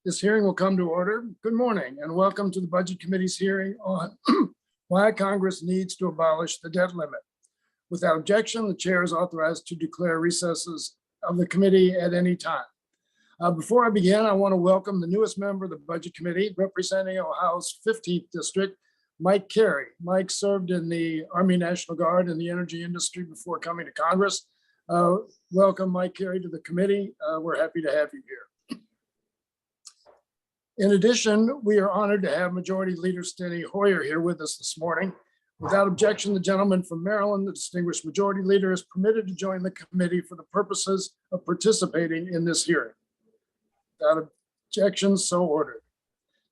This hearing will come to order. Good morning and welcome to the Budget Committee's hearing on why Congress needs to abolish the debt limit. Without objection, the chair is authorized to declare recesses of the committee at any time. Before I begin, I want to welcome the newest member of the Budget Committee representing Ohio's 15th District, Mike Carey. Mike served in the Army National Guard and the energy industry before coming to Congress. Welcome, Mike Carey, to the committee. We're happy to have you here. In addition, we are honored to have Majority Leader Steny Hoyer here with us this morning. Without objection, the gentleman from Maryland, the distinguished Majority Leader, is permitted to join the committee for the purposes of participating in this hearing. Without objection, so ordered.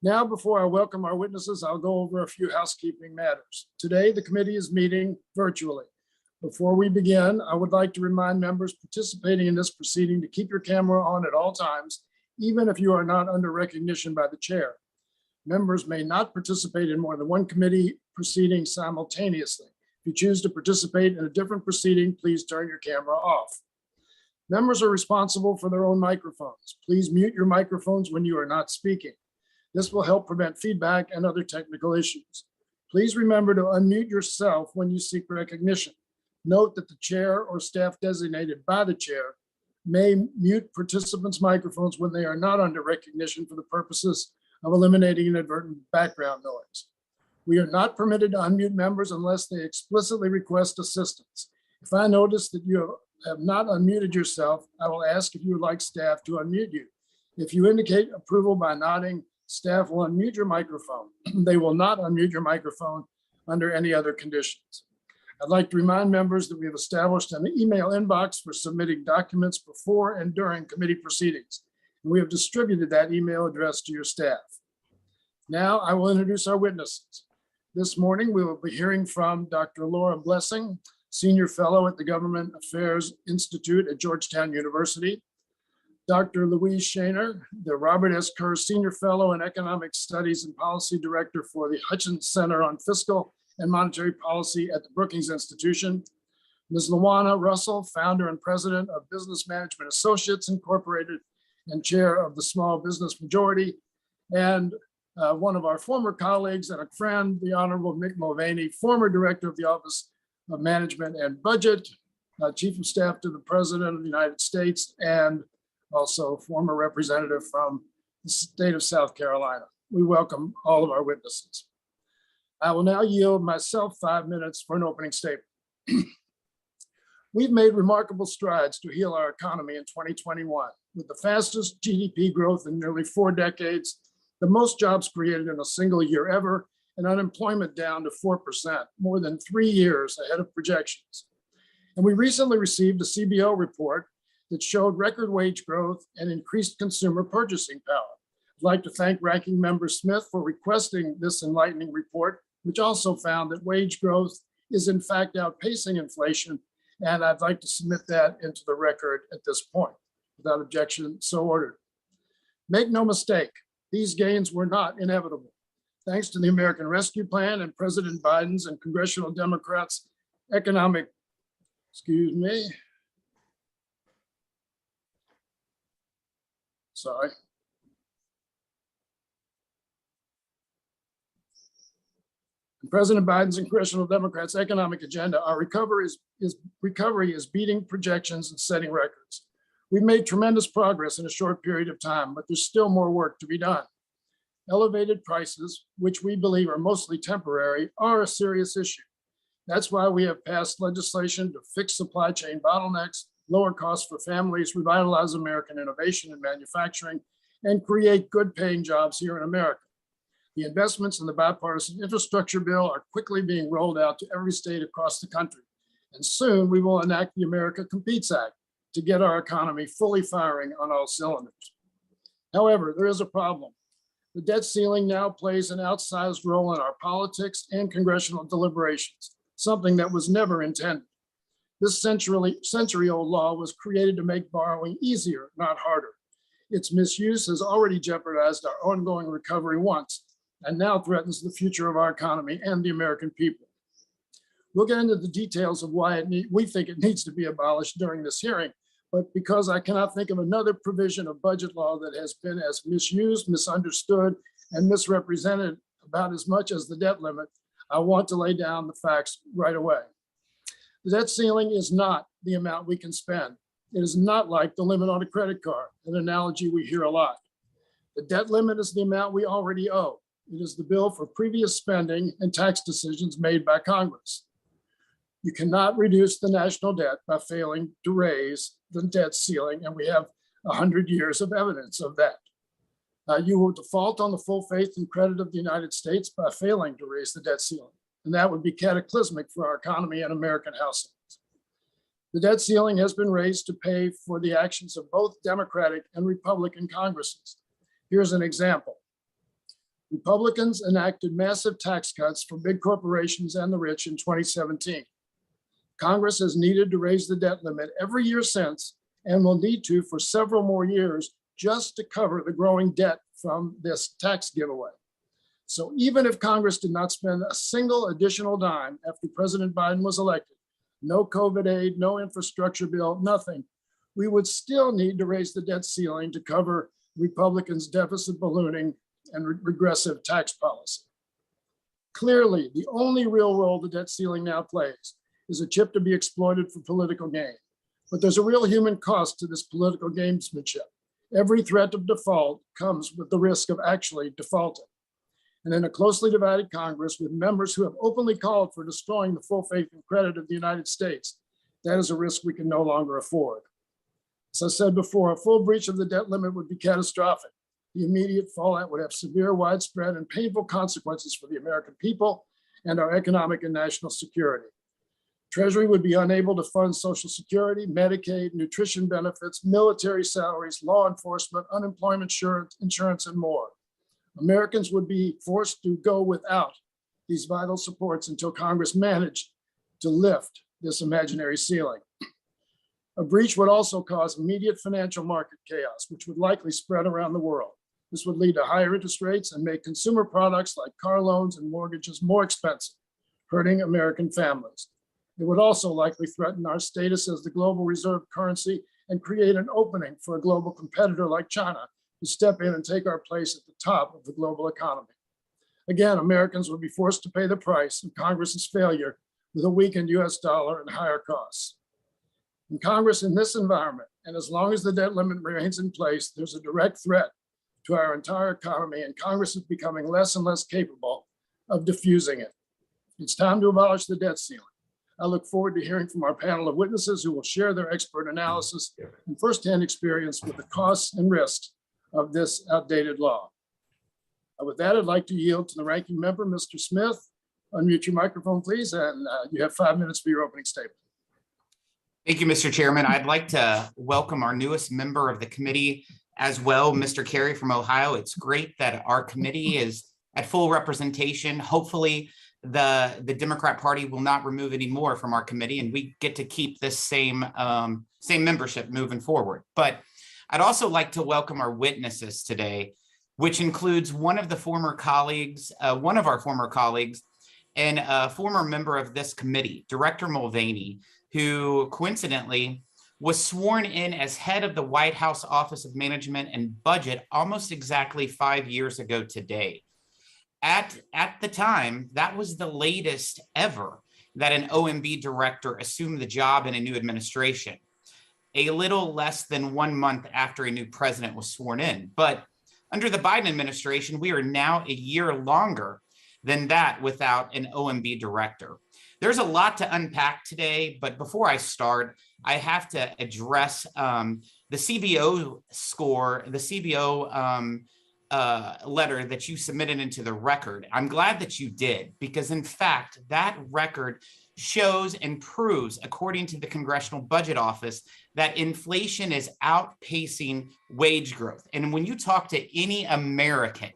Now, before I welcome our witnesses, I'll go over a few housekeeping matters. Today, the committee is meeting virtually. Before we begin, I would like to remind members participating in this proceeding to keep your camera on at all times, even if you are not under recognition by the chair. Members may not participate in more than one committee proceeding simultaneously. If you choose to participate in a different proceeding, please turn your camera off. Members are responsible for their own microphones. Please mute your microphones when you are not speaking. This will help prevent feedback and other technical issues. Please remember to unmute yourself when you seek recognition. Note that the chair or staff designated by the chair may mute participants' microphones when they are not under recognition for the purposes of eliminating inadvertent background noise. We are not permitted to unmute members unless they explicitly request assistance. If I notice that you have not unmuted yourself, I will ask if you would like staff to unmute you. If you indicate approval by nodding, staff will unmute your microphone. They will not unmute your microphone under any other conditions. I'd like to remind members that we have established an email inbox for submitting documents before and during committee proceedings. And we have distributed that email address to your staff. Now I will introduce our witnesses. This morning, we will be hearing from Dr. Laura Blessing, Senior Fellow at the Government Affairs Institute at Georgetown University. Dr. Louise Sheiner, the Robert S. Kerr Senior Fellow in Economic Studies and Policy Director for the Hutchins Center on Fiscal and Monetary Policy at the Brookings Institution. Ms. LaJuanna Russell, founder and president of Business Management Associates Incorporated and chair of the Small Business Majority. And one of our former colleagues and a friend, the Honorable Mick Mulvaney, former director of the Office of Management and Budget, chief of staff to the President of the United States, and also former representative from the state of South Carolina. We welcome all of our witnesses. I will now yield myself 5 minutes for an opening statement. We've made remarkable strides to heal our economy in 2021, with the fastest GDP growth in nearly 4 decades, the most jobs created in a single year ever, and unemployment down to 4%, more than 3 years ahead of projections. And we recently received a CBO report that showed record wage growth and increased consumer purchasing power. I'd like to thank Ranking Member Smith for requesting this enlightening report, which also found that wage growth is in fact outpacing inflation. And I'd like to submit that into the record at this point. Without objection, so ordered. Make no mistake, these gains were not inevitable. Thanks to the American Rescue Plan and President Biden's and congressional Democrats' economic, President Biden's and congressional Democrats' economic agenda, our recovery is beating projections and setting records. We've made tremendous progress in a short period of time, but there's still more work to be done. Elevated prices, which we believe are mostly temporary, are a serious issue. That's why we have passed legislation to fix supply chain bottlenecks, lower costs for families, revitalize American innovation and manufacturing, and create good paying jobs here in America. The investments in the bipartisan infrastructure bill are quickly being rolled out to every state across the country. And soon we will enact the America Competes Act to get our economy fully firing on all cylinders. However, there is a problem. The debt ceiling now plays an outsized role in our politics and congressional deliberations, something that was never intended. This century-old law was created to make borrowing easier, not harder. Its misuse has already jeopardized our ongoing recovery once, and now threatens the future of our economy and the American people. We'll get into the details of why we think it needs to be abolished during this hearing, but because I cannot think of another provision of budget law that has been as misused, misunderstood, and misrepresented about as much as the debt limit, I want to lay down the facts right away. The debt ceiling is not the amount we can spend. It is not like the limit on a credit card, an analogy we hear a lot. The debt limit is the amount we already owe. It is the bill for previous spending and tax decisions made by Congress. You cannot reduce the national debt by failing to raise the debt ceiling, and we have 100 years of evidence of that. You will default on the full faith and credit of the United States by failing to raise the debt ceiling, and that would be cataclysmic for our economy and American households. The debt ceiling has been raised to pay for the actions of both Democratic and Republican Congresses. Here's an example. Republicans enacted massive tax cuts for big corporations and the rich in 2017. Congress has needed to raise the debt limit every year since and will need to for several more years just to cover the growing debt from this tax giveaway. So even if Congress did not spend a single additional dime after President Biden was elected, no COVID aid, no infrastructure bill, nothing, we would still need to raise the debt ceiling to cover Republicans' deficit ballooning and regressive tax policy. Clearly, the only real role the debt ceiling now plays is a chip to be exploited for political gain. But there's a real human cost to this political gamesmanship. Every threat of default comes with the risk of actually defaulting. And in a closely divided Congress with members who have openly called for destroying the full faith and credit of the United States, that is a risk we can no longer afford. As I said before, a full breach of the debt limit would be catastrophic. The immediate fallout would have severe, widespread, and painful consequences for the American people and our economic and national security. Treasury would be unable to fund Social Security, Medicaid, nutrition benefits, military salaries, law enforcement, unemployment insurance, and more. Americans would be forced to go without these vital supports until Congress managed to lift this imaginary ceiling. A breach would also cause immediate financial market chaos, which would likely spread around the world. This would lead to higher interest rates and make consumer products like car loans and mortgages more expensive, hurting American families. It would also likely threaten our status as the global reserve currency and create an opening for a global competitor like China to step in and take our place at the top of the global economy. Again, Americans would be forced to pay the price of Congress's failure with a weakened US dollar and higher costs. In Congress, in this environment, and as long as the debt limit remains in place, there's a direct threat to our entire economy, and Congress is becoming less and less capable of diffusing it. It's time to abolish the debt ceiling. I look forward to hearing from our panel of witnesses who will share their expert analysis and firsthand experience with the costs and risks of this outdated law. With that, I'd like to yield to the ranking member, Mr. Smith. Unmute your microphone, please, and you have 5 minutes for your opening statement. Thank you, Mr. Chairman. I'd like to welcome our newest member of the committee as well, Mr. Carey from Ohio. It's great that our committee is at full representation. Hopefully, the Democrat Party will not remove any more from our committee, and we get to keep this same membership moving forward. But I'd also like to welcome our witnesses today, which includes one of our former colleagues, and a former member of this committee, Director Mulvaney, who coincidentally was sworn in as head of the White House Office of Management and Budget almost exactly 5 years ago today. At the time, that was the latest ever that an OMB director assumed the job in a new administration, a little less than 1 month after a new president was sworn in. But under the Biden administration, we are now a year longer than that without an OMB director. There's a lot to unpack today, but before I start, I have to address the CBO score, the CBO letter that you submitted into the record. I'm glad that you did, because in fact, that record shows and proves, according to the Congressional Budget Office, that inflation is outpacing wage growth. And when you talk to any American,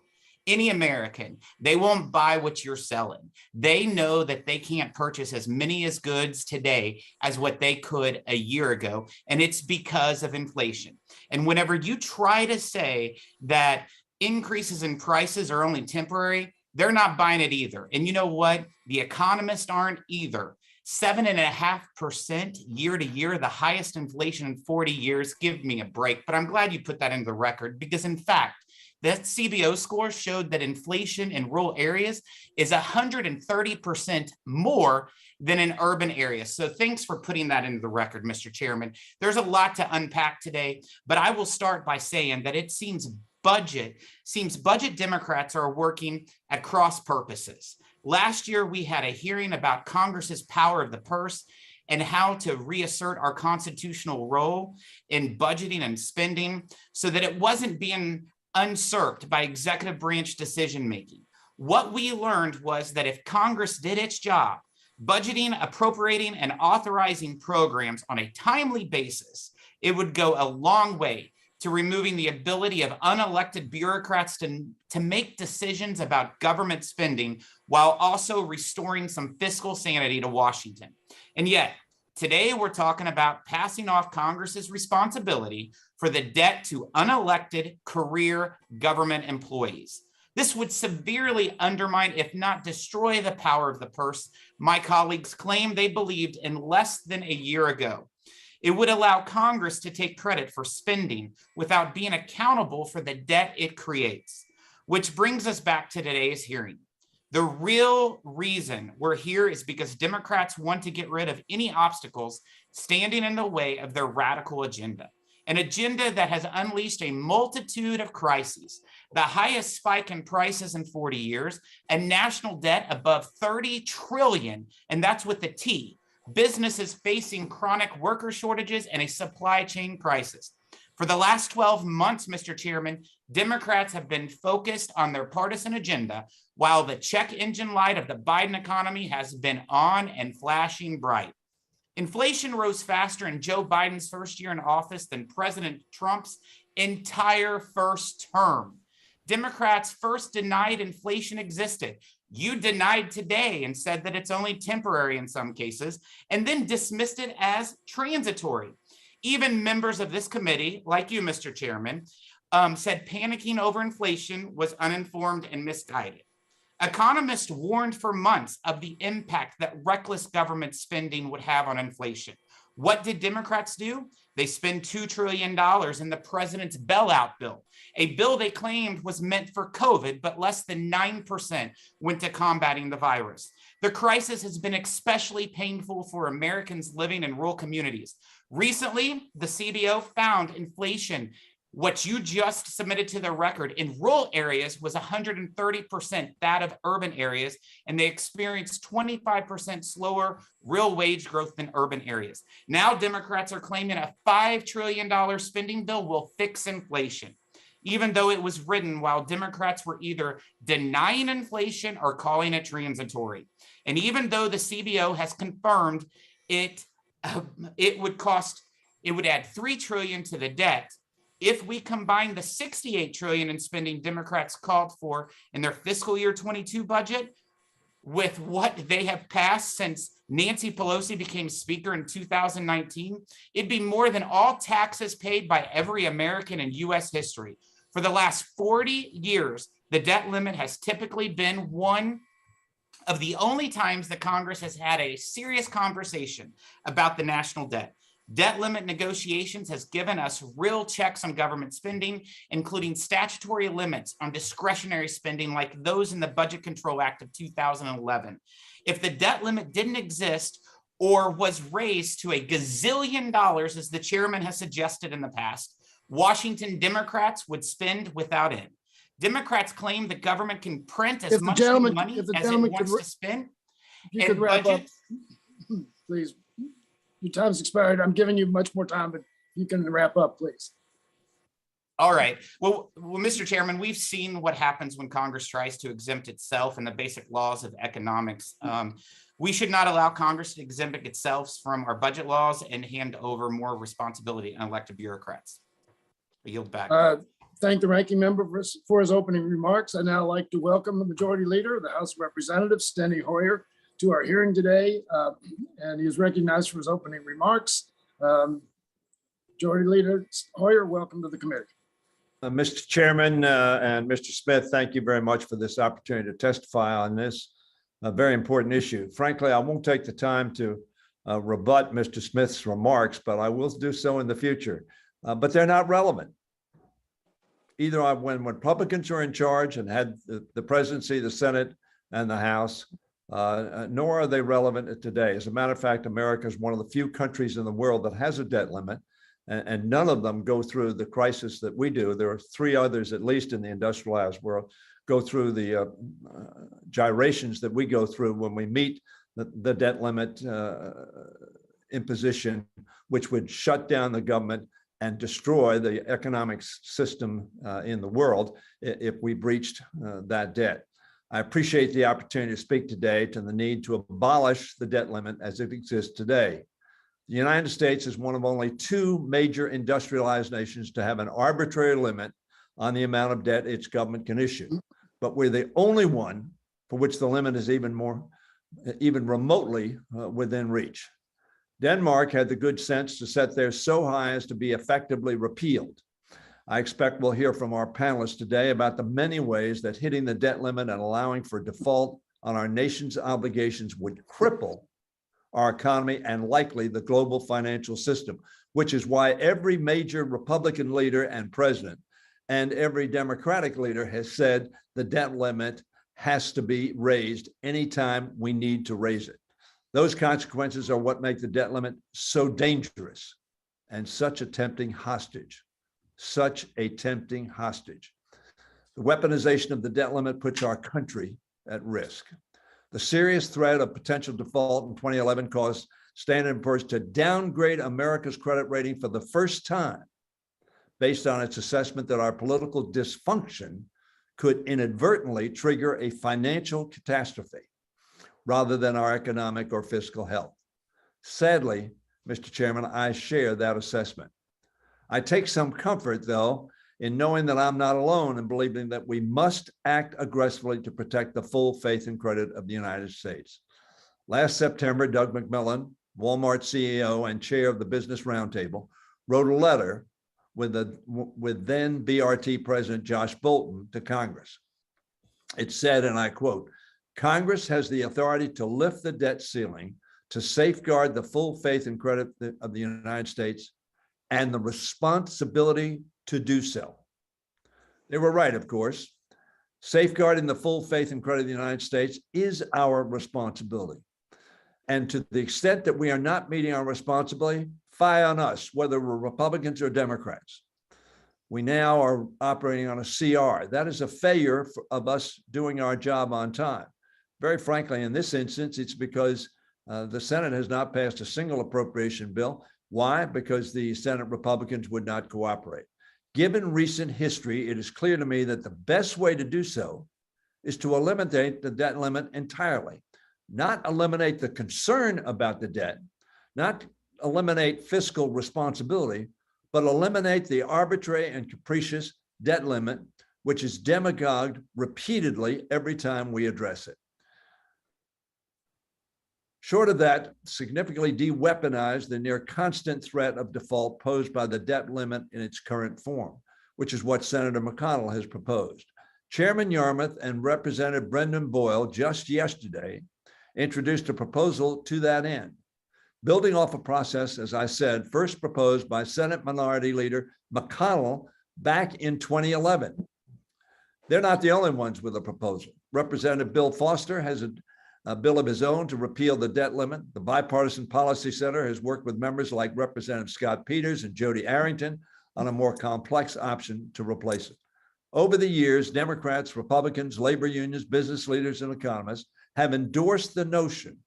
they won't buy what you're selling. They know that they can't purchase as many as goods today as what they could a year ago. And it's because of inflation. And whenever you try to say that increases in prices are only temporary, they're not buying it either. And you know what? The economists aren't either. 7.5% year to year, the highest inflation in 40 years. Give me a break. But I'm glad you put that into the record, because in fact, that CBO score showed that inflation in rural areas is 130% more than in urban areas. So thanks for putting that into the record, Mr. Chairman. There's a lot to unpack today, but I will start by saying that it seems budget Democrats are working at cross purposes. Last year, we had a hearing about Congress's power of the purse and how to reassert our constitutional role in budgeting and spending so that it wasn't being usurped by executive branch decision-making. What we learned was that if Congress did its job, budgeting, appropriating, and authorizing programs on a timely basis, it would go a long way to removing the ability of unelected bureaucrats to make decisions about government spending while also restoring some fiscal sanity to Washington. And yet, today we're talking about passing off Congress's responsibility for the debt to unelected career government employees. This would severely undermine, if not destroy, the power of the purse my colleagues claim they believed in less than a year ago. It would allow Congress to take credit for spending without being accountable for the debt it creates, which brings us back to today's hearing. The real reason we're here is because Democrats want to get rid of any obstacles standing in the way of their radical agenda, an agenda that has unleashed a multitude of crises, the highest spike in prices in 40 years, a national debt above 30 trillion, and that's with the T, businesses facing chronic worker shortages and a supply chain crisis. For the last 12 months, Mr. Chairman, Democrats have been focused on their partisan agenda, while the check engine light of the Biden economy has been on and flashing bright. Inflation rose faster in Joe Biden's first year in office than President Trump's entire first term. Democrats first denied inflation existed. You denied today and said that it's only temporary in some cases, and then dismissed it as transitory. Even members of this committee, like you, Mr. Chairman, said panicking over inflation was uninformed and misguided. Economists warned for months of the impact that reckless government spending would have on inflation. What did Democrats do? They spent $2 trillion in the president's bailout bill, a bill they claimed was meant for COVID, but less than 9% went to combating the virus. The crisis has been especially painful for Americans living in rural communities. Recently, the CBO found inflation, what you just submitted to the record, in rural areas was 130% that of urban areas, and they experienced 25% slower real wage growth than urban areas. Now Democrats are claiming a $5 trillion spending bill will fix inflation, even though it was written while Democrats were either denying inflation or calling it transitory. And even though the CBO has confirmed it would add $3 trillion to the debt, if we combine the $68 trillion in spending Democrats called for in their fiscal year 22 budget with what they have passed since Nancy Pelosi became Speaker in 2019, it'd be more than all taxes paid by every American in U.S. history. For the last 40 years, the debt limit has typically been one of the only times that Congress has had a serious conversation about the national debt. Debt limit negotiations has given us real checks on government spending, including statutory limits on discretionary spending like those in the Budget Control Act of 2011. If the debt limit didn't exist or was raised to a gazillion dollars, as the chairman has suggested in the past, Washington Democrats would spend without end. Democrats claim the government can print as much money as it wants to spend. If you could wrap up, please. Your time's expired. I'm giving you much more time, but you can wrap up, please. All right. Well, Mr. Chairman, we've seen what happens when Congress tries to exempt itself and the basic laws of economics. We should not allow Congress to exempt itself from our budget laws and hand over more responsibility to elected bureaucrats. I yield back. Thank the ranking member for his opening remarks. I now like to welcome the Majority Leader of the House of Representatives, Steny Hoyer, to our hearing today, and he is recognized for his opening remarks. Majority Leader Hoyer, welcome to the committee. Mr. Chairman and Mr. Smith, thank you very much for this opportunity to testify on this. a very important issue. Frankly, I won't take the time to rebut Mr. Smith's remarks, but I will do so in the future. But they're not relevant. Either when Republicans are in charge and had the presidency, the Senate, and the House, nor are they relevant today. As a matter of fact, America is one of the few countries in the world that has a debt limit, and none of them go through the crisis that we do. There are 3 others, at least in the industrialized world, go through the gyrations that we go through when we meet the debt limit imposition, which would shut down the government and destroy the economic system in the world if we breached that debt. I appreciate the opportunity to speak today to the need to abolish the debt limit as it exists today. The United States is one of only 2 major industrialized nations to have an arbitrary limit on the amount of debt its government can issue. But we're the only one for which the limit is even remotely within reach. Denmark had the good sense to set theirs so high as to be effectively repealed. I expect we'll hear from our panelists today about the many ways that hitting the debt limit and allowing for default on our nation's obligations would cripple our economy and likely the global financial system, which is why every major Republican leader and president and every Democratic leader has said the debt limit has to be raised anytime we need to raise it. Those consequences are what make the debt limit so dangerous and such a tempting hostage. Such a tempting hostage. The weaponization of the debt limit puts our country at risk. The serious threat of potential default in 2011 caused Standard & Poor's to downgrade America's credit rating for the first time, based on its assessment that our political dysfunction could inadvertently trigger a financial catastrophe rather than our economic or fiscal health. Sadly, Mr. Chairman, I share that assessment. I take some comfort, though, in knowing that I'm not alone in believing that we must act aggressively to protect the full faith and credit of the United States. Last September, Doug McMillon, Walmart CEO and chair of the Business Roundtable, wrote a letter with then BRT President Josh Bolten to Congress. It said, and I quote, "Congress has the authority to lift the debt ceiling to safeguard the full faith and credit of the United States and the responsibility to do so." They were right, of course. Safeguarding the full faith and credit of the United States is our responsibility. And to the extent that we are not meeting our responsibility, fie on us, whether we're Republicans or Democrats. We now are operating on a CR. That is a failure of us doing our job on time. Very frankly, in this instance, it's because the Senate has not passed a single appropriation bill. Why? Because the Senate Republicans would not cooperate. Given recent history, it is clear to me that the best way to do so is to eliminate the debt limit entirely, not eliminate the concern about the debt, not eliminate fiscal responsibility, but eliminate the arbitrary and capricious debt limit, which is demagogued repeatedly every time we address it. Short of that, significantly de-weaponize the near constant threat of default posed by the debt limit in its current form, which is what Senator McConnell has proposed. Chairman Yarmuth and Representative Brendan Boyle just yesterday introduced a proposal to that end, building off a process, as I said, first proposed by Senate Minority Leader McConnell back in 2011. They're not the only ones with a proposal. Representative Bill Foster has a bill of his own to repeal the debt limit. The Bipartisan Policy Center has worked with members like Representative Scott Peters and Jody Arrington on a more complex option to replace it. Over the years, Democrats, Republicans, labor unions, business leaders, and economists have endorsed the notion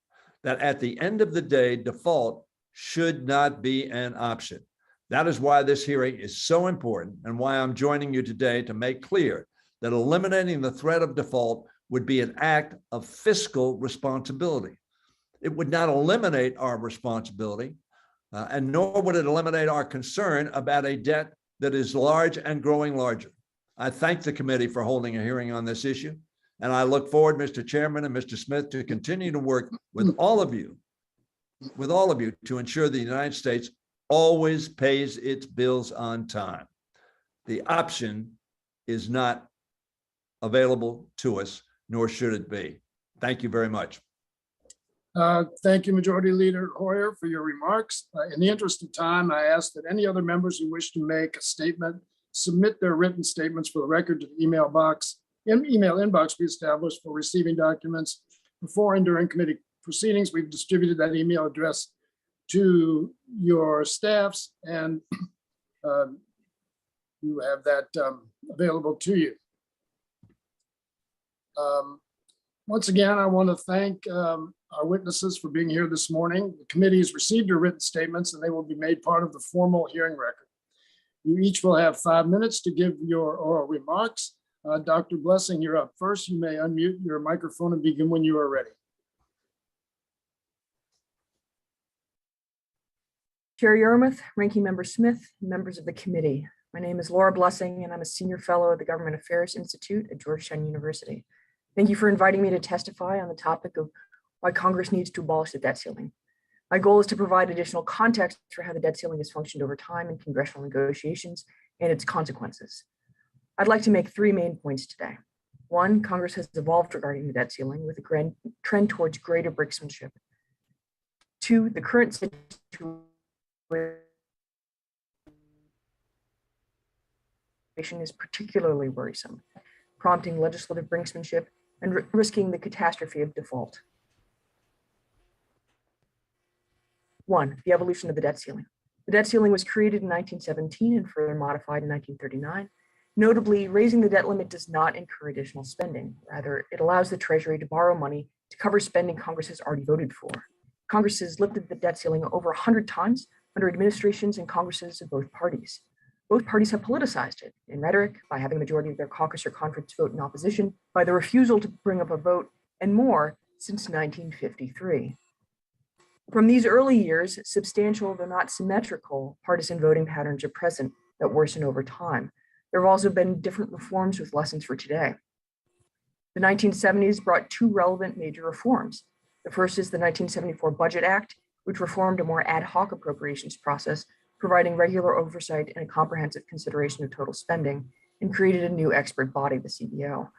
that at the end of the day, default should not be an option. That is why this hearing is so important and why I'm joining you today to make clear that eliminating the threat of default would be an act of fiscal responsibility. It would not eliminate our responsibility, and nor would it eliminate our concern about a debt that is large and growing larger. I thank the committee for holding a hearing on this issue, and I look forward, Mr. Chairman and Mr. Smith, to continue to work with all of you to ensure the United States always pays its bills on time. The option is not available to us, nor should it be. Thank you very much. Thank you, Majority Leader Hoyer, for your remarks. In the interest of time, I ask that any other members who wish to make a statement submit their written statements for the record to the email inbox be established for receiving documents before and during committee proceedings. We've distributed that email address to your staffs, and you have that available to you. Once again, I want to thank our witnesses for being here this morning. The committee has received your written statements and they will be made part of the formal hearing record. You each will have 5 minutes to give your oral remarks. Dr. Blessing, you're up first. You may unmute your microphone and begin when you are ready. Chair Yarmuth, Ranking Member Smith, members of the committee. My name is Laura Blessing and I'm a senior fellow at the Government Affairs Institute at Georgetown University. Thank you for inviting me to testify on the topic of why Congress needs to abolish the debt ceiling. My goal is to provide additional context for how the debt ceiling has functioned over time in congressional negotiations and its consequences. I'd like to make 3 main points today. 1, Congress has evolved regarding the debt ceiling with a trend towards greater brinksmanship. 2, the current situation is particularly worrisome, prompting legislative brinksmanship and risking the catastrophe of default. 1, the evolution of the debt ceiling. The debt ceiling was created in 1917 and further modified in 1939. Notably, raising the debt limit does not incur additional spending. Rather, it allows the Treasury to borrow money to cover spending Congress has already voted for. Congress has lifted the debt ceiling over 100 times under administrations and Congresses of both parties. Both parties have politicized it in rhetoric by having a majority of their caucus or conference vote in opposition, by the refusal to bring up a vote, and more since 1953. From these early years, substantial though not symmetrical partisan voting patterns are present that worsen over time. There have also been different reforms with lessons for today. The 1970s brought 2 relevant major reforms. The first is the 1974 Budget Act, which reformed a more ad hoc appropriations process, providing regular oversight and a comprehensive consideration of total spending, and created a new expert body, the CBO.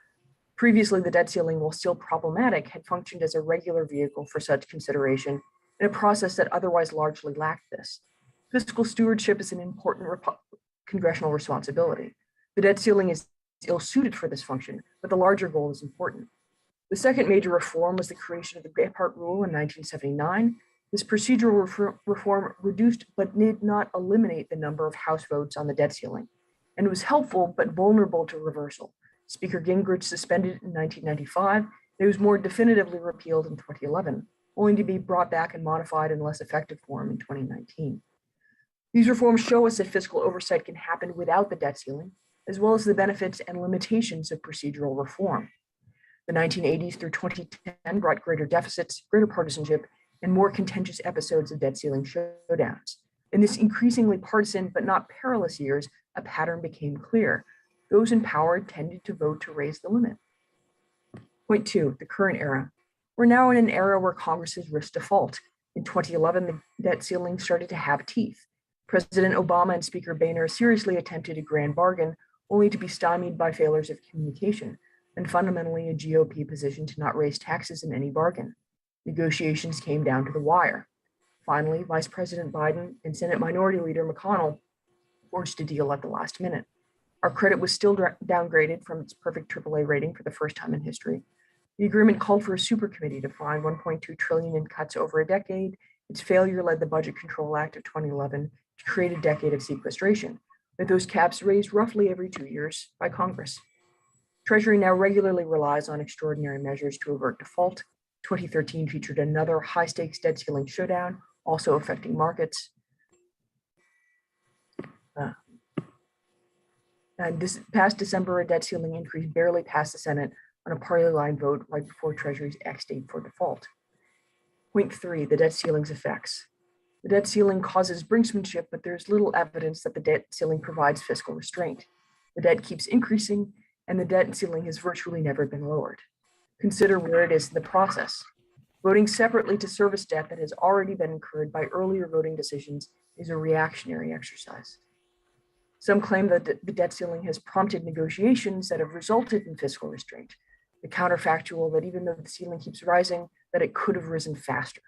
Previously, the debt ceiling, while still problematic, had functioned as a regular vehicle for such consideration in a process that otherwise largely lacked this. Fiscal stewardship is an important congressional responsibility. The debt ceiling is ill-suited for this function, but the larger goal is important. The second major reform was the creation of the Gephardt Rule in 1979. This procedural reform reduced but did not eliminate the number of House votes on the debt ceiling, and was helpful but vulnerable to reversal. Speaker Gingrich suspended it in 1995, and it was more definitively repealed in 2011, only to be brought back and modified in less effective form in 2019. These reforms show us that fiscal oversight can happen without the debt ceiling, as well as the benefits and limitations of procedural reform. The 1980s through 2010 brought greater deficits, greater partisanship, and more contentious episodes of debt ceiling showdowns. In this increasingly partisan but not perilous years, a pattern became clear. Those in power tended to vote to raise the limit. Point 2, the current era. We're now in an era where Congress's risk default. In 2011, the debt ceiling started to have teeth. President Obama and Speaker Boehner seriously attempted a grand bargain, only to be stymied by failures of communication, and fundamentally a GOP position to not raise taxes in any bargain. Negotiations came down to the wire. Finally, Vice President Biden and Senate Minority Leader McConnell forged a deal at the last minute. Our credit was still downgraded from its perfect AAA rating for the first time in history. The agreement called for a super committee to find $1.2 trillion in cuts over a decade. Its failure led the Budget Control Act of 2011 to create a decade of sequestration, with those caps raised roughly every 2 years by Congress. Treasury now regularly relies on extraordinary measures to avert default. 2013 featured another high-stakes debt ceiling showdown, also affecting markets. And this past December, a debt ceiling increase barely passed the Senate on a party line vote right before Treasury's ex-date for default. Point 3, the debt ceiling's effects. The debt ceiling causes brinksmanship, but there's little evidence that the debt ceiling provides fiscal restraint. The debt keeps increasing, and the debt ceiling has virtually never been lowered. Consider where it is in the process. Voting separately to service debt that has already been incurred by earlier voting decisions is a reactionary exercise. Some claim that the debt ceiling has prompted negotiations that have resulted in fiscal restraint. The counterfactual that even though the ceiling keeps rising, that it could have risen faster.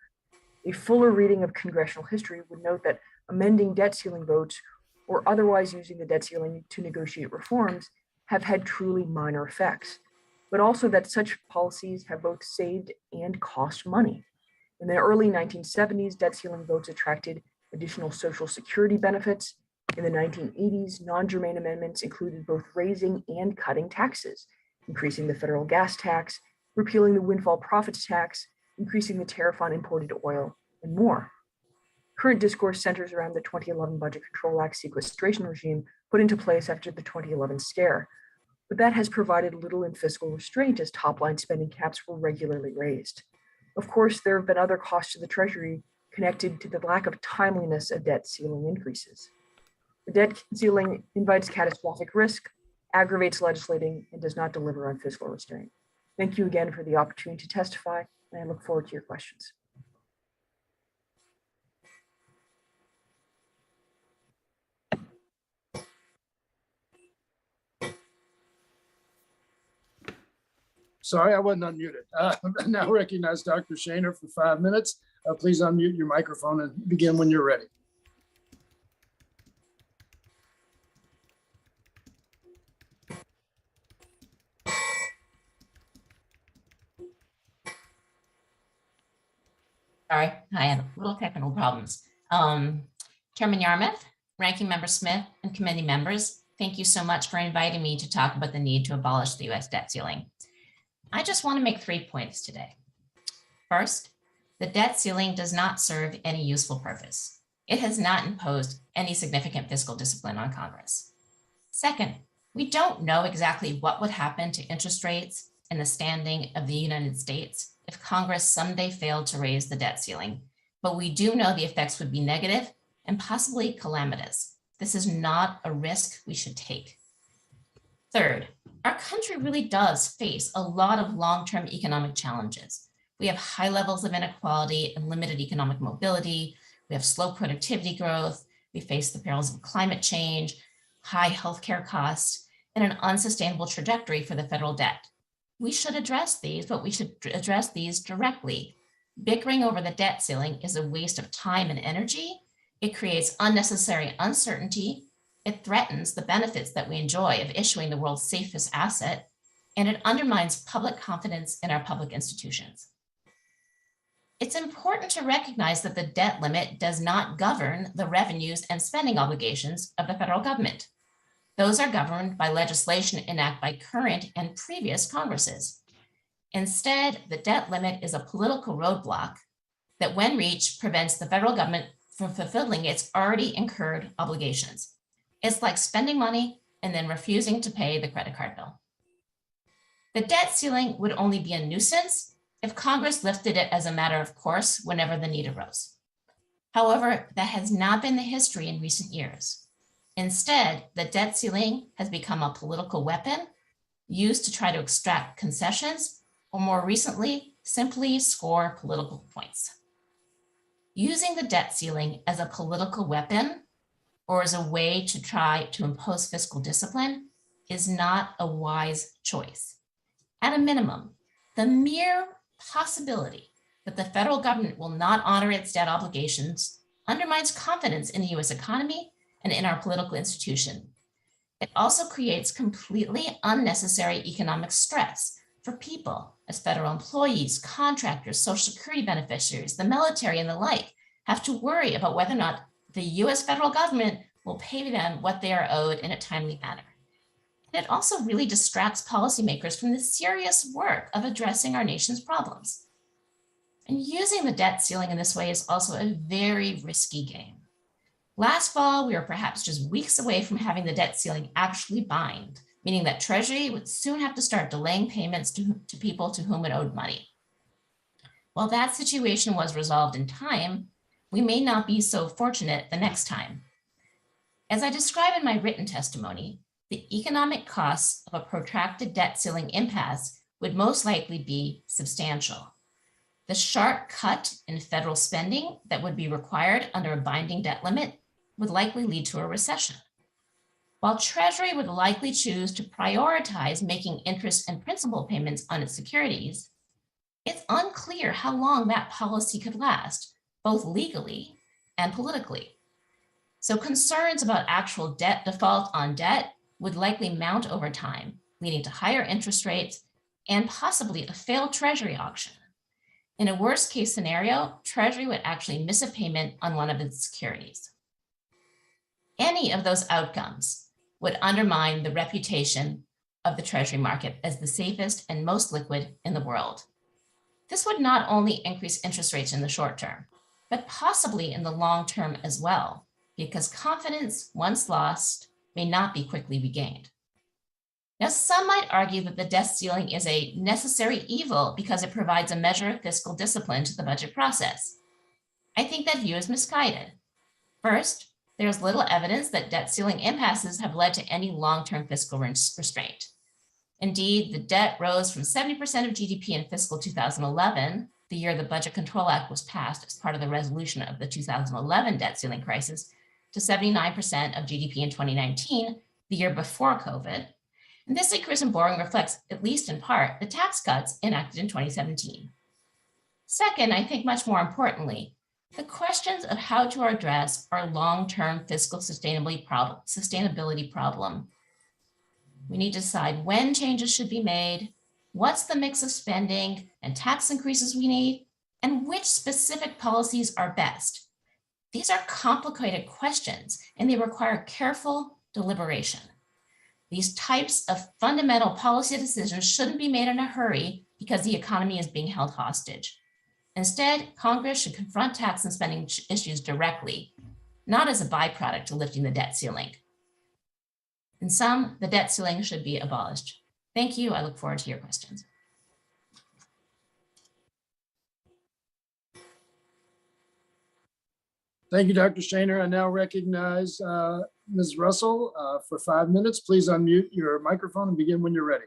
A fuller reading of congressional history would note that amending debt ceiling votes or otherwise using the debt ceiling to negotiate reforms have had truly minor effects, but also that such policies have both saved and cost money. In the early 1970s, debt ceiling votes attracted additional Social Security benefits. In the 1980s, non-germane amendments included both raising and cutting taxes, increasing the federal gas tax, repealing the windfall profits tax, increasing the tariff on imported oil, and more. Current discourse centers around the 2011 Budget Control Act sequestration regime put into place after the 2011 scare, but that has provided little in fiscal restraint as top-line spending caps were regularly raised. Of course, there have been other costs to the Treasury connected to the lack of timeliness of debt ceiling increases. The debt ceiling invites catastrophic risk, aggravates legislating, and does not deliver on fiscal restraint. Thank you again for the opportunity to testify, and I look forward to your questions. Sorry, I wasn't unmuted. Now recognize Dr. Sheiner for 5 minutes. Please unmute your microphone and begin when you're ready. Sorry, I had little technical problems. Chairman Yarmuth, Ranking Member Smith, and committee members, thank you so much for inviting me to talk about the need to abolish the U.S. debt ceiling. I just want to make 3 points today. First, the debt ceiling does not serve any useful purpose. It has not imposed any significant fiscal discipline on Congress. Second, we don't know exactly what would happen to interest rates and the standing of the United States if Congress someday failed to raise the debt ceiling, but we do know the effects would be negative and possibly calamitous. This is not a risk we should take. Third, our country really does face a lot of long-term economic challenges. We have high levels of inequality and limited economic mobility. We have slow productivity growth. We face the perils of climate change, high healthcare costs, and an unsustainable trajectory for the federal debt. We should address these, but we should address these directly. Bickering over the debt ceiling is a waste of time and energy. It creates unnecessary uncertainty. It threatens the benefits that we enjoy of issuing the world's safest asset, and it undermines public confidence in our public institutions. It's important to recognize that the debt limit does not govern the revenues and spending obligations of the federal government. Those are governed by legislation enacted by current and previous Congresses. Instead, the debt limit is a political roadblock that, when reached, prevents the federal government from fulfilling its already incurred obligations. It's like spending money and then refusing to pay the credit card bill. The debt ceiling would only be a nuisance if Congress lifted it as a matter of course whenever the need arose. However, that has not been the history in recent years. Instead, the debt ceiling has become a political weapon used to try to extract concessions, or more recently, simply score political points. Using the debt ceiling as a political weapon or as a way to try to impose fiscal discipline is not a wise choice. At a minimum, the mere possibility that the federal government will not honor its debt obligations undermines confidence in the US economy and in our political institution. It also creates completely unnecessary economic stress for people as federal employees, contractors, Social Security beneficiaries, the military, and the like have to worry about whether or not the US federal government will pay them what they are owed in a timely manner. And it also really distracts policymakers from the serious work of addressing our nation's problems. And using the debt ceiling in this way is also a very risky game. Last fall, we were perhaps just weeks away from having the debt ceiling actually bind, meaning that Treasury would soon have to start delaying payments to people to whom it owed money. While that situation was resolved in time, we may not be so fortunate the next time. As I describe in my written testimony, the economic costs of a protracted debt ceiling impasse would most likely be substantial. The sharp cut in federal spending that would be required under a binding debt limit would likely lead to a recession. While Treasury would likely choose to prioritize making interest and principal payments on its securities, it's unclear how long that policy could last, both legally and politically. So concerns about actual debt default on debt would likely mount over time, leading to higher interest rates and possibly a failed Treasury auction. In a worst case scenario, Treasury would actually miss a payment on one of its securities. Any of those outcomes would undermine the reputation of the Treasury market as the safest and most liquid in the world. This would not only increase interest rates in the short term, but possibly in the long term as well, because confidence, once lost, may not be quickly regained. Now, some might argue that the debt ceiling is a necessary evil because it provides a measure of fiscal discipline to the budget process. I think that view is misguided. First, there is little evidence that debt ceiling impasses have led to any long-term fiscal restraint. Indeed, the debt rose from 70% of GDP in fiscal 2011, the year the Budget Control Act was passed as part of the resolution of the 2011 debt ceiling crisis, to 79% of GDP in 2019, the year before COVID. And this increase in borrowing reflects, at least in part, the tax cuts enacted in 2017. Second, I think much more importantly, the questions of how to address our long-term fiscal sustainability problem. We need to decide when changes should be made, what's the mix of spending and tax increases we need, and which specific policies are best. These are complicated questions, and they require careful deliberation. These types of fundamental policy decisions shouldn't be made in a hurry because the economy is being held hostage. Instead, Congress should confront tax and spending issues directly, not as a byproduct to lifting the debt ceiling. In sum, the debt ceiling should be abolished. Thank you. I look forward to your questions. Thank you, Dr. Sheiner. I now recognize Ms. Russell for 5 minutes. Please unmute your microphone and begin when you're ready.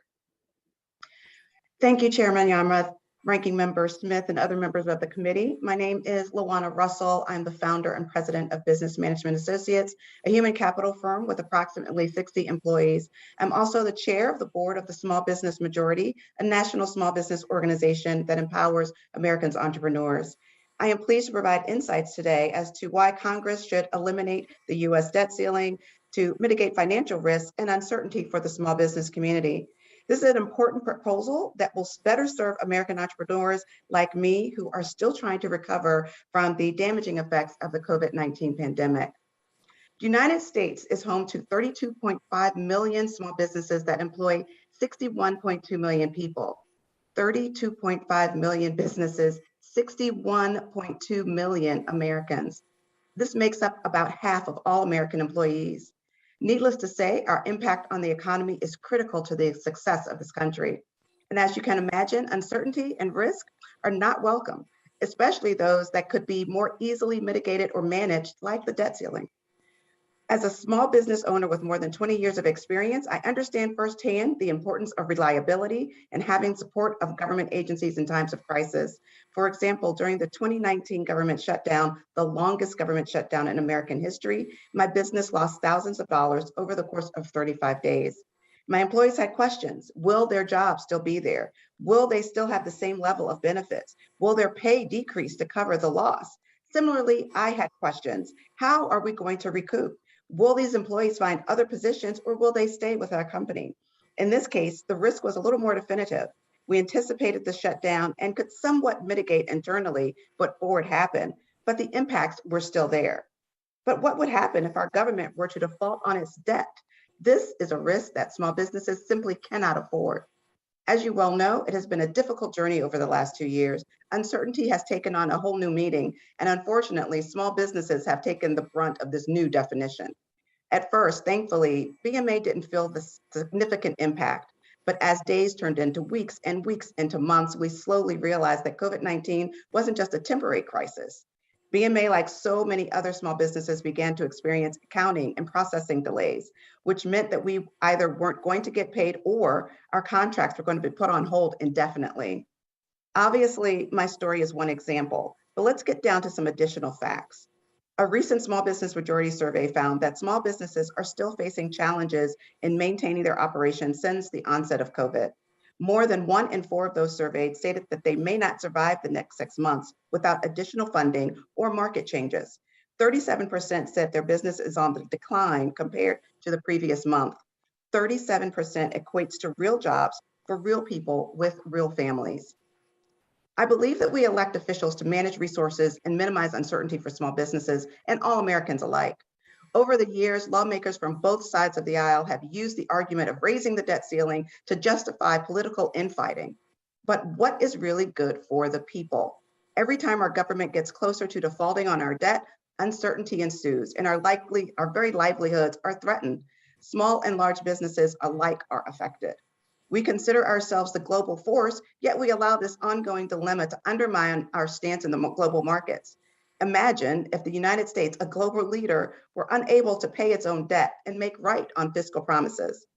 Thank you, Chairman Yarmuth, Ranking Member Smith, and other members of the committee. My name is LaJuanna Russell. I'm the founder and president of Business Management Associates, a human capital firm with approximately 60 employees. I'm also the chair of the board of the Small Business Majority, a national small business organization that empowers Americans entrepreneurs. I am pleased to provide insights today as to why Congress should eliminate the U.S. debt ceiling to mitigate financial risk and uncertainty for the small business community. This is an important proposal that will better serve American entrepreneurs like me who are still trying to recover from the damaging effects of the COVID-19 pandemic. The United States is home to 32.5 million small businesses that employ 61.2 million people. 32.5 million businesses, 61.2 million Americans. This makes up about half of all American employees. Needless to say, our impact on the economy is critical to the success of this country. And as you can imagine, uncertainty and risk are not welcome, especially those that could be more easily mitigated or managed, like the debt ceiling. As a small business owner with more than 20 years of experience, I understand firsthand the importance of reliability and having support of government agencies in times of crisis. For example, during the 2019 government shutdown, the longest government shutdown in American history, my business lost thousands of dollars over the course of 35 days. My employees had questions. Will their jobs still be there? Will they still have the same level of benefits? Will their pay decrease to cover the loss? Similarly, I had questions. How are we going to recoup? Will these employees find other positions or will they stay with our company? In this case, the risk was a little more definitive. We anticipated the shutdown and could somewhat mitigate internally before it happened, but the impacts were still there. But what would happen if our government were to default on its debt? This is a risk that small businesses simply cannot afford. As you well know, it has been a difficult journey over the last 2 years. Uncertainty has taken on a whole new meaning, and unfortunately, small businesses have taken the brunt of this new definition. At first, thankfully, BMA didn't feel the significant impact, but as days turned into weeks and weeks into months, we slowly realized that COVID-19 wasn't just a temporary crisis. BMA, like so many other small businesses, began to experience accounting and processing delays, which meant that we either weren't going to get paid or our contracts were going to be put on hold indefinitely. Obviously, my story is one example, but let's get down to some additional facts. A recent small business majority survey found that small businesses are still facing challenges in maintaining their operations since the onset of COVID. More than 1 in 4 of those surveyed stated that they may not survive the next 6 months without additional funding or market changes. 37% said their business is on the decline compared to the previous month. 37% equates to real jobs for real people with real families. I believe that we elect officials to manage resources and minimize uncertainty for small businesses and all Americans alike. Over the years, lawmakers from both sides of the aisle have used the argument of raising the debt ceiling to justify political infighting. But what is really good for the people? Every time our government gets closer to defaulting on our debt, uncertainty ensues and our very livelihoods are threatened. Small and large businesses alike are affected. We consider ourselves the global force, yet we allow this ongoing dilemma to undermine our stance in the global markets. Imagine if the United States, a global leader, were unable to pay its own debt and make right on fiscal promises.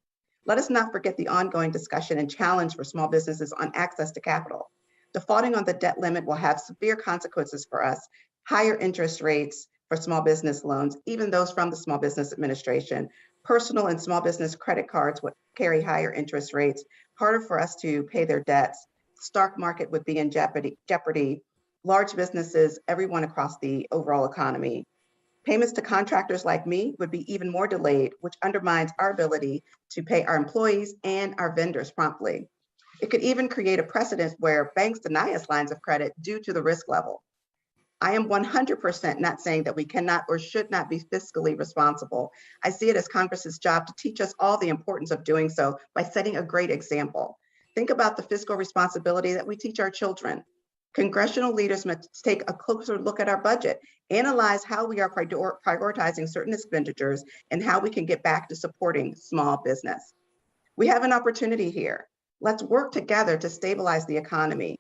Let us not forget the ongoing discussion and challenge for small businesses on access to capital. Defaulting on the debt limit will have severe consequences for us, higher interest rates for small business loans, even those from the Small Business Administration. Personal and small business credit cards would carry higher interest rates, harder for us to pay their debts. Stock market would be in jeopardy. Large businesses, everyone across the overall economy. Payments to contractors like me would be even more delayed, which undermines our ability to pay our employees and our vendors promptly. It could even create a precedent where banks deny us lines of credit due to the risk level. I am 100% not saying that we cannot or should not be fiscally responsible. I see it as Congress's job to teach us all the importance of doing so by setting a great example. Think about the fiscal responsibility that we teach our children. Congressional leaders must take a closer look at our budget, analyze how we are prioritizing certain expenditures, and how we can get back to supporting small business. We have an opportunity here. Let's work together to stabilize the economy.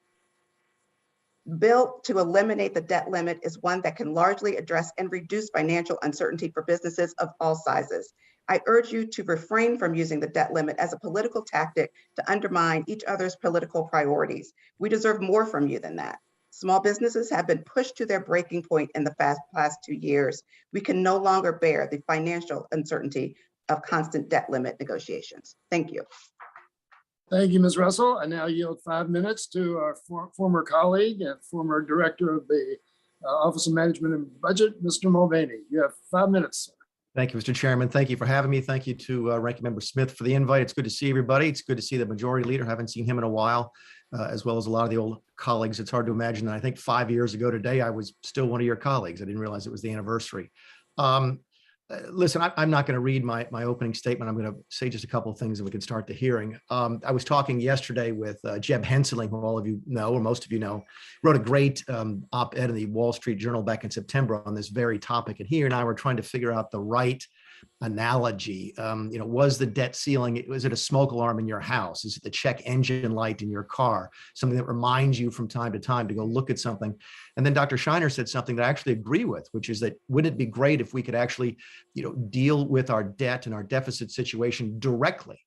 Bill to eliminate the debt limit is one that can largely address and reduce financial uncertainty for businesses of all sizes. I urge you to refrain from using the debt limit as a political tactic to undermine each other's political priorities. We deserve more from you than that. Small businesses have been pushed to their breaking point in the past 2 years. We can no longer bear the financial uncertainty of constant debt limit negotiations. Thank you. Thank you, Ms. Russell. I now yield 5 minutes to our former colleague and former director of the Office of Management and Budget, Mr. Mulvaney. You have 5 minutes, sir. Thank you, Mr. Chairman. Thank you for having me. Thank you to Ranking Member Smith for the invite. It's good to see everybody. It's good to see the majority leader. Haven't seen him in a while, as well as a lot of the old colleagues. It's hard to imagine that I think 5 years ago today, I was still one of your colleagues. I didn't realize it was the anniversary. Listen, I'm not going to read my opening statement. I'm going to say just a couple of things and we can start the hearing. I was talking yesterday with Jeb Henseling, who all of you know, or most of you know, wrote a great op-ed in the Wall Street Journal back in September on this very topic. And he and I were trying to figure out the right analogy. Was the debt ceiling, was it a smoke alarm in your house? Is it the check engine light in your car? Something that reminds you from time to time to go look at something. And then Dr. Sheiner said something that I actually agree with, which is that wouldn't it be great if we could actually, deal with our debt and our deficit situation directly?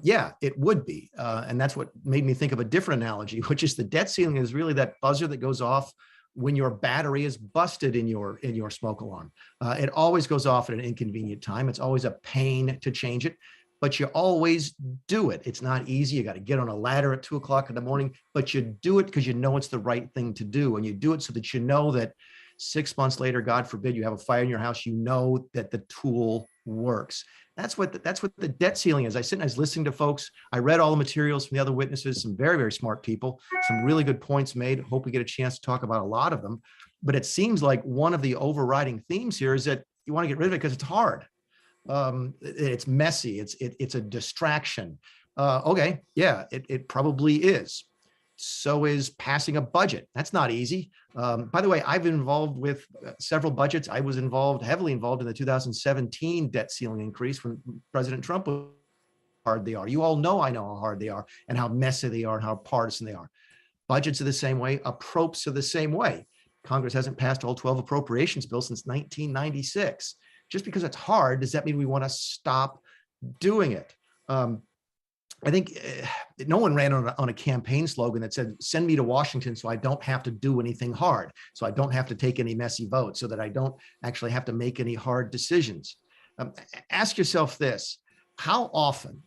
Yeah, it would be. And that's what made me think of a different analogy, which is the debt ceiling is really that buzzer that goes off when your battery is busted in your smoke alarm. It always goes off at an inconvenient time. It's always a pain to change it, but you always do it. It's not easy. You got to get on a ladder at 2 o'clock in the morning, but you do it because you know it's the right thing to do. And you do it so that you know that 6 months later, God forbid, you have a fire in your house, you know that the tool works. That's what the debt ceiling is. I was listening to folks. I read all the materials from the other witnesses, some very, very smart people, some really good points made. Hope we get a chance to talk about a lot of them. But it seems like one of the overriding themes here is that you want to get rid of it because it's hard. It's messy. It's a distraction. Okay, yeah, it probably is. So is passing a budget. That's not easy. By the way, I've been involved with several budgets. I was heavily involved in the 2017 debt ceiling increase when President Trump was hard they are. You all know I know how hard they are and how messy they are and how partisan they are. Budgets are the same way. Appropes are the same way. Congress hasn't passed all 12 appropriations bills since 1996. Just because it's hard, does that mean we want to stop doing it? I think no one ran on a campaign slogan that said, send me to Washington so I don't have to do anything hard, so I don't have to take any messy votes, so that I don't actually have to make any hard decisions. Ask yourself this: how often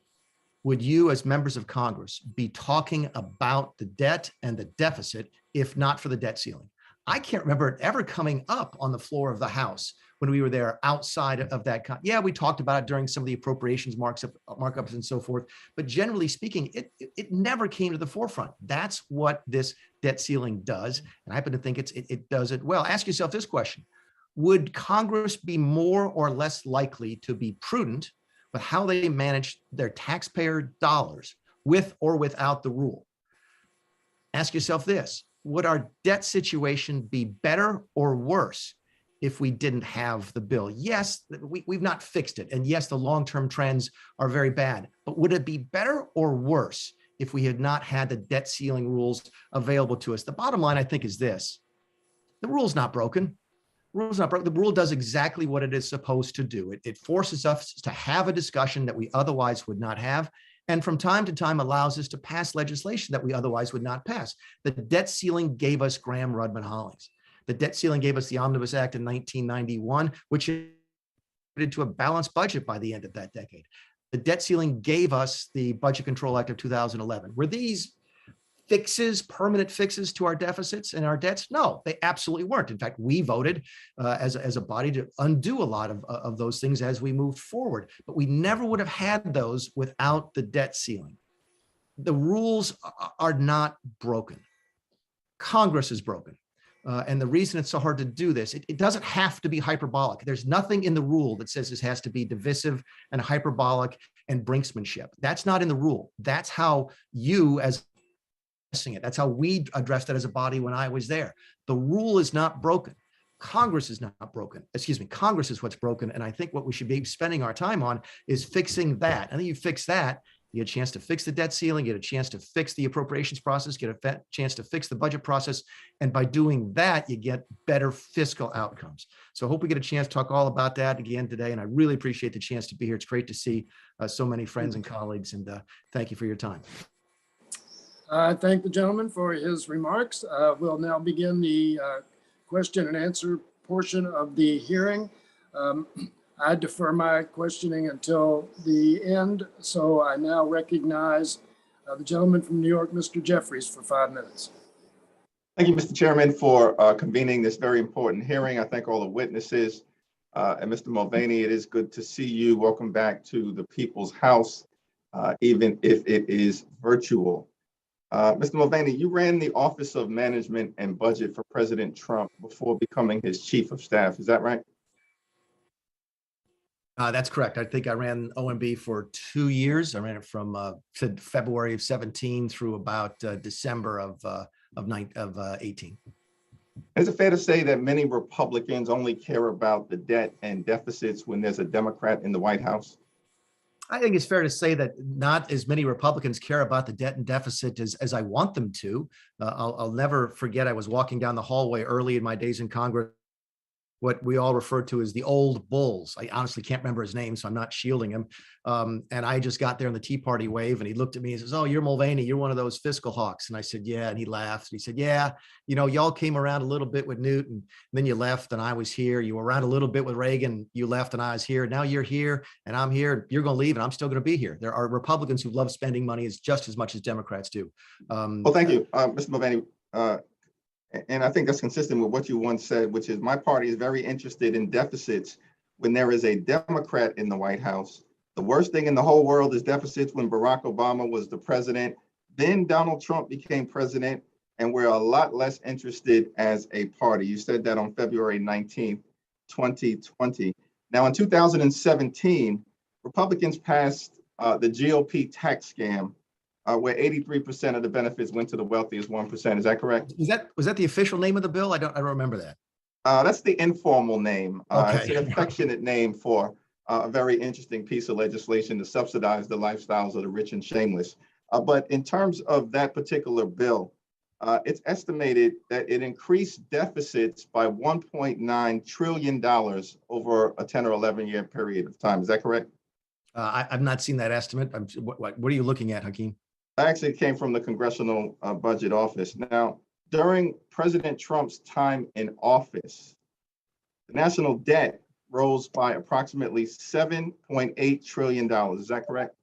would you, as members of Congress, be talking about the debt and the deficit if not for the debt ceiling? I can't remember it ever coming up on the floor of the House when we were there outside of that. Yeah, we talked about it during some of the appropriations markups and so forth, but generally speaking, it never came to the forefront. That's what this debt ceiling does, and I happen to think it does it well. Ask yourself this question: would Congress be more or less likely to be prudent with how they manage their taxpayer dollars with or without the rule? Ask yourself this: would our debt situation be better or worse if we didn't have the bill? Yes, we've not fixed it. And yes, the long-term trends are very bad, but would it be better or worse if we had not had the debt ceiling rules available to us? The bottom line, I think, is this: the rule's not broken. The rule's not broken. The rule does exactly what it is supposed to do. It forces us to have a discussion that we otherwise would not have, and from time to time allows us to pass legislation that we otherwise would not pass. The debt ceiling gave us Graham-Rudman-Hollings. The debt ceiling gave us the Omnibus Act in 1991, which led to a balanced budget by the end of that decade. The debt ceiling gave us the Budget Control Act of 2011. Were these fixes, permanent fixes to our deficits and our debts? No, they absolutely weren't. In fact, we voted as a body to undo a lot of those things as we moved forward, but we never would have had those without the debt ceiling. The rules are not broken. Congress is broken. And the reason it's so hard to do this, it doesn't have to be hyperbolic. There's nothing in the rule that says this has to be divisive and hyperbolic and brinksmanship. That's not in the rule. That's how you, as it. That's how we addressed it as a body when I was there. The rule is not broken. Congress is not broken. Excuse me, Congress is what's broken. And I think what we should be spending our time on is fixing that. And then you fix that, you get a chance to fix the debt ceiling, get a chance to fix the appropriations process, get a chance to fix the budget process. And by doing that, you get better fiscal outcomes. So I hope we get a chance to talk all about that again today. And I really appreciate the chance to be here. It's great to see so many friends and colleagues. And thank you for your time. I thank the gentleman for his remarks. We'll now begin the question and answer portion of the hearing. I defer my questioning until the end, so I now recognize the gentleman from New York, Mr. Jeffries, for 5 minutes. Thank you, Mr. Chairman, for convening this very important hearing. I thank all the witnesses. And Mr. Mulvaney, it is good to see you. Welcome back to the People's House, even if it is virtual. Mr. Mulvaney, you ran the Office of Management and Budget for President Trump before becoming his chief of staff. Is that right? That's correct. I think I ran OMB for 2 years. I ran it from February of 17 through about December of 18. Is it fair to say that many Republicans only care about the debt and deficits when there's a Democrat in the White House? I think it's fair to say that not as many Republicans care about the debt and deficit as I want them to. I'll never forget, I was walking down the hallway early in my days in Congress, what we all refer to as the old bulls. I honestly can't remember his name, so I'm not shielding him. And I just got there in the Tea Party wave, and he looked at me and says, "Oh, you're Mulvaney, you're one of those fiscal hawks." And I said, "Yeah." And he laughed. He said, "Yeah, you know, y'all came around a little bit with Newt, and then you left, and I was here. You were around a little bit with Reagan, you left, and I was here. Now you're here, and I'm here. You're going to leave, and I'm still going to be here." There are Republicans who love spending money just as much as Democrats do. Well, thank you, Mr. Mulvaney. And I think that's consistent with what you once said, which is my party is very interested in deficits when there is a Democrat in the White House. The worst thing in the whole world is deficits when Barack Obama was the president. Then Donald Trump became president, and we're a lot less interested as a party. You said that on February 19th, 2020. Now, in 2017, Republicans passed the GOP tax scam, where 83% of the benefits went to the wealthiest 1%. Is that correct? Was that the official name of the bill? I don't remember that. That's the informal name. Okay. It's an affectionate name for a very interesting piece of legislation to subsidize the lifestyles of the rich and shameless. But in terms of that particular bill, it's estimated that it increased deficits by $1.9 trillion over a 10 or 11 year period of time. Is that correct? I've not seen that estimate. What are you looking at, Hakeem? Actually, it came from the Congressional Budget Office. Now, during President Trump's time in office, the national debt rose by approximately $7.8 trillion. Is that correct?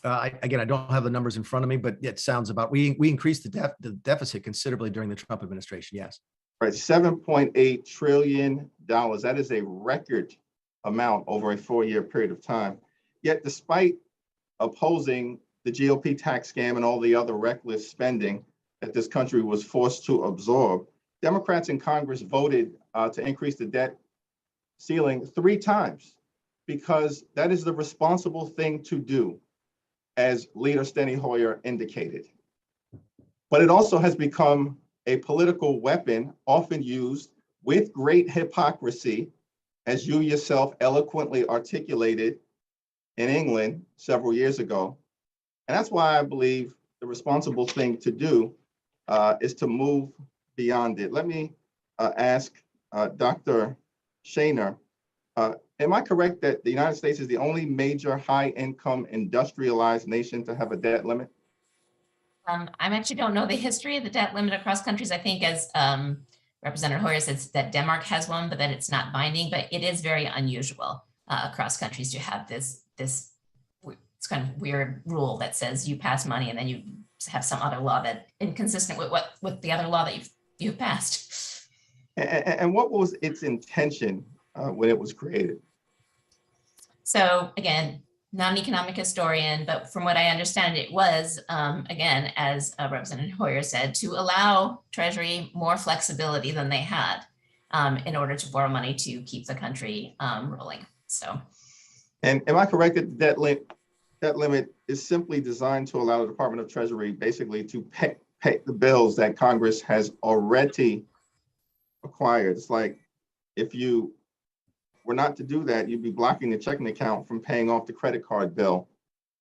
Again, I don't have the numbers in front of me, but it sounds about, we increased the deficit considerably during the Trump administration, yes. Right, $7.8 trillion. That is a record amount over a 4-year period of time. Yet despite opposing the GOP tax scam and all the other reckless spending that this country was forced to absorb, Democrats in Congress voted to increase the debt ceiling 3 times because that is the responsible thing to do, as Leader Steny Hoyer indicated. But it also has become a political weapon often used with great hypocrisy, as you yourself eloquently articulated in England several years ago. And that's why I believe the responsible thing to do is to move beyond it. Let me ask Dr. Sheiner, am I correct that the United States is the only major high-income industrialized nation to have a debt limit? I actually don't know the history of the debt limit across countries. I think, as Representative Hoyer says, that Denmark has one, but then it's not binding. But it is very unusual across countries to have this it's kind of weird rule that says you pass money and then you have some other law that inconsistent with the other law that you've passed. And what was its intention when it was created? So again, not an economic historian, but from what I understand, it was, again, as Representative Hoyer said, to allow Treasury more flexibility than they had in order to borrow money to keep the country rolling. So, and am I correct that the debt limit is simply designed to allow the Department of Treasury basically to pay the bills that Congress has already acquired? It's like if you were not to do that, you'd be blocking the checking account from paying off the credit card bill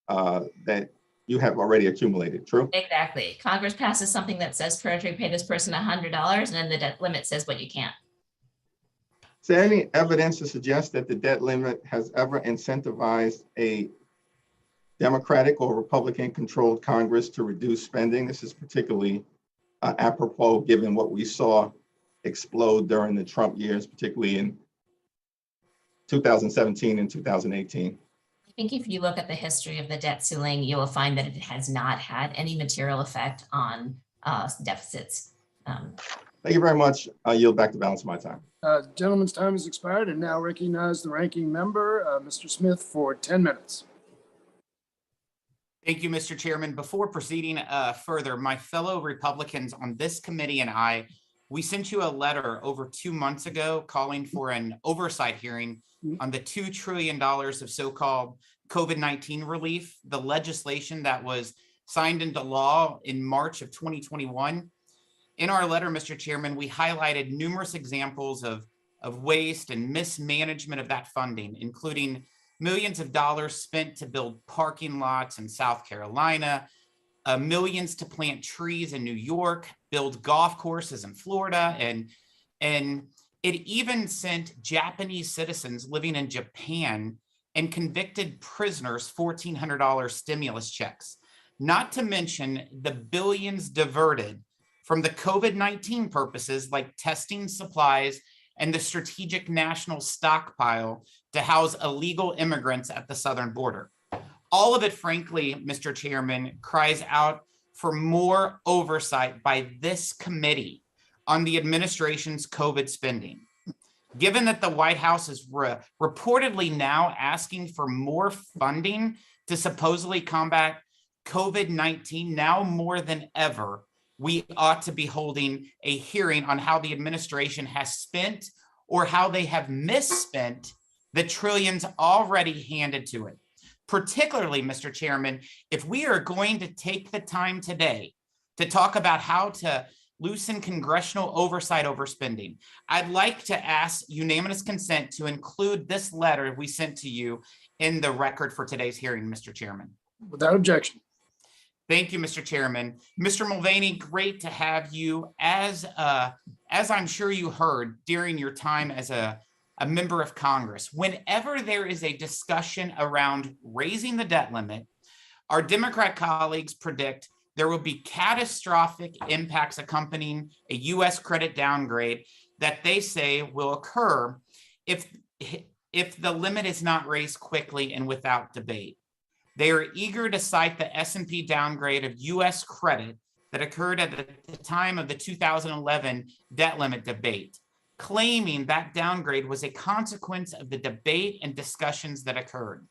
that you have already accumulated. True? Exactly. Congress passes something that says Treasury pay this person $100, and then the debt limit says what you can't. Is there any evidence to suggest that the debt limit has ever incentivized a Democratic or Republican-controlled Congress to reduce spending? This is particularly apropos given what we saw explode during the Trump years, particularly in 2017 and 2018. I think if you look at the history of the debt ceiling, you will find that it has not had any material effect on deficits. Thank you very much. I yield back the balance of my time. Gentleman's time has expired, and now recognize the ranking member, Mr. Smith, for 10 minutes. Thank you, Mr. Chairman. Before proceeding further, my fellow Republicans on this committee and I, we sent you a letter over 2 months ago calling for an oversight hearing on the $2 trillion of so-called COVID-19 relief, the legislation that was signed into law in March of 2021. In our letter, Mr. Chairman, we highlighted numerous examples of waste and mismanagement of that funding, including millions of dollars spent to build parking lots in South Carolina, millions to plant trees in New York, build golf courses in Florida, and it even sent Japanese citizens living in Japan and convicted prisoners $1,400 stimulus checks, not to mention the billions diverted from the COVID-19 purposes like testing supplies and the strategic national stockpile to house illegal immigrants at the southern border. All of it, frankly, Mr. Chairman, cries out for more oversight by this committee on the administration's COVID spending. Given that the White House is reportedly now asking for more funding to supposedly combat COVID-19, now more than ever, we ought to be holding a hearing on how the administration has spent or how they have misspent the trillions already handed to it. Particularly, Mr. Chairman, if we are going to take the time today to talk about how to loosen congressional oversight over spending, I'd like to ask unanimous consent to include this letter we sent to you in the record for today's hearing, Mr. Chairman. Without objection. Thank you, Mr. Chairman. Mr. Mulvaney, great to have you. As I'm sure you heard during your time as a a member of Congress, whenever there is a discussion around raising the debt limit, our Democrat colleagues predict there will be catastrophic impacts accompanying a U.S. credit downgrade that they say will occur if the limit is not raised quickly and without debate. They are eager to cite the S&P downgrade of U.S. credit that occurred at the time of the 2011 debt limit debate, claiming that downgrade was a consequence of the debate and discussions that occurred.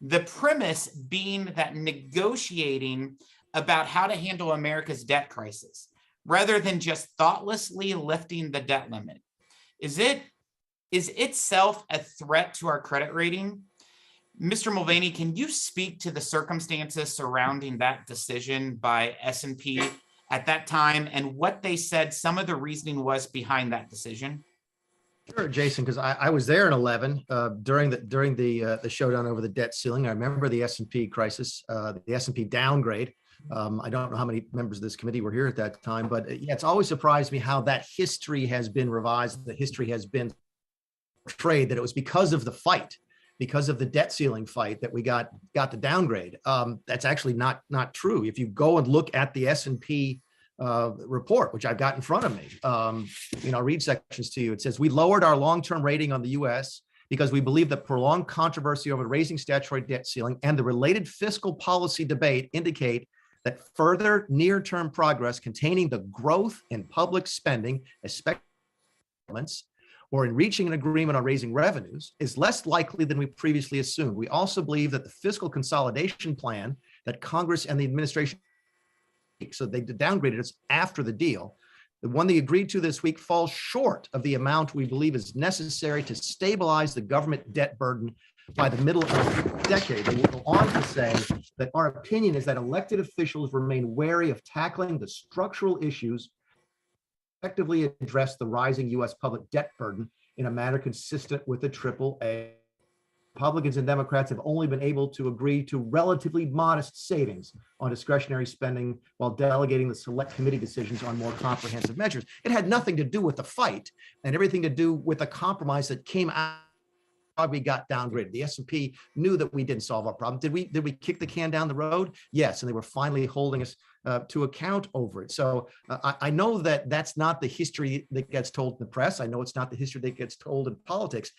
The premise being that negotiating about how to handle America's debt crisis, rather than just thoughtlessly lifting the debt limit, is itself a threat to our credit rating? Mr. Mulvaney, can you speak to the circumstances surrounding that decision by S&P at that time and what they said some of the reasoning was behind that decision? Sure, Jason, because I was there in 11 during the showdown over the debt ceiling. I remember the S&P crisis, the S&P downgrade. I don't know how many members of this committee were here at that time, but yeah, it's always surprised me how that history has been revised. The history has been portrayed that it was because of the fight, because of the debt ceiling fight that we got the downgrade. That's actually not true. If you go and look at the S&P report, which I've got in front of me, I'll read sections to you. It says, we lowered our long-term rating on the U.S. because we believe that prolonged controversy over raising statutory debt ceiling and the related fiscal policy debate indicate that further near-term progress containing the growth in public spending, especially or in reaching an agreement on raising revenues, is less likely than we previously assumed. We also believe that the fiscal consolidation plan that Congress and the administration, so they downgraded us after the deal, the one they agreed to this week falls short of the amount we believe is necessary to stabilize the government debt burden by the middle of the decade. They will go on to say that our opinion is that elected officials remain wary of tackling the structural issues effectively address the rising U.S. public debt burden in a manner consistent with the AAA. Republicans and Democrats have only been able to agree to relatively modest savings on discretionary spending while delegating the select committee decisions on more comprehensive measures. It had nothing to do with the fight and everything to do with the compromise that came out. We got downgraded. The S&P knew that we didn't solve our problem. Did we kick the can down the road? Yes, and they were finally holding us to account over it. So I know that that's not the history that gets told in the press. I know it's not the history that gets told in politics.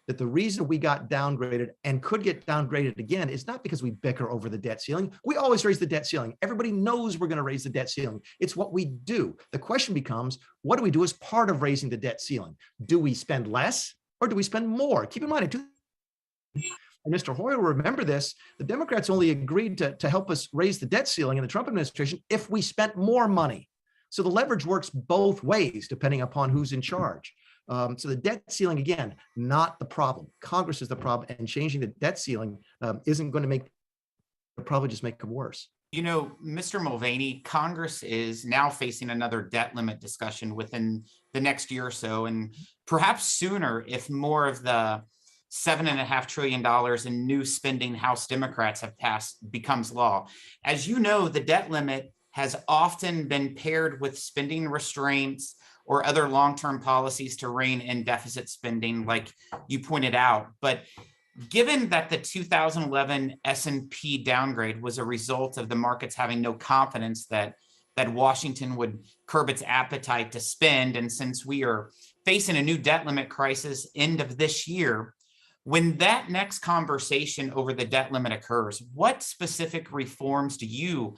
That the reason we got downgraded and could get downgraded again is not because we bicker over the debt ceiling. We always raise the debt ceiling. Everybody knows we're going to raise the debt ceiling. It's what we do. The question becomes, what do we do as part of raising the debt ceiling? Do we spend less or do we spend more? Keep in mind, and Mr. Hoyer will remember this, the Democrats only agreed to help us raise the debt ceiling in the Trump administration if we spent more money. So the leverage works both ways, depending upon who's in charge. So the debt ceiling, again, not the problem. Congress is the problem, and changing the debt ceiling isn't going to it'll probably just make them worse. You know, Mr. Mulvaney, Congress is now facing another debt limit discussion within the next year or so, and perhaps sooner if more of the $7.5 trillion in new spending House Democrats have passed becomes law. As you know, the debt limit has often been paired with spending restraints or other long-term policies to rein in deficit spending, like you pointed out. But given that the 2011 S&P downgrade was a result of the markets having no confidence that Washington would curb its appetite to spend, and since we are facing a new debt limit crisis end of this year, when that next conversation over the debt limit occurs, what specific reforms do you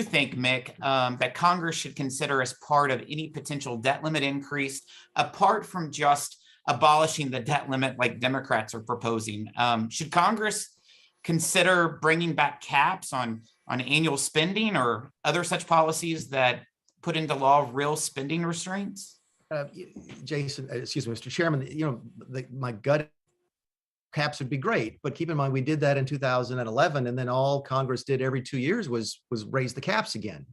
think, Mick, that Congress should consider as part of any potential debt limit increase, apart from just abolishing the debt limit like Democrats are proposing? Should Congress consider bringing back caps on annual spending or other such policies that put into law real spending restraints? Jason, excuse me, Mr. Chairman, my gut caps would be great, but keep in mind, we did that in 2011, and then all Congress did every 2 years was raise the caps again.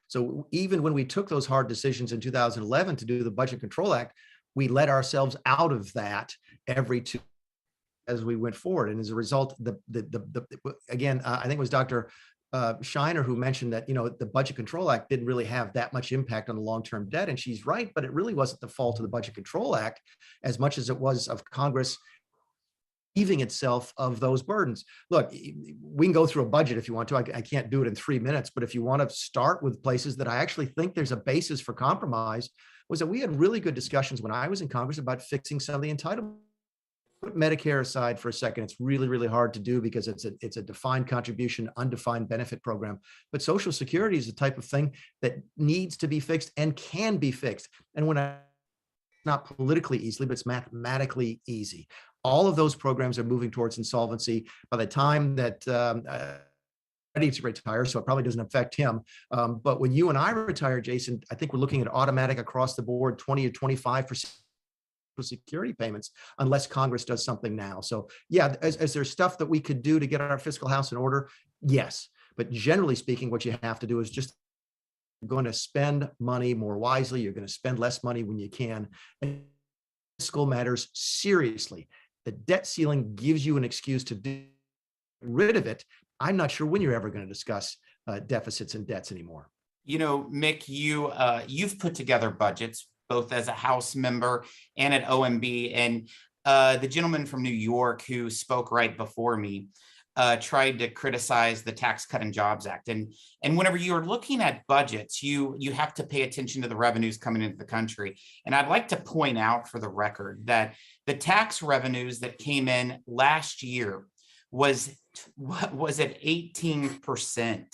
So even when we took those hard decisions in 2011 to do the Budget Control Act, we let ourselves out of that every 2 as we went forward. And as a result, again, I think it was Dr. Sheiner, who mentioned that, the Budget Control Act didn't really have that much impact on the long-term debt. And she's right, but it really wasn't the fault of the Budget Control Act as much as it was of Congress relieving itself of those burdens. Look, we can go through a budget if you want to. I can't do it in 3 minutes, but if you want to start with places that I actually think there's a basis for compromise, was that we had really good discussions when I was in Congress about fixing some of the entitlements. Put Medicare aside for a second. It's really, really hard to do because it's a defined contribution, undefined benefit program. But Social Security is the type of thing that needs to be fixed and can be fixed. And when not politically easily, but it's mathematically easy. All of those programs are moving towards insolvency by the time that ready to retire, so it probably doesn't affect him. But when you and I retire, Jason, I think we're looking at automatic across the board 20 or 25% security payments unless Congress does something now. So yeah, as there's stuff that we could do to get our fiscal house in order, yes. But generally speaking, what you have to do is just going to spend money more wisely. You're going to spend less money when you can. And fiscal matters seriously. The debt ceiling gives you an excuse to get rid of it. I'm not sure when you're ever going to discuss deficits and debts anymore. Mick, you've put together budgets both as a House member and at OMB. And the gentleman from New York who spoke right before me tried to criticize the Tax Cut and Jobs Act. And whenever you're looking at budgets, you have to pay attention to the revenues coming into the country. And I'd like to point out for the record that the tax revenues that came in last year was at 18%.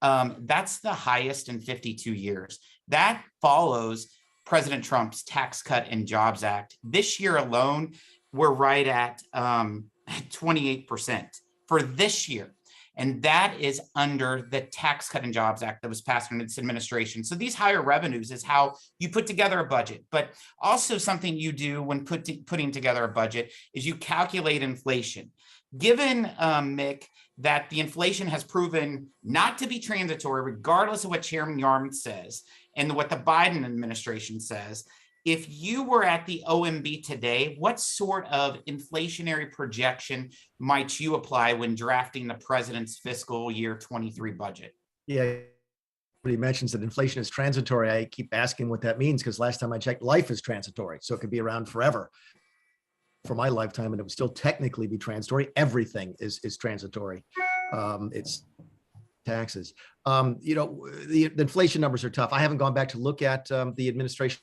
That's the highest in 52 years. That follows President Trump's Tax Cut and Jobs Act. This year alone, we're right at 28% for this year. And that is under the Tax Cut and Jobs Act that was passed under this administration. So these higher revenues is how you put together a budget. But also something you do when putting together a budget is you calculate inflation. Given, Mick, that the inflation has proven not to be transitory, regardless of what Chairman Yarmuth says, and what the Biden administration says, if you were at the OMB today, what sort of inflationary projection might you apply when drafting the president's fiscal year 23 budget? Yeah, he mentions that inflation is transitory. I keep asking what that means because last time I checked, life is transitory. So it could be around forever for my lifetime, and it would still technically be transitory. Everything is transitory. It's taxes. The inflation numbers are tough. I haven't gone back to look at the administration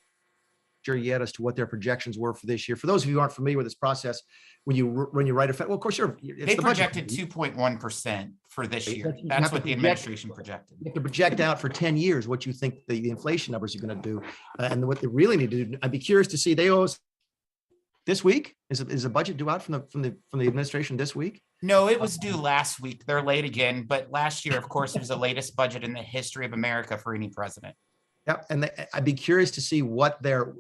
yet as to what their projections were for this year. For those of you who aren't familiar with this process, when you write a, well, of course, they projected 2.1% for this year. That's what the administration projected. You have to project out for 10 years what you think the inflation numbers are going to do, and what they really need to do. I'd be curious to see. They owe us this week. Is a budget due out from the administration this week? No, it was due last week. They're late again, but last year, of course, it was the latest budget in the history of America for any president. Yeah, and I'd be curious to see what their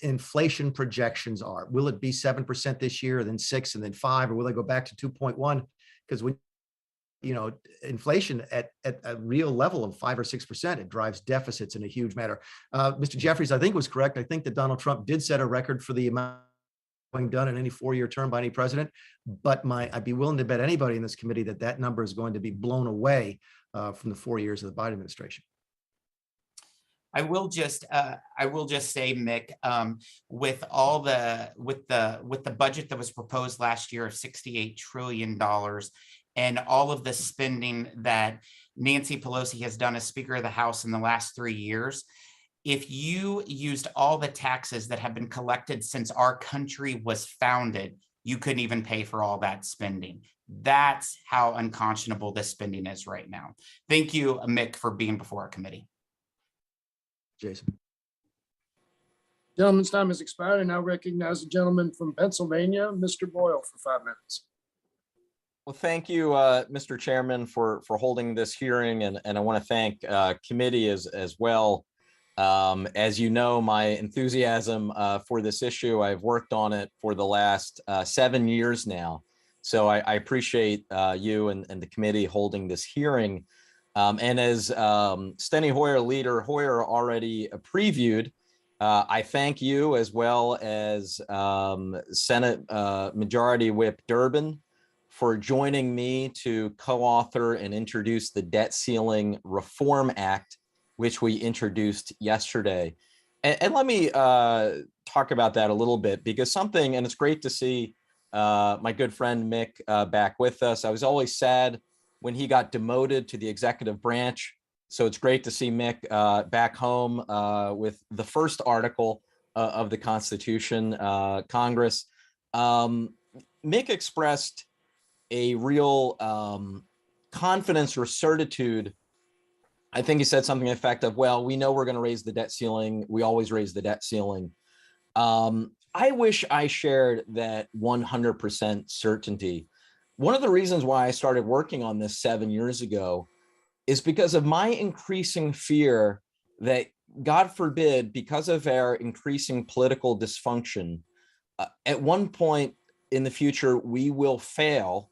inflation projections are. Will it be 7% this year, then 6%, and then 5%, or will they go back to 2.1? Because when inflation at a real level of 5 or 6%, it drives deficits in a huge manner. Mr. Jeffries, I think was correct. I think that Donald Trump did set a record for the amount done in any 4-year term by any president. But I'd be willing to bet anybody in this committee that number is going to be blown away from the 4 years of the Biden administration. I will just say, Mick, with the budget that was proposed last year of $68 trillion and all of the spending that Nancy Pelosi has done as Speaker of the House in the last 3 years, if you used all the taxes that have been collected since our country was founded, you couldn't even pay for all that spending. That's how unconscionable this spending is right now. Thank you, Mick, for being before our committee. Jason. Gentleman's time has expired. I now recognize the gentleman from Pennsylvania, Mr. Boyle, for 5 minutes. Well, thank you, Mr. Chairman, for holding this hearing, and I want to thank committee as well. As you know, my enthusiasm for this issue, I've worked on it for the last 7 years now. So I appreciate you and the committee holding this hearing. And as Steny Hoyer Leader Hoyer already previewed, I thank you as well as Senate Majority Whip Durbin for joining me to co-author and introduce the Debt Ceiling Reform Act, which we introduced yesterday. And let me talk about that a little bit, because and it's great to see my good friend Mick back with us. I was always sad when he got demoted to the executive branch. So it's great to see Mick back home with the first article of the Constitution, Congress. Mick expressed a real confidence or certitude. I think he said something to the effect of, well, we know we're going to raise the debt ceiling. We always raise the debt ceiling. I wish I shared that 100% certainty. One of the reasons why I started working on this 7 years ago is because of my increasing fear that, God forbid, because of our increasing political dysfunction, at one point in the future, we will fail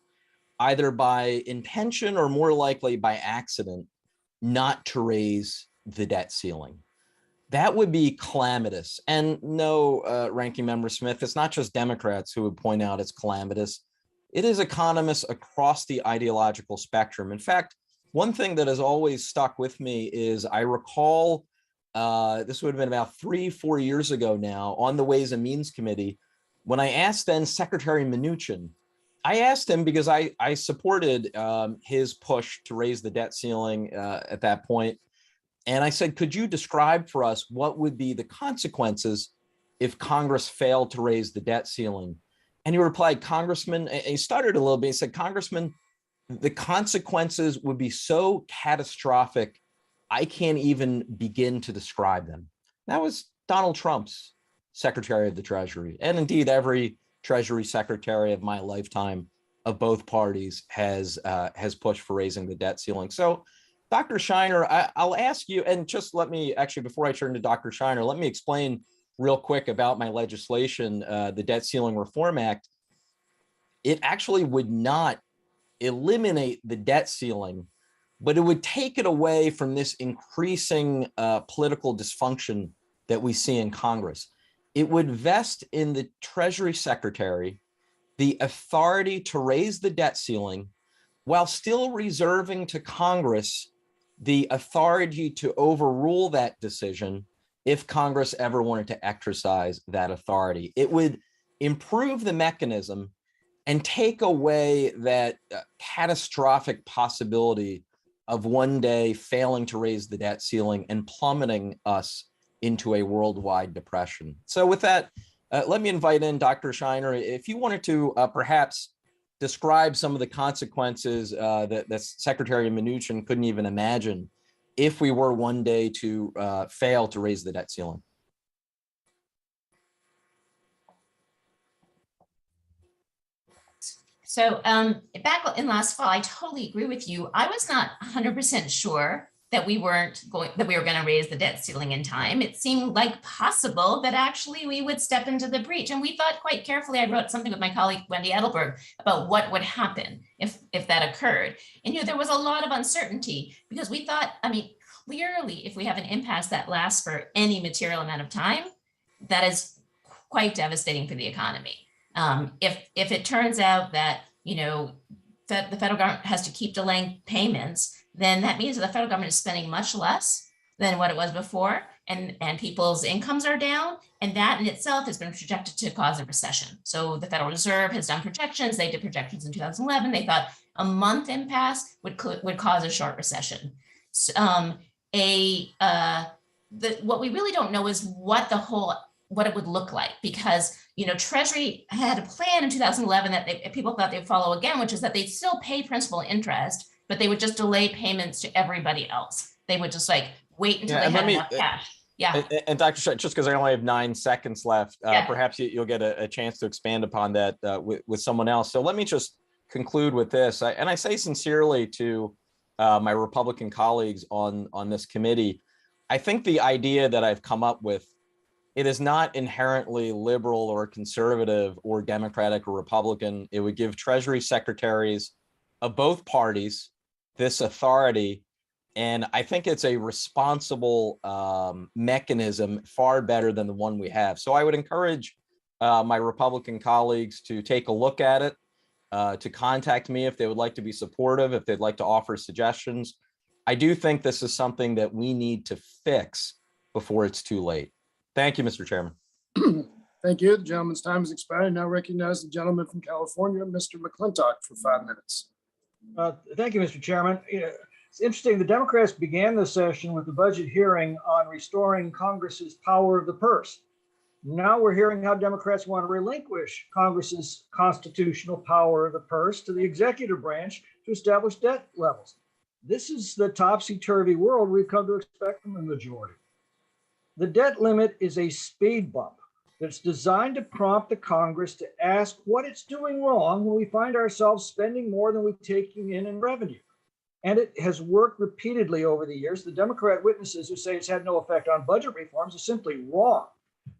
either by intention or more likely by accident not to raise the debt ceiling. That would be calamitous. And no, Ranking Member Smith, it's not just Democrats who would point out it's calamitous. It is economists across the ideological spectrum. In fact, one thing that has always stuck with me is I recall, this would have been about 3-4 years ago now, on the Ways and Means Committee, when I asked then Secretary Mnuchin, I asked him because I supported his push to raise the debt ceiling at that point. And I said, could you describe for us what would be the consequences if Congress failed to raise the debt ceiling? And he replied, Congressman, he stuttered a little bit. He said, Congressman, the consequences would be so catastrophic, I can't even begin to describe them. That was Donald Trump's Secretary of the Treasury. And indeed, every Treasury Secretary of my lifetime of both parties has pushed for raising the debt ceiling. So, Dr. Sheiner, I'll ask you, and just let me, actually, before I turn to Dr. Sheiner, let me explain real quick about my legislation, the Debt Ceiling Reform Act. It actually would not eliminate the debt ceiling, but it would take it away from this increasing political dysfunction that we see in Congress. It would vest in the Treasury Secretary the authority to raise the debt ceiling while still reserving to Congress the authority to overrule that decision if Congress ever wanted to exercise that authority. It would improve the mechanism and take away that catastrophic possibility of one day failing to raise the debt ceiling and plummeting us into a worldwide depression. So with that, let me invite in Dr. Sheiner. If you wanted to perhaps describe some of the consequences that Secretary Mnuchin couldn't even imagine if we were one day to fail to raise the debt ceiling. So back in last fall, I totally agree with you. I was not 100% sure that we were going to raise the debt ceiling in time. It seemed like possible that actually we would step into the breach. And we thought quite carefully. I wrote something with my colleague, Wendy Edelberg, about what would happen if that occurred. And there was a lot of uncertainty because we thought, clearly, if we have an impasse that lasts for any material amount of time, that is quite devastating for the economy. If it turns out that, that the federal government has to keep delaying payments, then that means that the federal government is spending much less than what it was before, and people's incomes are down, and that in itself has been projected to cause a recession. So the Federal Reserve has done projections. They did projections in 2011. They thought a month impasse would cause a short recession. What we really don't know is what it would look like, because Treasury had a plan in 2011 that people thought they'd follow again, which is that they'd still pay principal and interest, but they would just delay payments to everybody else. They would just wait until they had enough cash. Yeah. And Dr. Sheiner, just because I only have 9 seconds left, perhaps you'll get a chance to expand upon that with someone else. So let me just conclude with this. And I say sincerely to my Republican colleagues on this committee, I think the idea that I've come up with, it is not inherently liberal or conservative or Democratic or Republican. It would give Treasury secretaries of both parties this authority. And I think it's a responsible mechanism, far better than the one we have. So I would encourage my Republican colleagues to take a look at it. to contact me if they would like to be supportive, if they'd like to offer suggestions. I do think this is something that we need to fix before it's too late. Thank you, Mr. Chairman. Thank you. The gentleman's time has expired. Now recognize the gentleman from California, Mr. McClintock, for 5 minutes. Thank you, Mr. Chairman. It's interesting. The Democrats began the session with the budget hearing on restoring Congress's power of the purse. Now we're hearing how Democrats want to relinquish Congress's constitutional power of the purse to the executive branch to establish debt levels. This is the topsy-turvy world we've come to expect from the majority. The debt limit is a speed bump that's designed to prompt the Congress to ask what it's doing wrong when we find ourselves spending more than we're taking in revenue. And it has worked repeatedly over the years. The Democrat witnesses who say it's had no effect on budget reforms are simply wrong.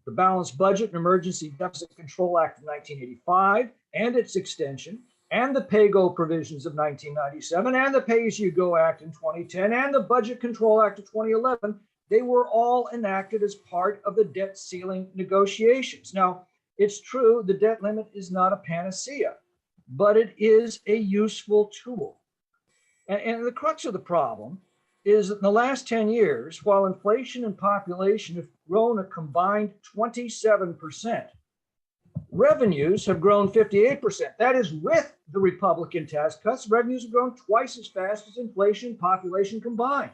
The Balanced Budget and Emergency Deficit Control Act of 1985 and its extension, and the PAYGO provisions of 1997, and the Pay-As-You-Go Act in 2010, and the Budget Control Act of 2011, they were all enacted as part of the debt ceiling negotiations. Now, it's true the debt limit is not a panacea, but it is a useful tool. And the crux of the problem is that in the last 10 years, while inflation and population have grown a combined 27%, revenues have grown 58%. That is with the Republican tax cuts. Revenues have grown twice as fast as inflation and population combined.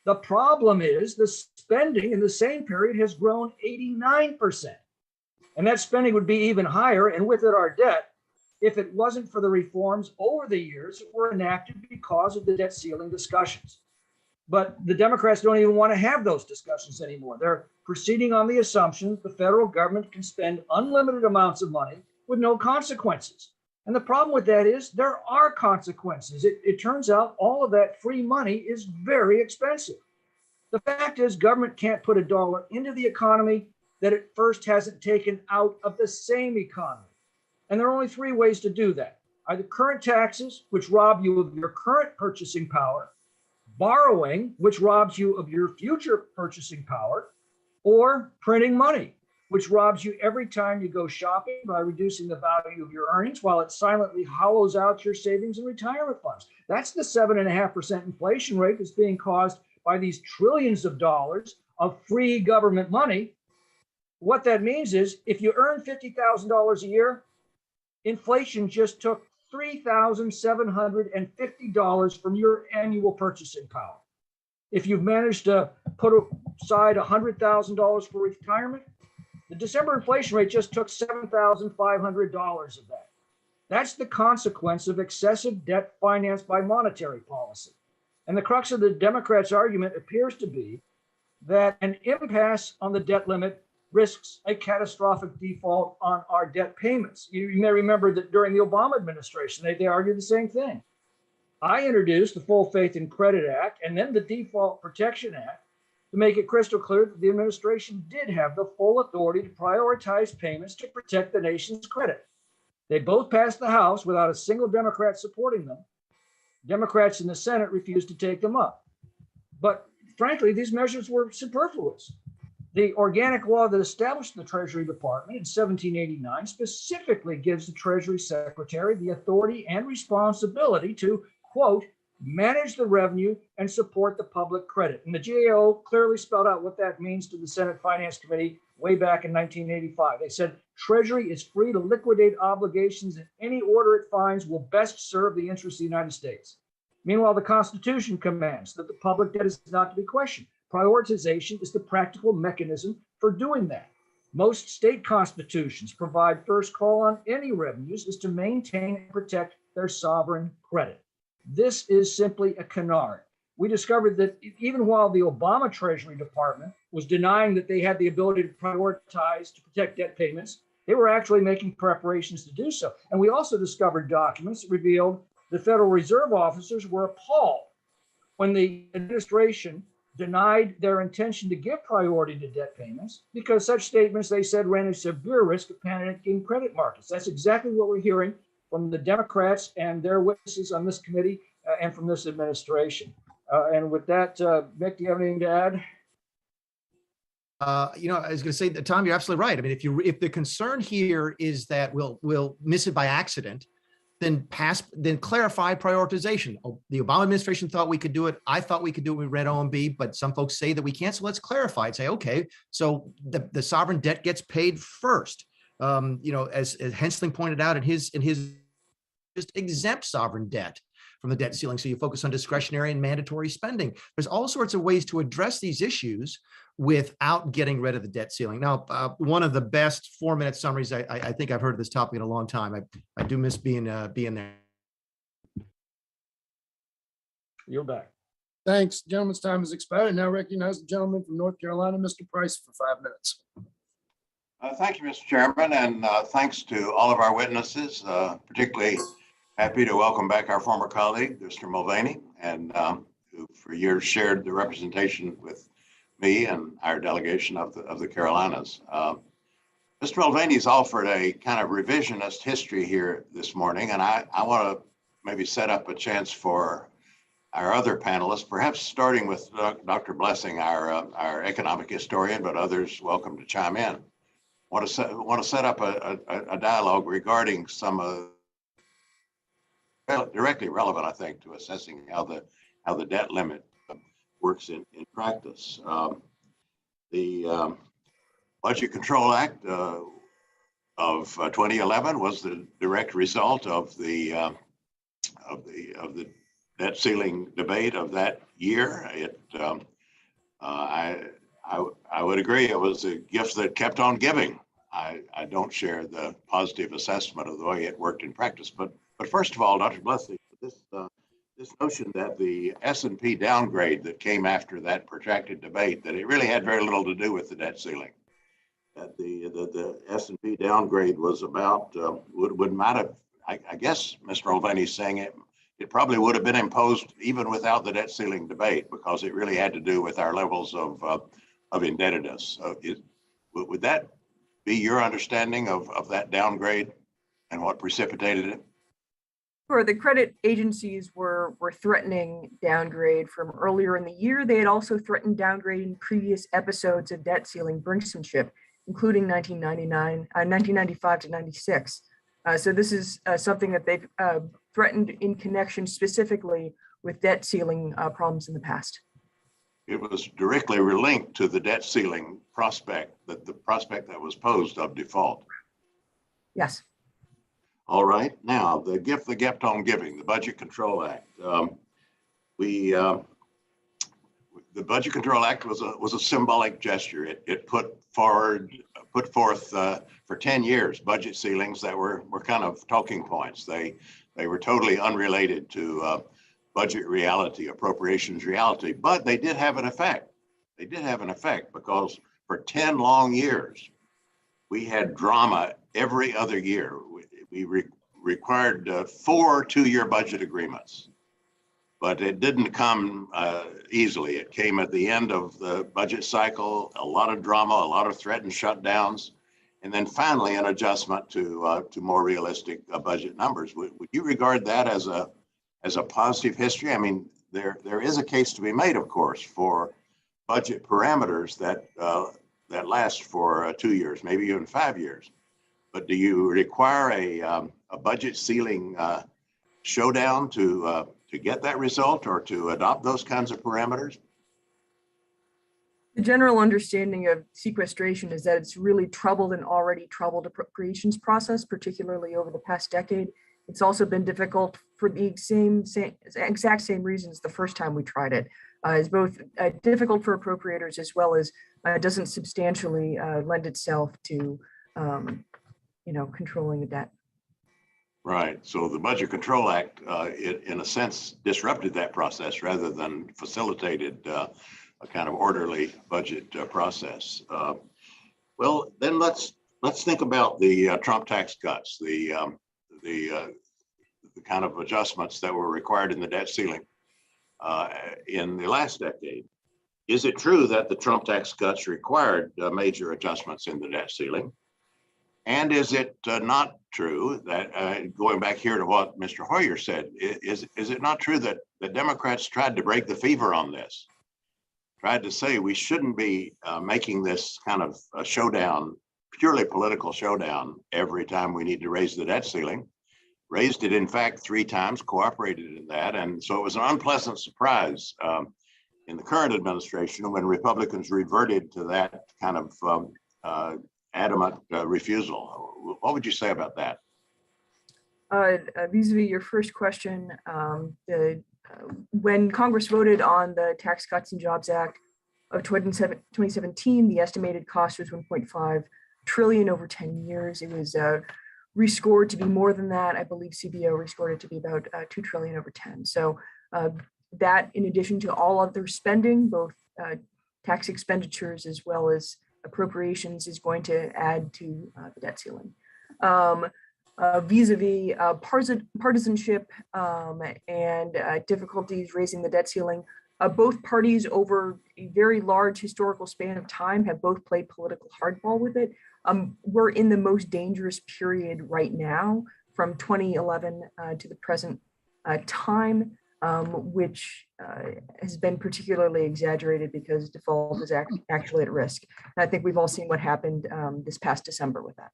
The problem is the spending in the same period has grown 89%. And that spending would be even higher, and with it our debt, if it wasn't for the reforms over the years that were enacted because of the debt ceiling discussions. But the Democrats don't even want to have those discussions anymore. They're proceeding on the assumption that the federal government can spend unlimited amounts of money with no consequences. And the problem with that is there are consequences. It turns out all of that free money is very expensive. The fact is government can't put a dollar into the economy that it first hasn't taken out of the same economy. And there are only 3 ways to do that. Either current taxes, which rob you of your current purchasing power, borrowing, which robs you of your future purchasing power, or printing money, which robs you every time you go shopping by reducing the value of your earnings while it silently hollows out your savings and retirement funds. That's the 7.5% inflation rate that's being caused by these trillions of dollars of free government money. What that means is if you earn $50,000 a year, inflation just took $3,750 from your annual purchasing power. If you've managed to put aside $100,000 for retirement, the December inflation rate just took $7,500 of that. That's the consequence of excessive debt financed by monetary policy. And the crux of the Democrats' argument appears to be that an impasse on the debt limit risks a catastrophic default on our debt payments. You may remember that during the Obama administration, they argued the same thing. I introduced the Full Faith and Credit Act and then the Default Protection Act to make it crystal clear that the administration did have the full authority to prioritize payments to protect the nation's credit. They both passed the House without a single Democrat supporting them. Democrats in the Senate refused to take them up. But frankly, these measures were superfluous. The organic law that established the Treasury Department in 1789 specifically gives the Treasury Secretary the authority and responsibility to, quote, manage the revenue and support the public credit. And the GAO clearly spelled out what that means to the Senate Finance Committee way back in 1985. They said Treasury is free to liquidate obligations in any order it finds will best serve the interests of the United States. Meanwhile, the Constitution commands that the public debt is not to be questioned. Prioritization is the practical mechanism for doing that. Most state constitutions provide first call on any revenues is to maintain and protect their sovereign credit. This is simply a canard. We discovered that even while the Obama Treasury Department was denying that they had the ability to prioritize to protect debt payments, they were actually making preparations to do so. And we also discovered documents that revealed the Federal Reserve officers were appalled when the administration denied their intention to give priority to debt payments because such statements, they said, ran a severe risk of panicking credit markets. That's exactly what we're hearing from the Democrats and their witnesses on this committee and from this administration. And with that, Mick, do you have anything to add? I was going to say, Tom, you're absolutely right. I mean, if the concern here is that we'll miss it by accident, then clarify prioritization. The Obama administration thought we could do it. I thought we could do it with Red OMB, but some folks say that we can't. So let's clarify and say, okay, so the sovereign debt gets paid first. As Hensling pointed out in his just exempt sovereign debt from the debt ceiling. So you focus on discretionary and mandatory spending. There's all sorts of ways to address these issues without getting rid of the debt ceiling. Now, one of the best 4-minute summaries I think I've heard of this topic in a long time. I do miss being there. You're back. Thanks. Gentleman's time has expired. I now recognize the gentleman from North Carolina, Mr. Price, for 5 minutes. Thank you, Mr. Chairman, and thanks to all of our witnesses, particularly happy to welcome back our former colleague, Mr. Mulvaney, and who for years shared the representation with me and our delegation of the Carolinas. Mr. Mulvaney's offered a kind of revisionist history here this morning, and I want to maybe set up a chance for our other panelists, perhaps starting with Dr. Blessing, our economic historian, but others welcome to chime in. Want to set up a dialogue regarding some of directly relevant, I think, to assessing how the debt limit works in practice. The Budget Control Act of 2011 was the direct result of the debt ceiling debate of that year. I would agree it was a gift that kept on giving. I don't share the positive assessment of the way it worked in practice, but first of all, Dr. Blessing, this notion that the S&P downgrade that came after that protracted debate, that it really had very little to do with the debt ceiling. That the S&P downgrade was about would not have. I guess Mr. Mulvaney's saying it probably would have been imposed even without the debt ceiling debate, because it really had to do with our levels of indebtedness. Would that be your understanding of that downgrade and what precipitated it? Sure. The credit agencies were threatening downgrade from earlier in the year. They had also threatened downgrade in previous episodes of debt ceiling brinksmanship, including 1995 to 96. So this is something that they've threatened in connection specifically with debt ceiling problems in the past. It was directly linked to the debt ceiling prospect, the prospect that was posed of default. Yes. All right. Now, the gift that kept on giving, the Budget Control Act. The Budget Control Act was a symbolic gesture. It put forth for 10 years budget ceilings that were kind of talking points. They were totally unrelated to budget reality, appropriations reality, but they did have an effect. They did have an effect because for 10 long years, we had drama every other year. We required 4 two-year budget agreements, but it didn't come easily. It came at the end of the budget cycle, a lot of drama, a lot of threatened shutdowns, and then finally an adjustment to more realistic budget numbers. Would you regard that as a positive history? I mean, there is a case to be made, of course, for budget parameters that last for 2 years, maybe even 5 years. But do you require a budget ceiling showdown to get that result or to adopt those kinds of parameters? The general understanding of sequestration is that it's really troubled an already troubled appropriations process, particularly over the past decade. It's also been difficult for the exact same reasons the first time we tried it. It's both difficult for appropriators as well as doesn't substantially lend itself to controlling the debt. Right. So the Budget Control Act, in a sense, disrupted that process rather than facilitated a kind of orderly budget process. Well, then let's think about the Trump tax cuts, the kind of adjustments that were required in the debt ceiling in the last decade. Is it true that the Trump tax cuts required major adjustments in the debt ceiling? And is it not true that, going back here to what Mr. Hoyer said, is it not true that the Democrats tried to break the fever on this? Tried to say we shouldn't be making this kind of a showdown, purely political showdown, every time we need to raise the debt ceiling. raised it, in fact, 3 times, cooperated in that. And so it was an unpleasant surprise in the current administration when Republicans reverted to that kind of adamant refusal. What would you say about that? Vis-a-vis your first question, when Congress voted on the Tax Cuts and Jobs Act of 2017, the estimated cost was 1.5 trillion over 10 years. It was rescored to be more than that. I believe CBO rescored it to be about 2 trillion over 10. So that, in addition to all other spending, both tax expenditures as well as appropriations, is going to add to the debt ceiling. Vis-a-vis partisanship and difficulties raising the debt ceiling, both parties over a very large historical span of time have both played political hardball with it. We're in the most dangerous period right now from 2011 to the present time, which has been particularly exaggerated because default is actually at risk. And I think we've all seen what happened this past December with that.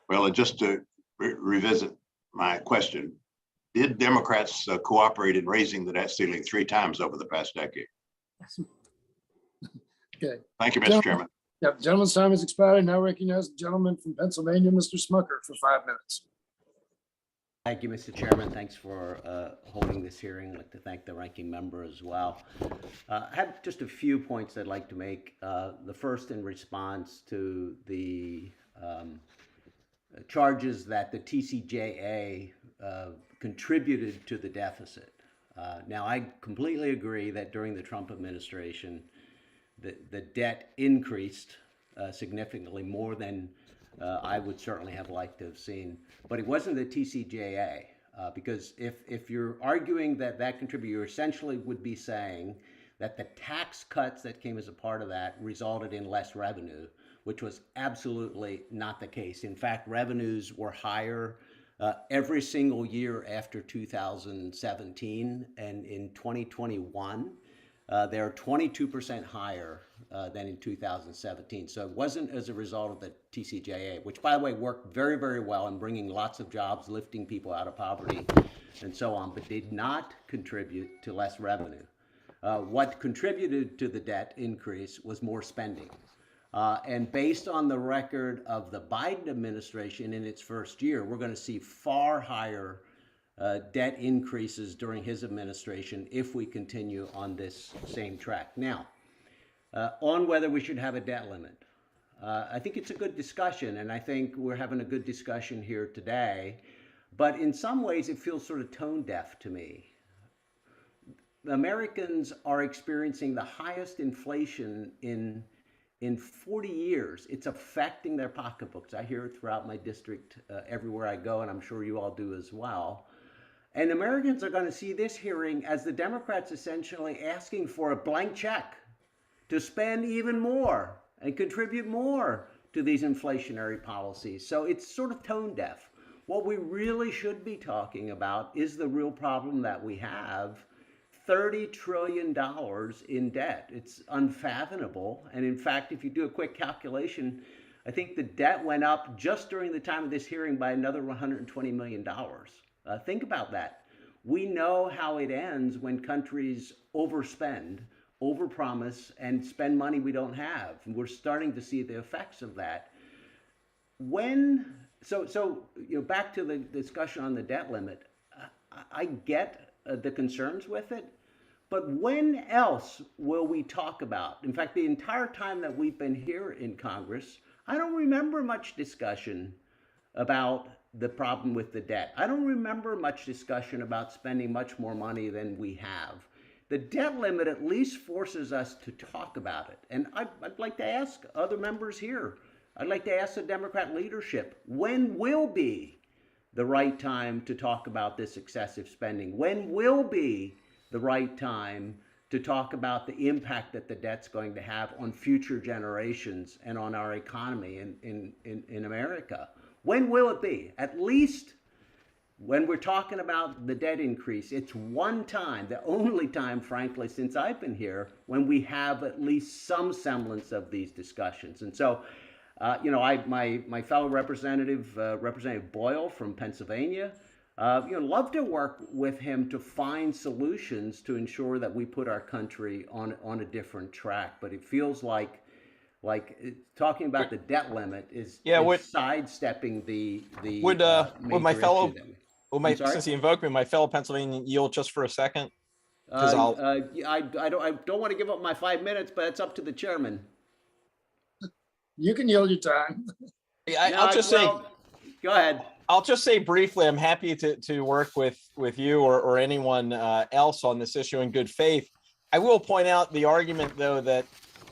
Well, just to revisit my question, did Democrats cooperate in raising the debt ceiling 3 times over the past decade? Yes. Okay. Thank you, Mr. Chairman. Yep, gentleman's time has expired. Now recognize the gentleman from Pennsylvania, Mr. Smucker, for 5 minutes. Thank you, Mr. Chairman. Thanks for holding this hearing. I'd like to thank the ranking member as well. I have just a few points I'd like to make. The first in response to the charges that the TCJA contributed to the deficit. Now, I completely agree that during the Trump administration, the debt increased significantly more than I would certainly have liked to have seen. But it wasn't the TCJA, because if you're arguing that that contributed, you essentially would be saying that the tax cuts that came as a part of that resulted in less revenue, which was absolutely not the case. In fact, revenues were higher every single year after 2017, and in 2021, they're 22% higher than in 2017. So it wasn't as a result of the TCJA, which, by the way, worked very, very well in bringing lots of jobs, lifting people out of poverty, and so on, but did not contribute to less revenue. What contributed to the debt increase was more spending. And based on the record of the Biden administration in its first year, we're going to see far higher debt increases during his administration if we continue on this same track. Now, on whether we should have a debt limit, I think it's a good discussion, and I think we're having a good discussion here today, but in some ways it feels sort of tone deaf to me. Americans are experiencing the highest inflation in 40 years. It's affecting their pocketbooks. I hear it throughout my district everywhere I go, and I'm sure you all do as well. And Americans are going to see this hearing as the Democrats essentially asking for a blank check to spend even more and contribute more to these inflationary policies. So it's sort of tone deaf. What we really should be talking about is the real problem that we have. $30 trillion in debt. It's unfathomable. And in fact, if you do a quick calculation, I think the debt went up just during the time of this hearing by another $120 million. Think about that. We know how it ends when countries overspend, overpromise, and spend money we don't have. And we're starting to see the effects of that. Back to the discussion on the debt limit, I get the concerns with it, but when else will we talk about? In fact, the entire time that we've been here in Congress, I don't remember much discussion about the problem with the debt. I don't remember much discussion about spending much more money than we have. The debt limit at least forces us to talk about it. And I'd like to ask other members here, I'd like to ask the Democrat leadership, when will be the right time to talk about this excessive spending? When will be the right time to talk about the impact that the debt's going to have on future generations and on our economy in America? When will it be? At least when we're talking about the debt increase, it's one time, the only time, frankly, since I've been here, when we have at least some semblance of these discussions. And so, my fellow representative, Representative Boyle from Pennsylvania, Love to work with him to find solutions to ensure that we put our country on a different track. But it feels like talking about the debt limit is sidestepping the would my major fellow issue that we- Well, my, I'm sorry? since he invoked me, my fellow Pennsylvanian yield just for a second. I don't want to give up my 5 minutes, but it's up to the chairman. You can yield your time. I'll just say, go ahead. I'll just say briefly, I'm happy to work with you or anyone else on this issue in good faith. I will point out the argument, though, that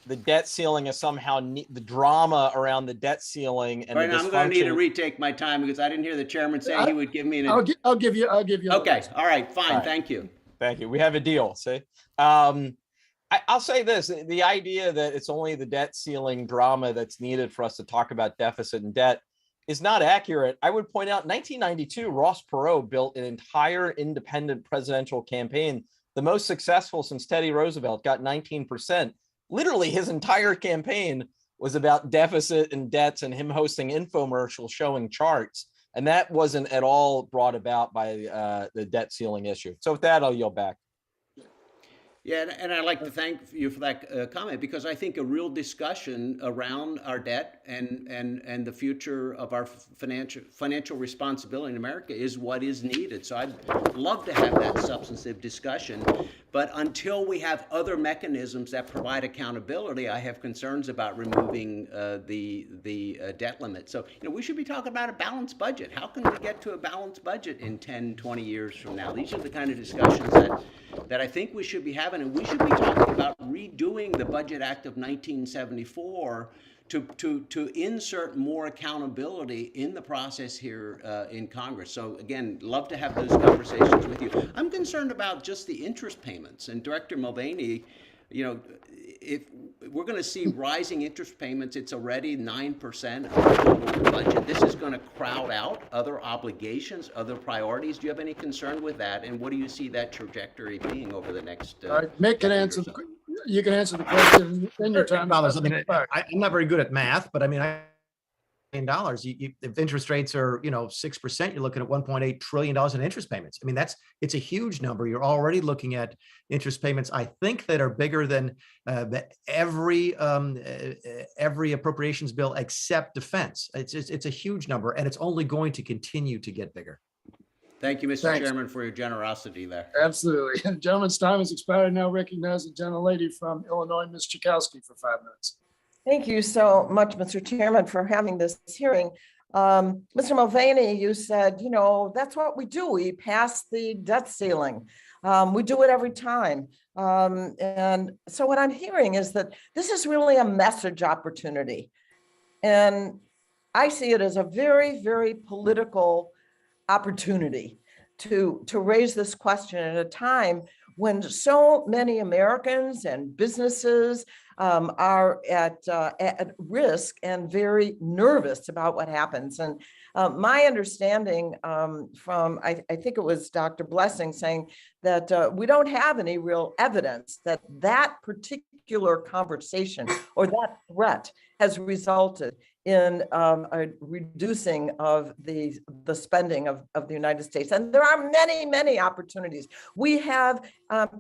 the debt ceiling is somehow the drama around the debt ceiling and Right, the I'm going to need to dysfunction. retake my time because I didn't hear the chairman say he would give me an. I'll give you. Okay, all right, fine, All right. thank you. Thank you. We have a deal. See, I'll say this: the idea that it's only the debt ceiling drama that's needed for us to talk about deficit and debt is not accurate. I would point out, 1992, Ross Perot built an entire independent presidential campaign, the most successful since Teddy Roosevelt, got 19%. Literally, his entire campaign was about deficit and debts and him hosting infomercials showing charts. And that wasn't at all brought about by the debt ceiling issue. So with that, I'll yield back. Yeah, and I'd like to thank you for that comment, because I think a real discussion around our debt and the future of our financial responsibility in America is what is needed. So I'd love to have that substantive discussion. But until we have other mechanisms that provide accountability, I have concerns about removing the debt limit. So, we should be talking about a balanced budget. How can we get to a balanced budget in 10, 20 years from now? These are the kind of discussions that I think we should be having, and we should be talking about redoing the Budget Act of 1974 to insert more accountability in the process here in Congress. So again, love to have those conversations with you. I'm concerned about just the interest payments, and Director Mulvaney, if we're going to see rising interest payments, it's already 9% of the total budget. This is going to crowd out other obligations, other priorities. Do you have any concern with that? And what do you see that trajectory being over the next? All right, Mick can answer. You can answer the question in your time. I mean, I'm not very good at math, but I mean, dollars. If interest rates are 6%, you're looking at $1.8 trillion in interest payments. I mean, it's a huge number. You're already looking at interest payments, I think, that are bigger than every appropriations bill except defense. It's a huge number, and it's only going to continue to get bigger. Thank you, Mr. Chairman, for your generosity there. Absolutely. Gentleman's time has expired. Now recognize the gentlelady from Illinois, Ms. Chakowski, for 5 minutes. Thank you so much, Mr. Chairman, for having this hearing. Mr. Mulvaney, you said, that's what we do. We pass the debt ceiling. We do it every time. And so what I'm hearing is that this is really a message opportunity. And I see it as a very, very political opportunity to raise this question at a time when so many Americans and businesses are at risk and very nervous about what happens. And my understanding from, I think it was Dr. Blessing saying that we don't have any real evidence that that particular conversation or that threat has resulted in a reducing of the spending of the United States. And there are many, many opportunities. We have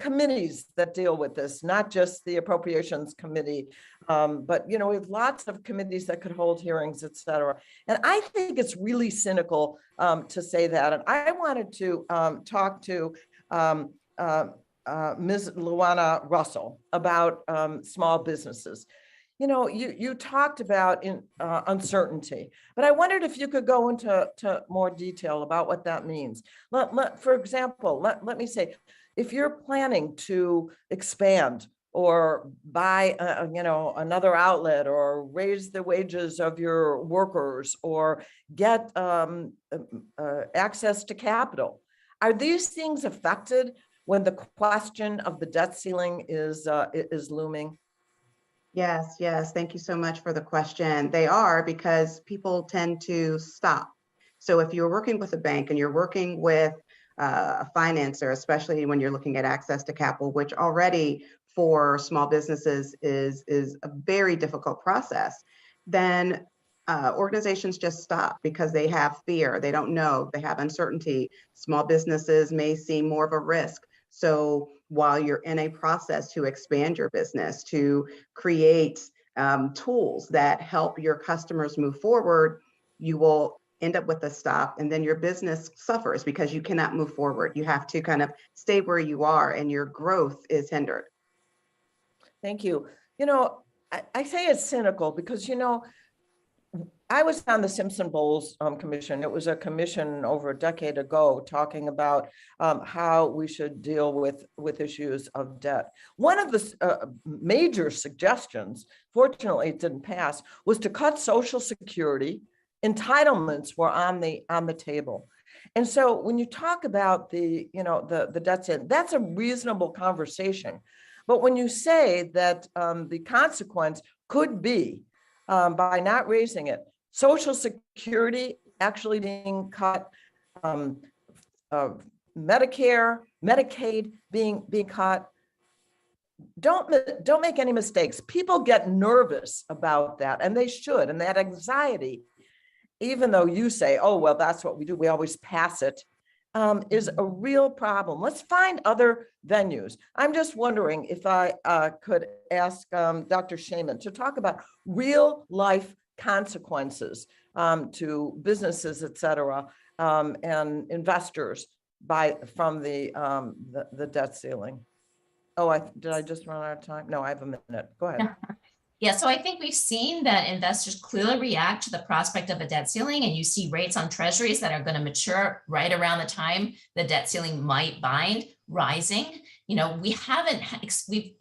committees that deal with this, not just the Appropriations Committee, but we have lots of committees that could hold hearings, et cetera. And I think it's really cynical to say that. And I wanted to talk to Ms. LaJuanna Russell about small businesses. You talked about uncertainty, but I wondered if you could go into more detail about what that means. For example, let me say, if you're planning to expand or buy, another outlet or raise the wages of your workers or get access to capital, are these things affected when the question of the debt ceiling is looming? Yes, yes. Thank you so much for the question. They are, because people tend to stop. So if you're working with a bank and you're working with a financer, especially when you're looking at access to capital, which already for small businesses is a very difficult process, then organizations just stop because they have fear. They don't know, they have uncertainty. Small businesses may see more of a risk. So while you're in a process to expand your business, to create tools that help your customers move forward, you will end up with a stop, and then your business suffers because you cannot move forward. You have to kind of stay where you are, and your growth is hindered. Thank you. You know, I say it's cynical because, you know, I was on the Simpson-Bowles Commission. It was a commission over a decade ago talking about how we should deal with issues of debt. One of the major suggestions, fortunately it didn't pass, was to cut Social Security. Entitlements were on the table. And so when you talk about the debt ceiling, that's a reasonable conversation. But when you say that the consequence could be by not raising it, Social Security actually being cut, Medicare, Medicaid being cut. Don't make any mistakes. People get nervous about that, and they should. And that anxiety, even though you say, "Oh, well, that's what we do. We always pass it," is a real problem. Let's find other venues. I'm just wondering if I could ask Dr. Sheiner to talk about real life consequences to businesses, et cetera, and investors from the debt ceiling. Oh, did I just run out of time? No, I have a minute. Go ahead. Yeah, so I think we've seen that investors clearly react to the prospect of a debt ceiling, and you see rates on treasuries that are going to mature right around the time the debt ceiling might bind rising. You know, we've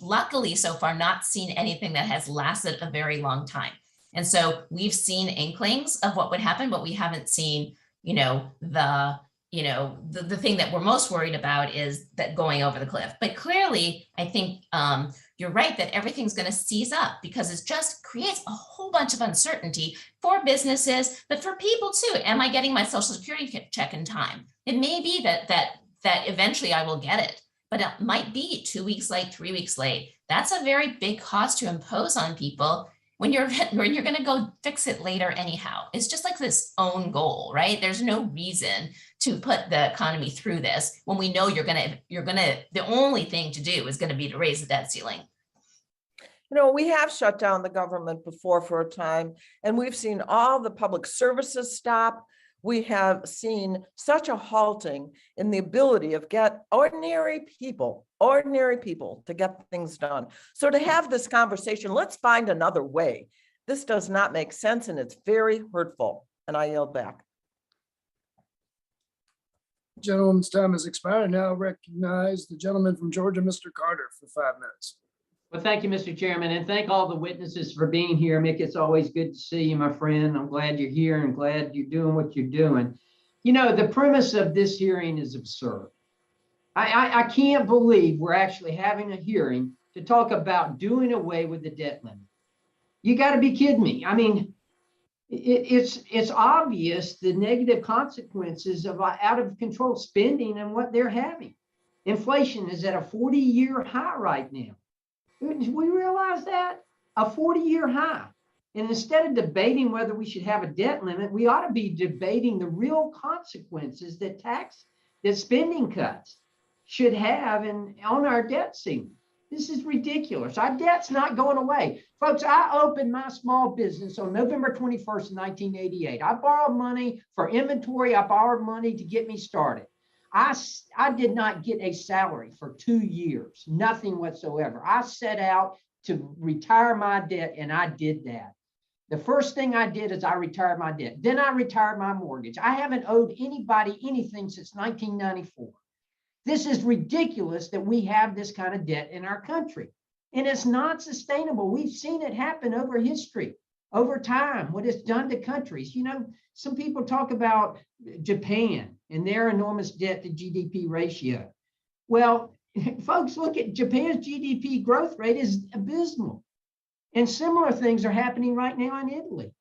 luckily so far not seen anything that has lasted a very long time. And so we've seen inklings of what would happen, but we haven't seen, the thing that we're most worried about is that going over the cliff. But clearly, I think you're right that everything's going to seize up because it just creates a whole bunch of uncertainty for businesses, but for people too. Am I getting my Social Security check in time? It may be that eventually I will get it, but it might be 2 weeks late, 3 weeks late. That's a very big cost to impose on people when you're going to go fix it later anyhow. It's just like this own goal, right? There's no reason to put the economy through this when we know the only thing to do is going to be to raise the debt ceiling. You know, we have shut down the government before for a time, and we've seen all the public services stop. We have seen such a halting in the ability of ordinary people to get things done. So to have this conversation, let's find another way. This does not make sense, and it's very hurtful. And I yield back. Gentleman's time has expired. Now recognize the gentleman from Georgia, Mr. Carter, for 5 minutes. Well, thank you, Mr. Chairman, and thank all the witnesses for being here. Mick, it's always good to see you, my friend. I'm glad you're here and glad you're doing what you're doing. You know, the premise of this hearing is absurd. I can't believe we're actually having a hearing to talk about doing away with the debt limit. You got to be kidding me. I mean, it's obvious the negative consequences of out of control spending and what they're having. Inflation is at a 40-year high right now. Do we realize that? A 40-year high. And instead of debating whether we should have a debt limit, we ought to be debating the real consequences that spending cuts should have on our debt ceiling. This is ridiculous. Our debt's not going away. Folks, I opened my small business on November 21st, 1988. I borrowed money for inventory. I borrowed money to get me started. I did not get a salary for 2 years, nothing whatsoever. I set out to retire my debt, and I did that. The first thing I did is I retired my debt. Then I retired my mortgage. I haven't owed anybody anything since 1994. This is ridiculous that we have this kind of debt in our country, and it's not sustainable. We've seen it happen over history, over time, what it's done to countries. You know, some people talk about Japan and their enormous debt to GDP ratio. Well, folks, look at Japan's GDP growth rate is abysmal. And similar things are happening right now in Italy.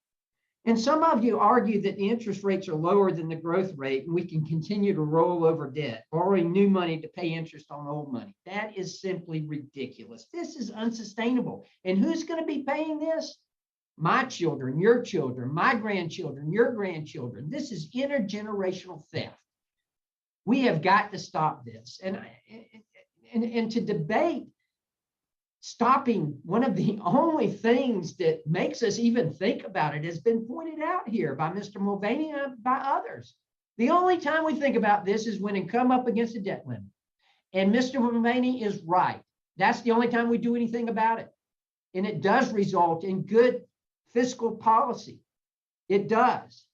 And some of you argue that the interest rates are lower than the growth rate and we can continue to roll over debt, borrowing new money to pay interest on old money. That is simply ridiculous. This is unsustainable. And who's going to be paying this? my children, my grandchildren, your grandchildren. This is intergenerational theft. We have got to stop this. And to debate stopping one of the only things that makes us even think about it has been pointed out here by Mr. Mulvaney and by others. The only time we think about this is when it come up against the debt limit. And Mr. Mulvaney is right. That's the only time we do anything about it. And it does result in good fiscal policy. It does.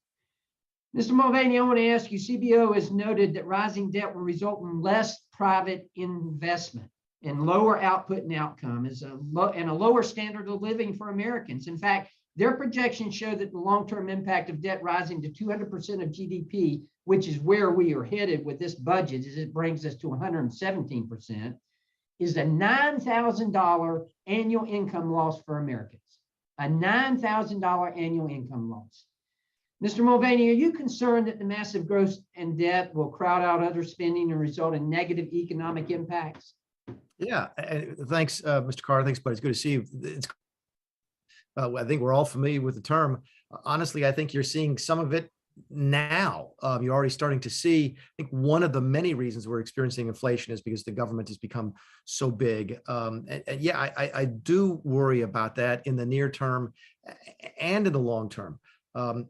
Mr. Mulvaney, I want to ask you, CBO has noted that rising debt will result in less private investment and lower output and outcome and a lower standard of living for Americans. In fact, their projections show that the long-term impact of debt rising to 200% of GDP, which is where we are headed with this budget, as it brings us to 117%, is a $9,000 annual income loss for Americans. A $9,000 annual income loss. Mr. Mulvaney, are you concerned that the massive growth in debt will crowd out other spending and result in negative economic impacts? Yeah, thanks, Mr. Carter. Thanks, buddy. It's good to see you. I think we're all familiar with the term. Honestly, I think you're seeing some of it now. You're already starting to see, I think one of the many reasons we're experiencing inflation is because the government has become so big. And yeah, I do worry about that in the near term and in the long term.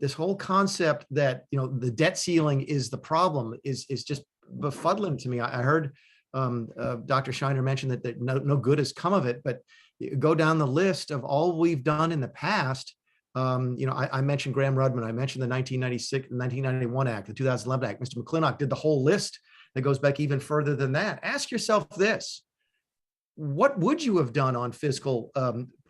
This whole concept that, the debt ceiling is the problem is just befuddling to me. I heard Dr. Sheiner mention that no good has come of it, but go down the list of all we've done in the past. I mentioned Graham Rudman. I mentioned the 1991 Act, the 2011 Act. Mr. McClintock did the whole list that goes back even further than that. Ask yourself this. What would you have done on fiscal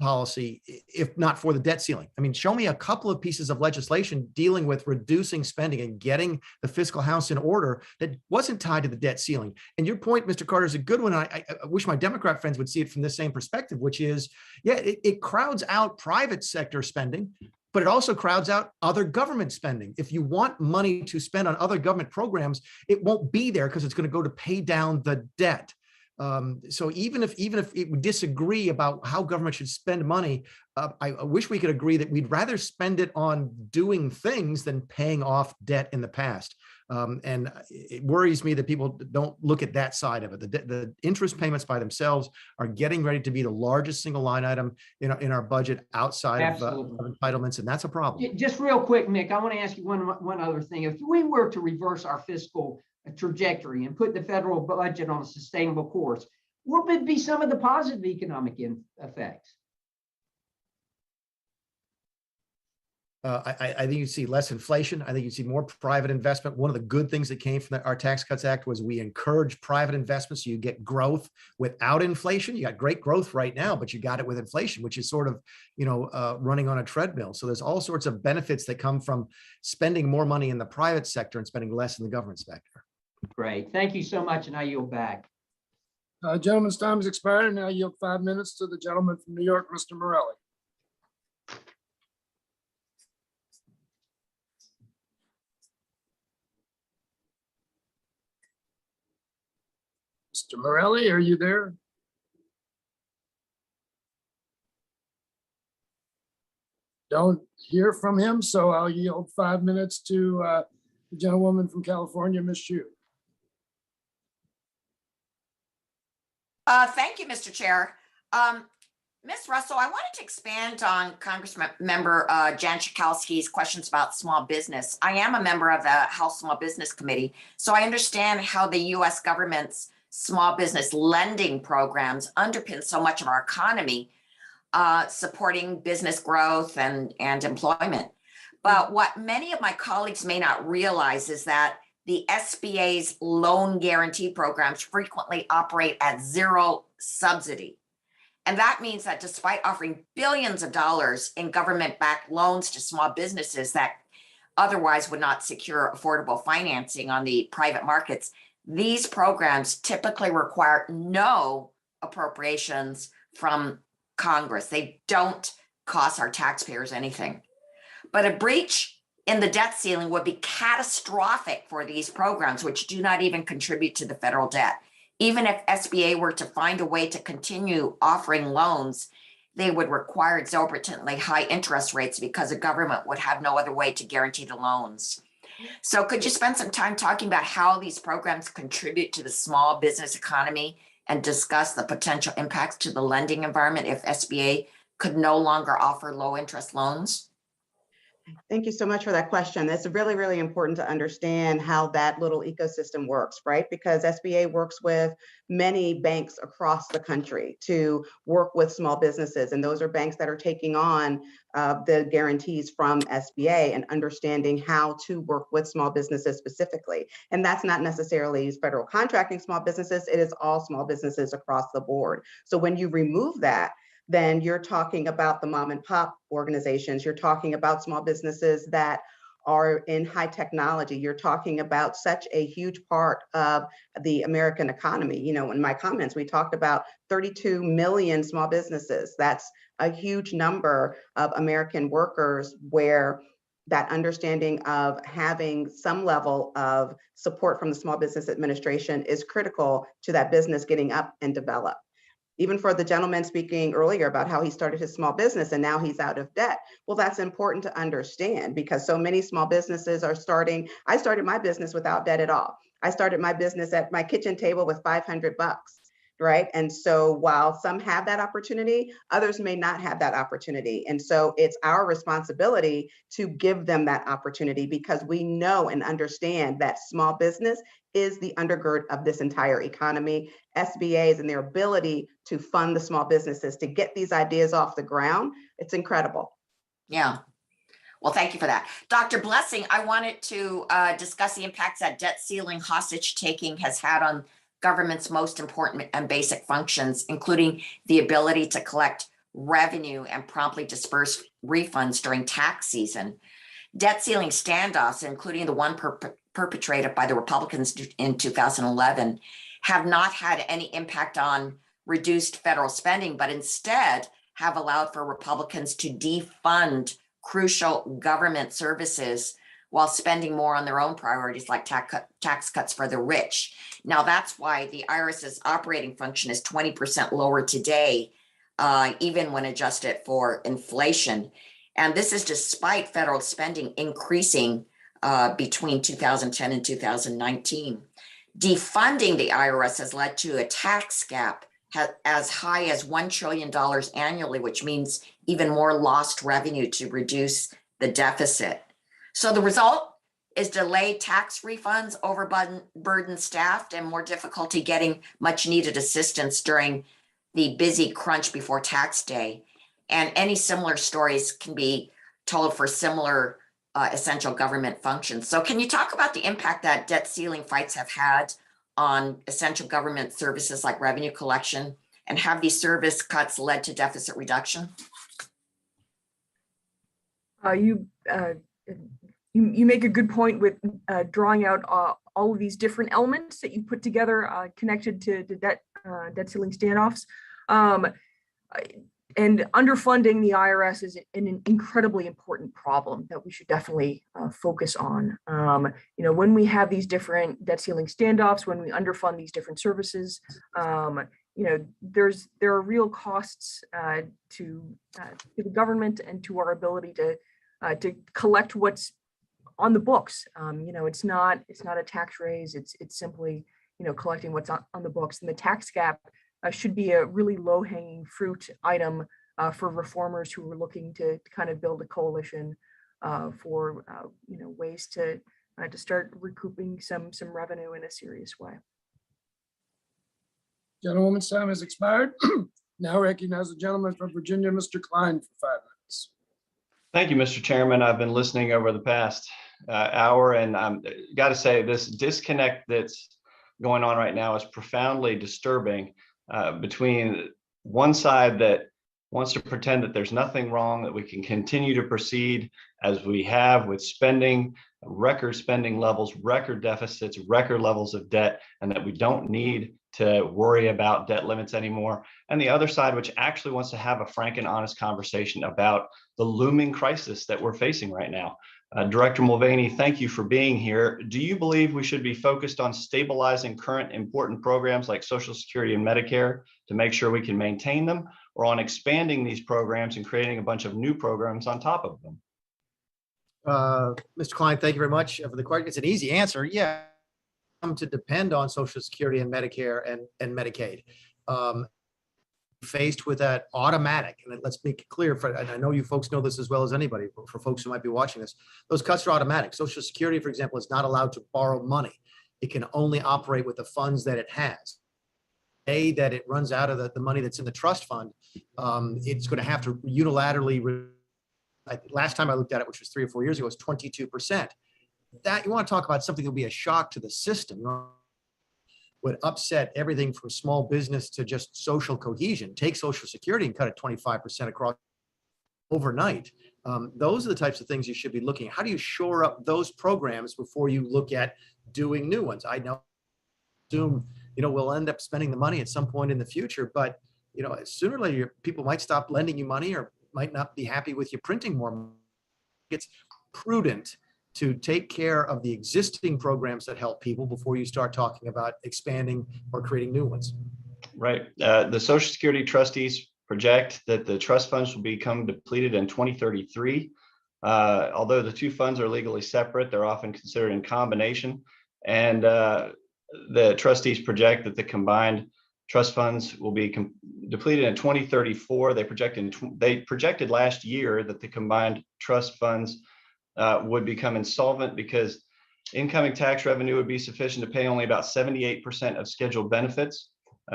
policy if not for the debt ceiling? I mean, show me a couple of pieces of legislation dealing with reducing spending and getting the fiscal house in order that wasn't tied to the debt ceiling. And your point, Mr. Carter, is a good one. I wish my Democrat friends would see it from the same perspective, which is, yeah, it crowds out private sector spending, but it also crowds out other government spending. If you want money to spend on other government programs, it won't be there because it's going to go to pay down the debt. So even if we disagree about how government should spend money, I wish we could agree that we'd rather spend it on doing things than paying off debt in the past. And it worries me that people don't look at that side of it. The interest payments by themselves are getting ready to be the largest single line item in our budget outside of entitlements, and that's a problem. Just real quick, Mick, I want to ask you one other thing. If we were to reverse our fiscal trajectory and put the federal budget on a sustainable course, what would be some of the positive economic effects? I think you see less inflation. I think you see more private investment. One of the good things that came from our Tax Cuts Act was we encourage private investment so you get growth without inflation. You got great growth right now, but you got it with inflation, which is sort of, running on a treadmill. So there's all sorts of benefits that come from spending more money in the private sector and spending less in the government sector. Great. Thank you so much, and I yield back. Gentleman's time has expired. Now I yield 5 minutes to the gentleman from New York, Mr. Morelli. Mr. Morelli, are you there? Don't hear from him, so I'll yield 5 minutes to the gentlewoman from California, Ms. Hsu. Thank you, Mr. Chair. Ms. Russell, I wanted to expand on Congressman member Jan Schakowsky's questions about small business. I am a member of the House Small Business Committee, so I understand how the U.S. government's small business lending programs underpin so much of our economy, supporting business growth and employment. But what many of my colleagues may not realize is that the SBA's loan guarantee programs frequently operate at zero subsidy. And that means that despite offering billions of dollars in government-backed loans to small businesses that otherwise would not secure affordable financing on the private markets, these programs typically require no appropriations from Congress. They don't cost our taxpayers anything. But a breach in the debt ceiling would be catastrophic for these programs, which do not even contribute to the federal debt. Even if SBA were to find a way to continue offering loans, they would require exorbitantly high interest rates because the government would have no other way to guarantee the loans. So could you spend some time talking about how these programs contribute to the small business economy and discuss the potential impacts to the lending environment if SBA could no longer offer low interest loans? Thank you so much for that question. It's really, really important to understand how that little ecosystem works, right? Because SBA works with many banks across the country to work with small businesses. And those are banks that are taking on the guarantees from SBA and understanding how to work with small businesses specifically. And that's not necessarily federal contracting small businesses, it is all small businesses across the board. So when you remove that, then you're talking about the mom and pop organizations. You're talking about small businesses that are in high technology. You're talking about such a huge part of the American economy. You know, in my comments, we talked about 32 million small businesses. That's a huge number of American workers where that understanding of having some level of support from the Small Business Administration is critical to that business getting up and develop. Even for the gentleman speaking earlier about how he started his small business and now he's out of debt. Well, that's important to understand because so many small businesses are starting. I started my business without debt at all. I started my business at my kitchen table with $500, right? And so while some have that opportunity, others may not have that opportunity. And so it's our responsibility to give them that opportunity because we know and understand that small business is the undergird of this entire economy. SBAs and their ability to fund the small businesses to get these ideas off the ground, it's incredible. Yeah. Well, thank you for that. Dr. Blessing, I wanted to discuss the impacts that debt ceiling hostage taking has had on government's most important and basic functions, including the ability to collect revenue and promptly disperse refunds during tax season. Debt ceiling standoffs, including the one perpetrated by the Republicans in 2011, have not had any impact on reduced federal spending, but instead have allowed for Republicans to defund crucial government services while spending more on their own priorities like tax cuts for the rich. Now, that's why the IRS's operating function is 20% lower today, even when adjusted for inflation. And this is despite federal spending increasing between 2010 and 2019. Defunding the IRS has led to a tax gap as high as $1 trillion annually, which means even more lost revenue to reduce the deficit. So the result is delayed tax refunds, overburdened staff, and more difficulty getting much needed assistance during the busy crunch before tax day. And any similar stories can be told for similar essential government functions. So can you talk about the impact that debt ceiling fights have had on essential government services like revenue collection, and have these service cuts led to deficit reduction? You make a good point with drawing out all of these different elements that you put together connected to debt ceiling standoffs. And underfunding the IRS is an incredibly important problem that we should definitely focus on. You know, when we have these different debt ceiling standoffs, when we underfund these different services, you know, there are real costs to the government and to our ability to collect what's on the books. You know, it's not a tax raise. It's simply, you know, collecting what's on the books. And the tax gap should be a really low-hanging fruit item for reformers who are looking to kind of build a coalition for you know, ways to start recouping some revenue in a serious way. Gentlewoman's time has expired. Now recognize the gentleman from Virginia, Mr. Klein, for 5 minutes. Thank you, Mr. Chairman. I've been listening over the past hour, and I got to say this disconnect that's going on right now is profoundly disturbing between one side that wants to pretend that there's nothing wrong, that we can continue to proceed as we have with spending, record spending levels, record deficits, record levels of debt, and that we don't need to worry about debt limits anymore. And the other side, which actually wants to have a frank and honest conversation about the looming crisis that we're facing right now. Director Mulvaney, thank you for being here. Do you believe we should be focused on stabilizing current important programs like Social Security and Medicare to make sure we can maintain them? or on expanding these programs and creating a bunch of new programs on top of them? Mr. Klein, thank you very much for the question. It's an easy answer. Yeah, to depend on Social Security and Medicare and Medicaid. Faced with that automatic, and let's make it clear, and I know you folks know this as well as anybody, but for folks who might be watching this, those cuts are automatic. Social Security, for example, is not allowed to borrow money. It can only operate with the funds that it has. That it runs out of the money that's in the trust fund, it's going to have to unilaterally. Last time I looked at it, which was 3 or 4 years ago, was 22%. That you want to talk about something that will be a shock to the system. Would upset everything from small business to just social cohesion. Take Social Security and cut it 25% across overnight. Those are the types of things you should be looking at. How do you shore up those programs before you look at doing new ones? I know, assume, we'll end up spending the money at some point in the future, but sooner or later, people might stop lending you money or might not be happy with you printing more money. It's prudent to take care of the existing programs that help people before you start talking about expanding or creating new ones. Right. The Social Security trustees project that the trust funds will become depleted in 2033. Although the two funds are legally separate, they're often considered in combination. And the trustees project that the combined trust funds will be depleted in 2034. They projected last year that the combined trust funds would become insolvent because incoming tax revenue would be sufficient to pay only about 78% of scheduled benefits.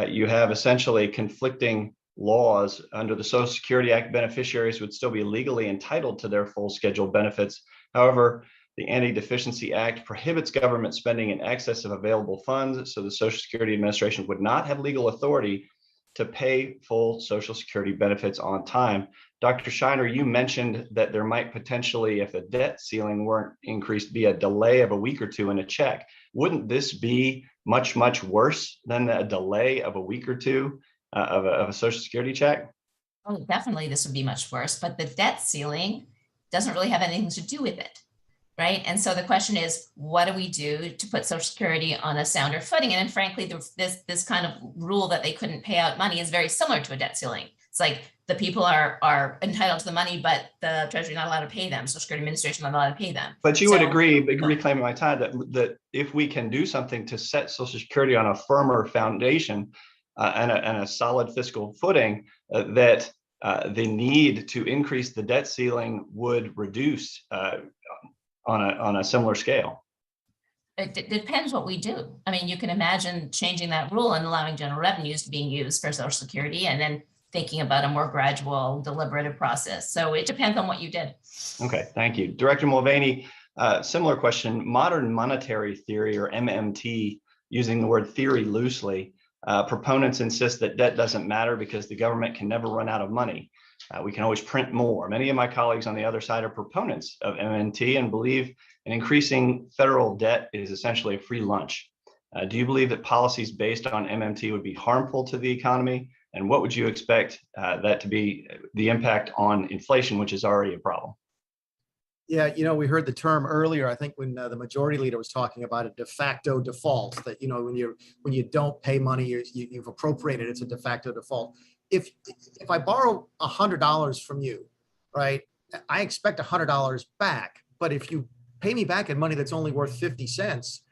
You have essentially conflicting laws. Under the Social Security Act, beneficiaries would still be legally entitled to their full scheduled benefits. However, the Anti-Deficiency Act prohibits government spending in excess of available funds, so the Social Security Administration would not have legal authority to pay full Social Security benefits on time. Dr. Sheiner, you mentioned that there might potentially, if the debt ceiling weren't increased, be a delay of a week or two in a check. Wouldn't this be much, much worse than a delay of a week or two of a Social Security check? Oh, definitely this would be much worse, but the debt ceiling doesn't really have anything to do with it, right? And so the question is, what do we do to put Social Security on a sounder footing? And frankly, this kind of rule that they couldn't pay out money is very similar to a debt ceiling. It's like the people are entitled to the money, but the Treasury is not allowed to pay them. Social Security Administration not allowed to pay them. But you would agree, reclaiming my time, that if we can do something to set Social Security on a firmer foundation and a solid fiscal footing, that the need to increase the debt ceiling would reduce on a similar scale. It depends what we do. I mean, you can imagine changing that rule and allowing general revenues to be used for Social Security, and then thinking about a more gradual, deliberative process. So it depends on what you did. Okay, thank you. Director Mulvaney, similar question. Modern monetary theory, or MMT, using the word theory loosely, proponents insist that debt doesn't matter because the government can never run out of money. We can always print more. Many of my colleagues on the other side are proponents of MMT and believe an increasing federal debt is essentially a free lunch. Do you believe that policies based on MMT would be harmful to the economy? And what would you expect that to be the impact on inflation, which is already a problem? Yeah, we heard the term earlier, I think, when the majority leader was talking about a de facto default, that, when you don't pay money, you've appropriated, it's a de facto default. If I borrow $100 from you, right, I expect $100 back. But if you pay me back in money that's only worth 50 cents,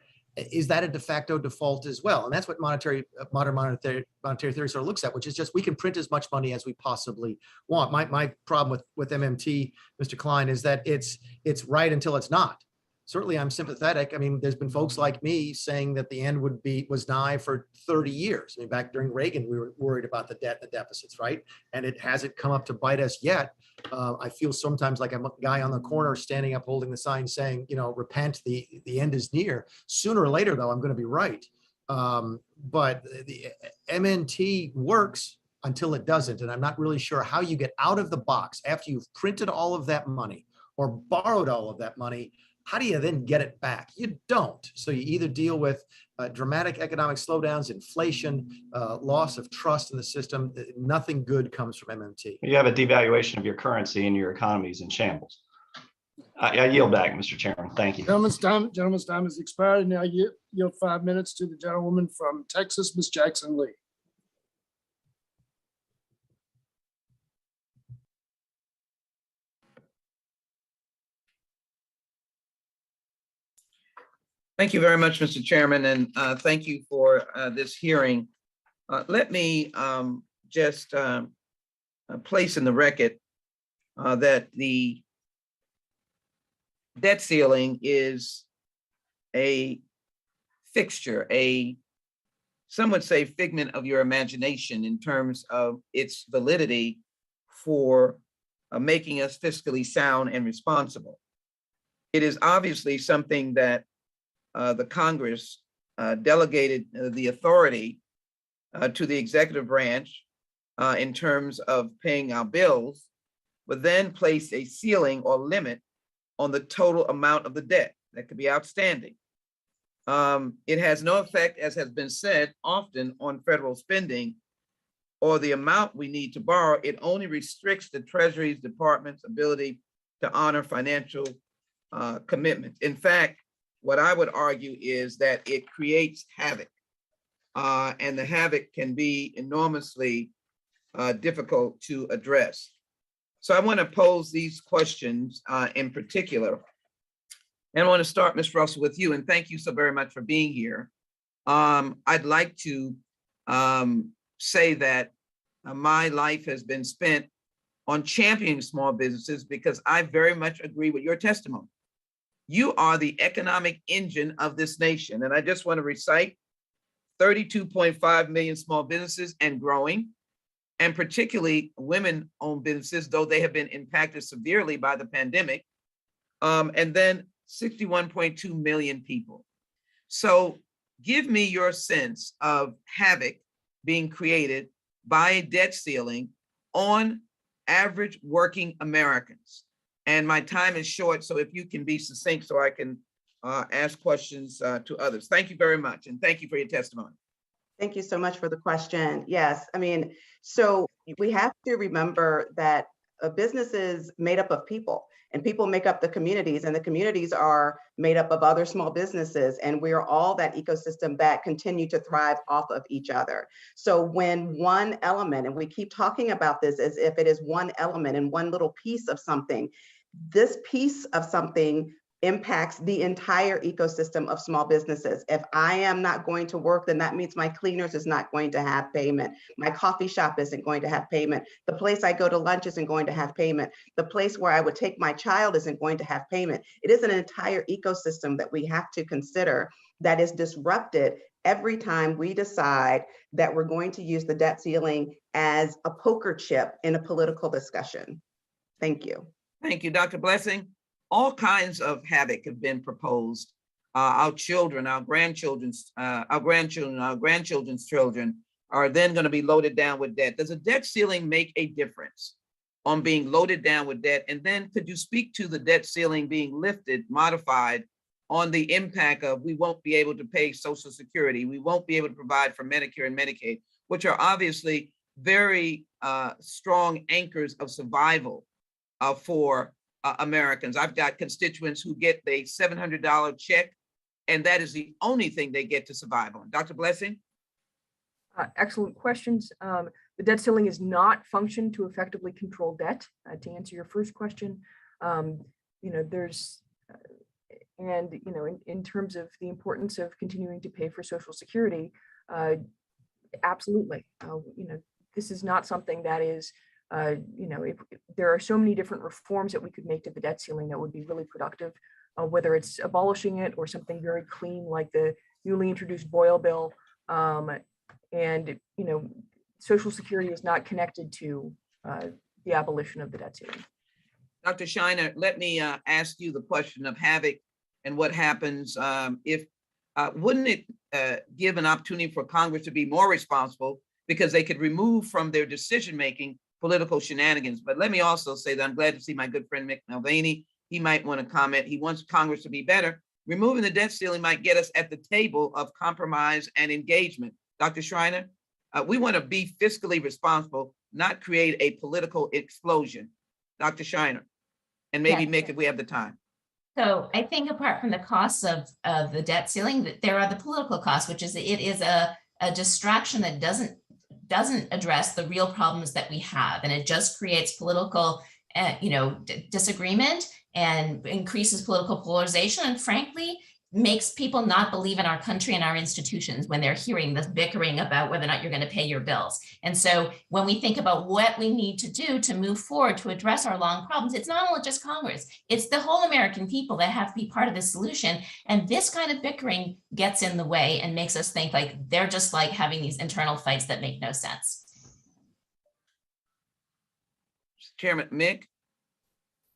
is that a de facto default as well? And that's what modern monetary theory sort of looks at, which is just we can print as much money as we possibly want. My problem with MMT, Mr. Klein, is that it's right until it's not. Certainly, I'm sympathetic. I mean, there's been folks like me saying that the end was nigh for 30 years. I mean, back during Reagan, we were worried about the debt and the deficits, right? And it hasn't come up to bite us yet. I feel sometimes like I'm a guy on the corner standing up holding the sign saying, repent, the end is near. Sooner or later, though, I'm going to be right. But the MMT works until it doesn't. And I'm not really sure how you get out of the box after you've printed all of that money or borrowed all of that money. How do you then get it back? You don't. So you either deal with dramatic economic slowdowns, inflation, loss of trust in the system. Nothing good comes from MMT. You have a devaluation of your currency and your economy is in shambles. I yield back, Mr. Chairman. Thank you. Gentleman's time has expired. Now you yield 5 minutes to the gentlewoman from Texas, Ms. Jackson Lee. Thank you very much, Mr. Chairman, and thank you for this hearing. Let me just place in the record that the debt ceiling is a fixture, some would say figment of your imagination in terms of its validity for making us fiscally sound and responsible. It is obviously something that the Congress delegated the authority to the executive branch in terms of paying our bills, but then place a ceiling or limit on the total amount of the debt that could be outstanding. It has no effect, as has been said often, on federal spending or the amount we need to borrow. It only restricts the Treasury Department's ability to honor financial commitments. In fact, what I would argue is that it creates havoc, and the havoc can be enormously difficult to address. So I want to pose these questions in particular. And I want to start, Ms. Russell, with you, and thank you so very much for being here. I'd like to say that my life has been spent on championing small businesses because I very much agree with your testimony. You are the economic engine of this nation. And I just want to recite 32.5 million small businesses and growing, and particularly women-owned businesses, though they have been impacted severely by the pandemic. And then 61.2 million people. So give me your sense of havoc being created by a debt ceiling on average working Americans. And my time is short, so if you can be succinct so I can ask questions to others. Thank you very much, and thank you for your testimony. Thank you so much for the question. Yes, I mean, so we have to remember that a business is made up of people, and people make up the communities, and the communities are made up of other small businesses, and we are all that ecosystem that continue to thrive off of each other. So when one element, and we keep talking about this as if it is one element and one little piece of something, this piece of something impacts the entire ecosystem of small businesses. If I am not going to work, then that means my cleaners is not going to have payment. My coffee shop isn't going to have payment. The place I go to lunch isn't going to have payment. The place where I would take my child isn't going to have payment. It is an entire ecosystem that we have to consider that is disrupted every time we decide that we're going to use the debt ceiling as a poker chip in a political discussion. Thank you. Thank you, Dr. Blessing. All kinds of havoc have been proposed. Our children, our grandchildren's children are then going to be loaded down with debt. Does a debt ceiling make a difference on being loaded down with debt? And then could you speak to the debt ceiling being lifted, modified on the impact of we won't be able to pay Social Security, we won't be able to provide for Medicare and Medicaid, which are obviously very strong anchors of survival for Americans. I've got constituents who get the $700 check, and that is the only thing they get to survive on. Dr. Blessing? Excellent questions. The debt ceiling is not functioned to effectively control debt. To answer your first question, there's, in terms of the importance of continuing to pay for Social Security, absolutely. This is not something that is if there are so many different reforms that we could make to the debt ceiling that would be really productive, whether it's abolishing it or something very clean like the newly introduced Boyle bill. Social Security is not connected to the abolition of the debt ceiling. Dr. Sheiner, let me ask you the question of havoc and what happens if, wouldn't it give an opportunity for Congress to be more responsible because they could remove from their decision-making political shenanigans? But let me also say that I'm glad to see my good friend Mick Mulvaney. He might want to comment. He wants Congress to be better. Removing the debt ceiling might get us at the table of compromise and engagement. Dr. Sheiner, we want to be fiscally responsible, not create a political explosion. Dr. Sheiner, and maybe Mick, if we have the time. So I think apart from the costs of the debt ceiling, that there are the political costs, which is it is a distraction that doesn't address the real problems that we have, and it just creates political disagreement and increases political polarization, and frankly makes people not believe in our country and our institutions when they're hearing this bickering about whether or not you're going to pay your bills. And so when we think about what we need to do to move forward to address our long problems, it's not only just Congress, it's the whole American people that have to be part of the solution. And this kind of bickering gets in the way and makes us think like they're just like having these internal fights that make no sense. Chairman Mick,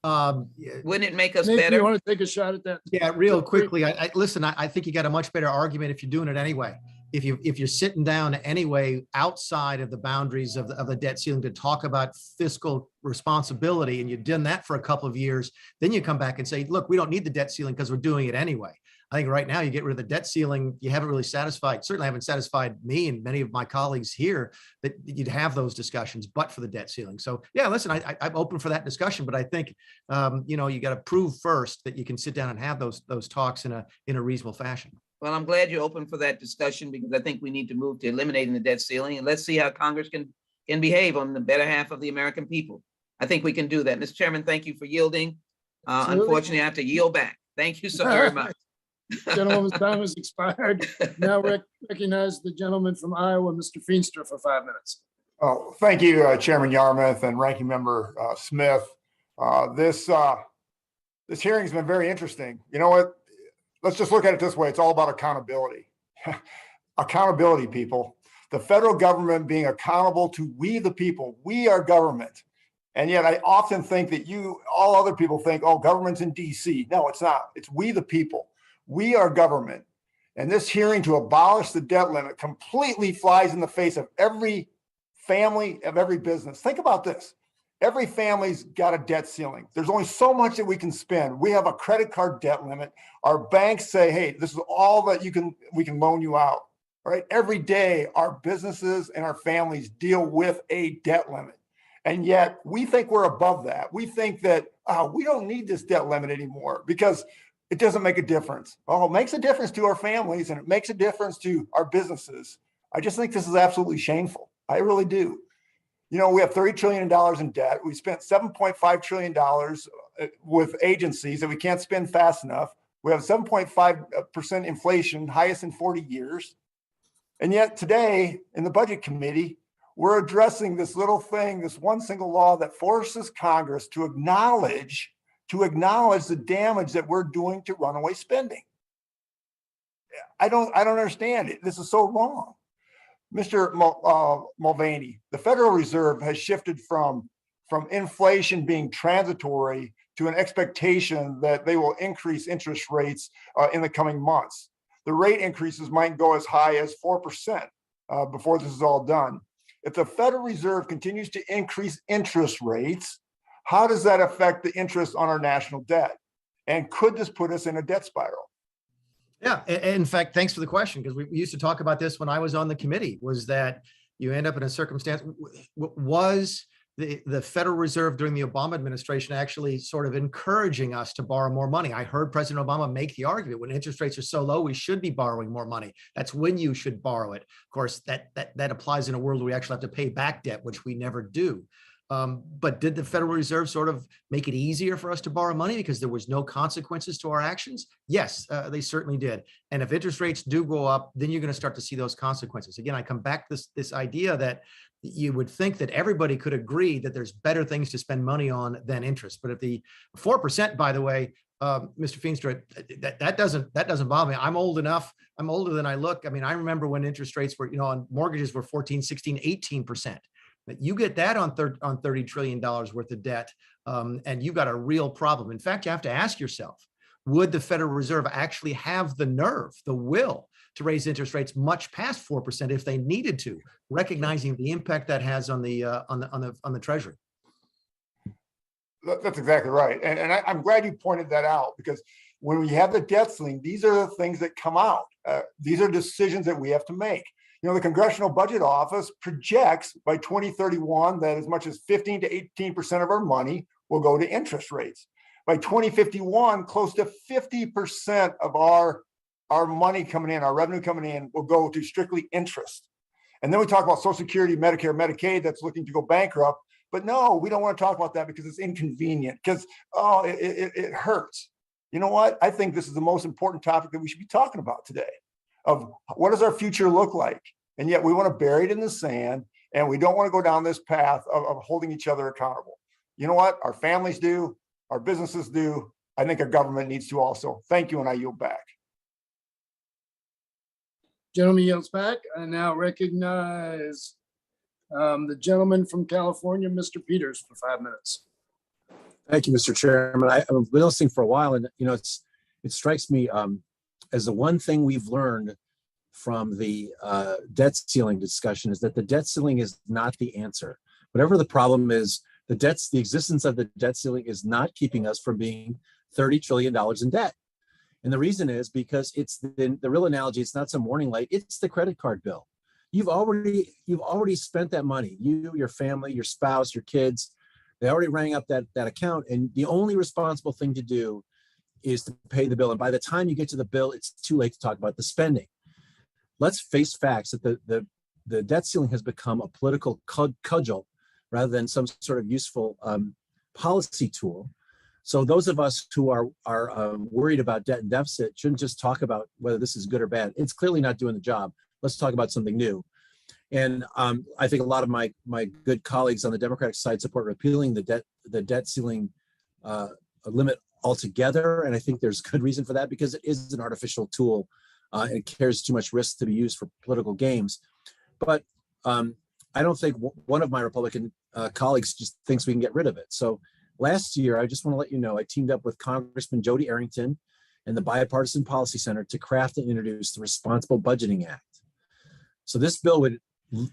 Um, wouldn't it make us Nick, better? you want to take a shot at that? Yeah, real quickly. Listen. I think you got a much better argument if you're doing it anyway. If you're sitting down anyway outside of the boundaries of the debt ceiling to talk about fiscal responsibility, and you've done that for a couple of years, then you come back and say, look, we don't need the debt ceiling because we're doing it anyway. I think right now you get rid of the debt ceiling, you haven't really satisfied, certainly haven't satisfied me and many of my colleagues here that you'd have those discussions, but for the debt ceiling. So yeah, listen, I'm open for that discussion, but I think, you got to prove first that you can sit down and have those talks in a reasonable fashion. Well, I'm glad you're open for that discussion because I think we need to move to eliminating the debt ceiling, and let's see how Congress can behave on the better half of the American people. I think we can do that. Mr. Chairman, thank you for yielding. Unfortunately, I have to yield back. Thank you so very much. Gentleman's time has expired. Now recognize the gentleman from Iowa, Mr. Feenstra, for 5 minutes. Oh, thank you, Chairman Yarmuth and Ranking Member Smith. This hearing has been very interesting. You know what? Let's just look at it this way. It's all about accountability. Accountability, people. The federal government being accountable to we the people. We are government. And yet I often think that all other people think, oh, government's in DC. No, it's not. It's we the people. We are government. And this hearing to abolish the debt limit completely flies in the face of every family, of every business. Think about this. Every family's got a debt ceiling. There's only so much that we can spend. We have a credit card debt limit. Our banks say, hey, this is all that we can loan you out. All right. Every day, our businesses and our families deal with a debt limit. And yet we think we're above that. We think that we don't need this debt limit anymore because it doesn't make a difference. Oh, it makes a difference to our families and it makes a difference to our businesses. I just think this is absolutely shameful. I really do. We have $30 trillion in debt. We spent $7.5 trillion with agencies that we can't spend fast enough. We have 7.5% inflation, highest in 40 years. And yet today in the Budget Committee, we're addressing this little thing, this one single law that forces Congress to acknowledge the damage that we're doing to runaway spending. I don't understand it. This is so wrong. Mr. Mulvaney, the Federal Reserve has shifted from inflation being transitory to an expectation that they will increase interest rates in the coming months. The rate increases might go as high as 4% before this is all done. If the Federal Reserve continues to increase interest rates, how does that affect the interest on our national debt? And could this put us in a debt spiral? Yeah, in fact, thanks for the question, because we used to talk about this when I was on the committee, was that you end up in a circumstance, was the Federal Reserve during the Obama administration actually sort of encouraging us to borrow more money? I heard President Obama make the argument when interest rates are so low, we should be borrowing more money. That's when you should borrow it. Of course, that applies in a world where we actually have to pay back debt, which we never do. But did the Federal Reserve sort of make it easier for us to borrow money because there was no consequences to our actions? Yes, they certainly did. And if interest rates do go up, then you're going to start to see those consequences. Again, I come back to this idea that you would think that everybody could agree that there's better things to spend money on than interest. But if the 4%, by the way, Mr. Feenstra, that doesn't bother me. I'm old enough. I'm older than I look. I mean, I remember when interest rates were, on mortgages were 14, 16, 18%. You get that on $30 trillion worth of debt, and you've got a real problem. In fact, you have to ask yourself, would the Federal Reserve actually have the nerve, the will to raise interest rates much past 4% if they needed to, recognizing the impact that has on the Treasury? That's exactly right. And I'm glad you pointed that out, because when we have the debt ceiling, these are the things that come out. These are decisions that we have to make. The Congressional Budget Office projects by 2031 that as much as 15 to 18% of our money will go to interest rates. By 2051, close to 50% of our money coming in, our revenue coming in, will go to strictly interest. And then we talk about Social Security, Medicare, Medicaid that's looking to go bankrupt. But no, we don't want to talk about that because it's inconvenient, because, it hurts. you know what? I think this is the most important topic that we should be talking about today, of what does our future look like? And yet we want to bury it in the sand, and we don't want to go down this path of holding each other accountable. You know what? Our families do, our businesses do. I think our government needs to also. Thank you, and I yield back. Gentleman yields back. I now recognize the gentleman from California, Mr. Peters, for 5 minutes. Thank you, Mr. Chairman. I've been listening for a while, and it strikes me as the one thing we've learned from the debt ceiling discussion is that the debt ceiling is not the answer. Whatever the problem is, the existence of the debt ceiling is not keeping us from being $30 trillion in debt. And the reason is because it's the real analogy. It's not some warning light. It's the credit card bill. You've already spent that money. You, your family, your spouse, your kids, they already rang up that account. And the only responsible thing to do is to pay the bill. And by the time you get to the bill, it's too late to talk about the spending. Let's face facts that the debt ceiling has become a political cudgel rather than some sort of useful policy tool. So those of us who are worried about debt and deficit shouldn't just talk about whether this is good or bad. It's clearly not doing the job. Let's talk about something new. And I think a lot of my good colleagues on the Democratic side support repealing the debt ceiling limit altogether. And I think there's good reason for that, because it is an artificial tool and it carries too much risk to be used for political games. But I don't think one of my Republican colleagues just thinks we can get rid of it. So last year, I just want to let you know, I teamed up with Congressman Jody Arrington and the Bipartisan Policy Center to craft and introduce the Responsible Budgeting Act. So this bill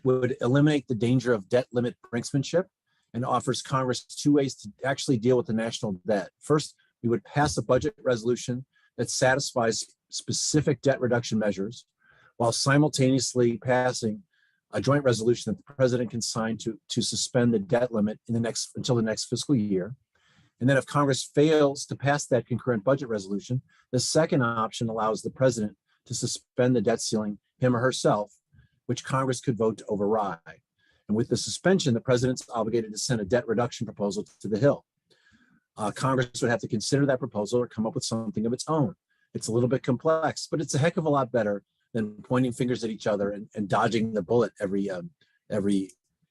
would eliminate the danger of debt limit brinksmanship and offers Congress two ways to actually deal with the national debt. First, we would pass a budget resolution that satisfies specific debt reduction measures while simultaneously passing a joint resolution that the president can sign to suspend the debt limit until the next fiscal year. And then if Congress fails to pass that concurrent budget resolution, the second option allows the president to suspend the debt ceiling, him or herself, which Congress could vote to override. And with the suspension, the president's obligated to send a debt reduction proposal to the Hill. Congress would have to consider that proposal or come up with something of its own. It's a little bit complex, but it's a heck of a lot better than pointing fingers at each other and dodging the bullet every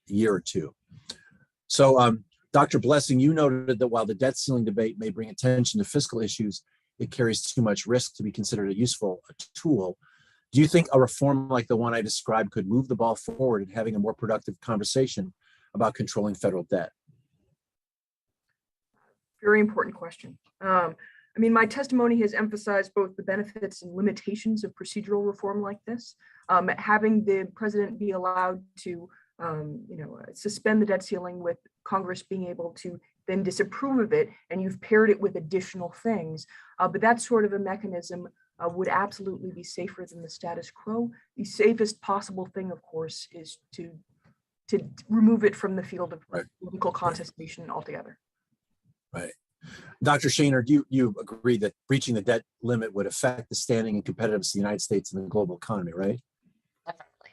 year or two. So, Dr. Blessing, you noted that while the debt ceiling debate may bring attention to fiscal issues, it carries too much risk to be considered a useful tool. Do you think a reform like the one I described could move the ball forward in having a more productive conversation about controlling federal debt? Very important question. I mean, my testimony has emphasized both the benefits and limitations of procedural reform like this. Having the president be allowed to, suspend the debt ceiling with Congress being able to then disapprove of it, and you've paired it with additional things. But that sort of a mechanism would absolutely be safer than the status quo. The safest possible thing, of course, is to remove it from the field of political contestation altogether. Right. Dr. Sheiner, do you agree that breaching the debt limit would affect the standing and competitiveness of the United States in the global economy, right? Definitely.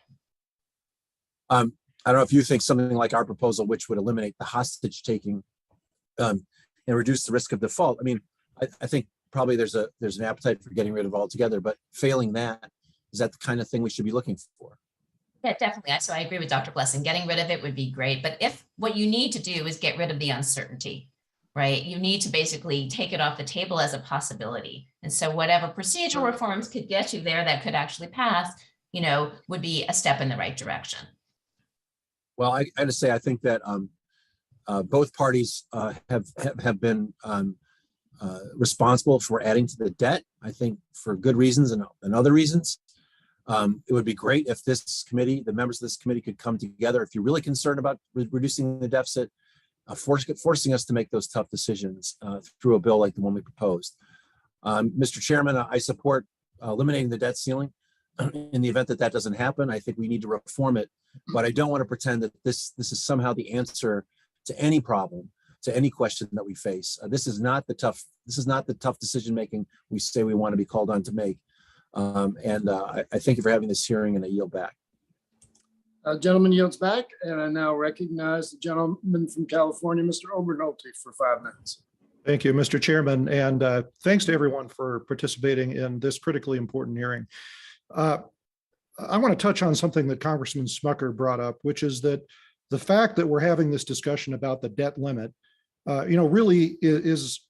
I don't know if you think something like our proposal, which would eliminate the hostage taking and reduce the risk of default. I mean, I think probably there's an appetite for getting rid of it altogether, but failing that, is that the kind of thing we should be looking for? Yeah, definitely. So I agree with Dr. Blessing. Getting rid of it would be great. But if what you need to do is get rid of the uncertainty, right? You need to basically take it off the table as a possibility. And so whatever procedural reforms could get you there that could actually pass, would be a step in the right direction. Well, I got to say, I think that both parties have been responsible for adding to the debt, I think for good reasons and other reasons. It would be great if this committee, the members of this committee could come together. If you're really concerned about reducing the deficit, forcing us to make those tough decisions through a bill like the one we proposed. Mr. Chairman, I support eliminating the debt ceiling. In the event that doesn't happen, I think we need to reform it. But I don't want to pretend that this is somehow the answer to any problem, to any question that we face. This is not the tough decision making we say we want to be called on to make. I thank you for having this hearing, and I yield back. Gentleman yields back, and I now recognize the gentleman from California, Mr. Obernolte, for 5 minutes. Thank you, Mr. Chairman, and thanks to everyone for participating in this critically important hearing. I want to touch on something that Congressman Smucker brought up, which is that the fact that we're having this discussion about the debt limit, really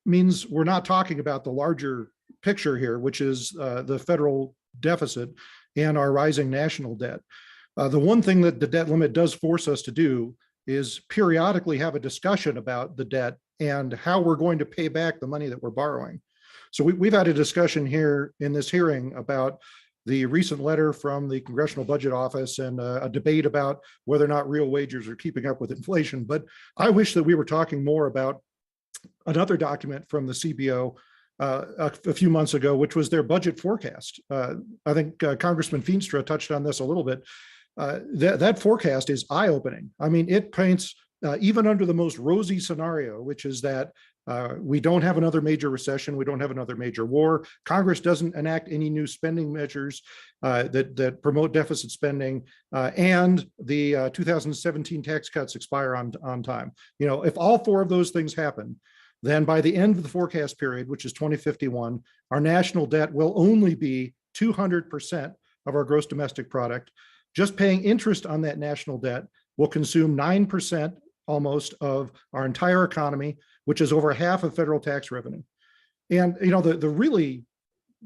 means we're not talking about the larger picture here, which is the federal deficit and our rising national debt. The one thing that the debt limit does force us to do is periodically have a discussion about the debt and how we're going to pay back the money that we're borrowing. So we've had a discussion here in this hearing about the recent letter from the Congressional Budget Office and a debate about whether or not real wages are keeping up with inflation. But I wish that we were talking more about another document from the CBO a few months ago, which was their budget forecast. I think Congressman Feenstra touched on this a little bit. That forecast is eye-opening. I mean, it paints, even under the most rosy scenario, which is that we don't have another major recession, we don't have another major war, Congress doesn't enact any new spending measures that promote deficit spending, and the 2017 tax cuts expire on time. If all four of those things happen, then by the end of the forecast period, which is 2051, our national debt will only be 200% of our gross domestic product. Just paying interest on that national debt will consume 9% almost of our entire economy, which is over half of federal tax revenue. And the really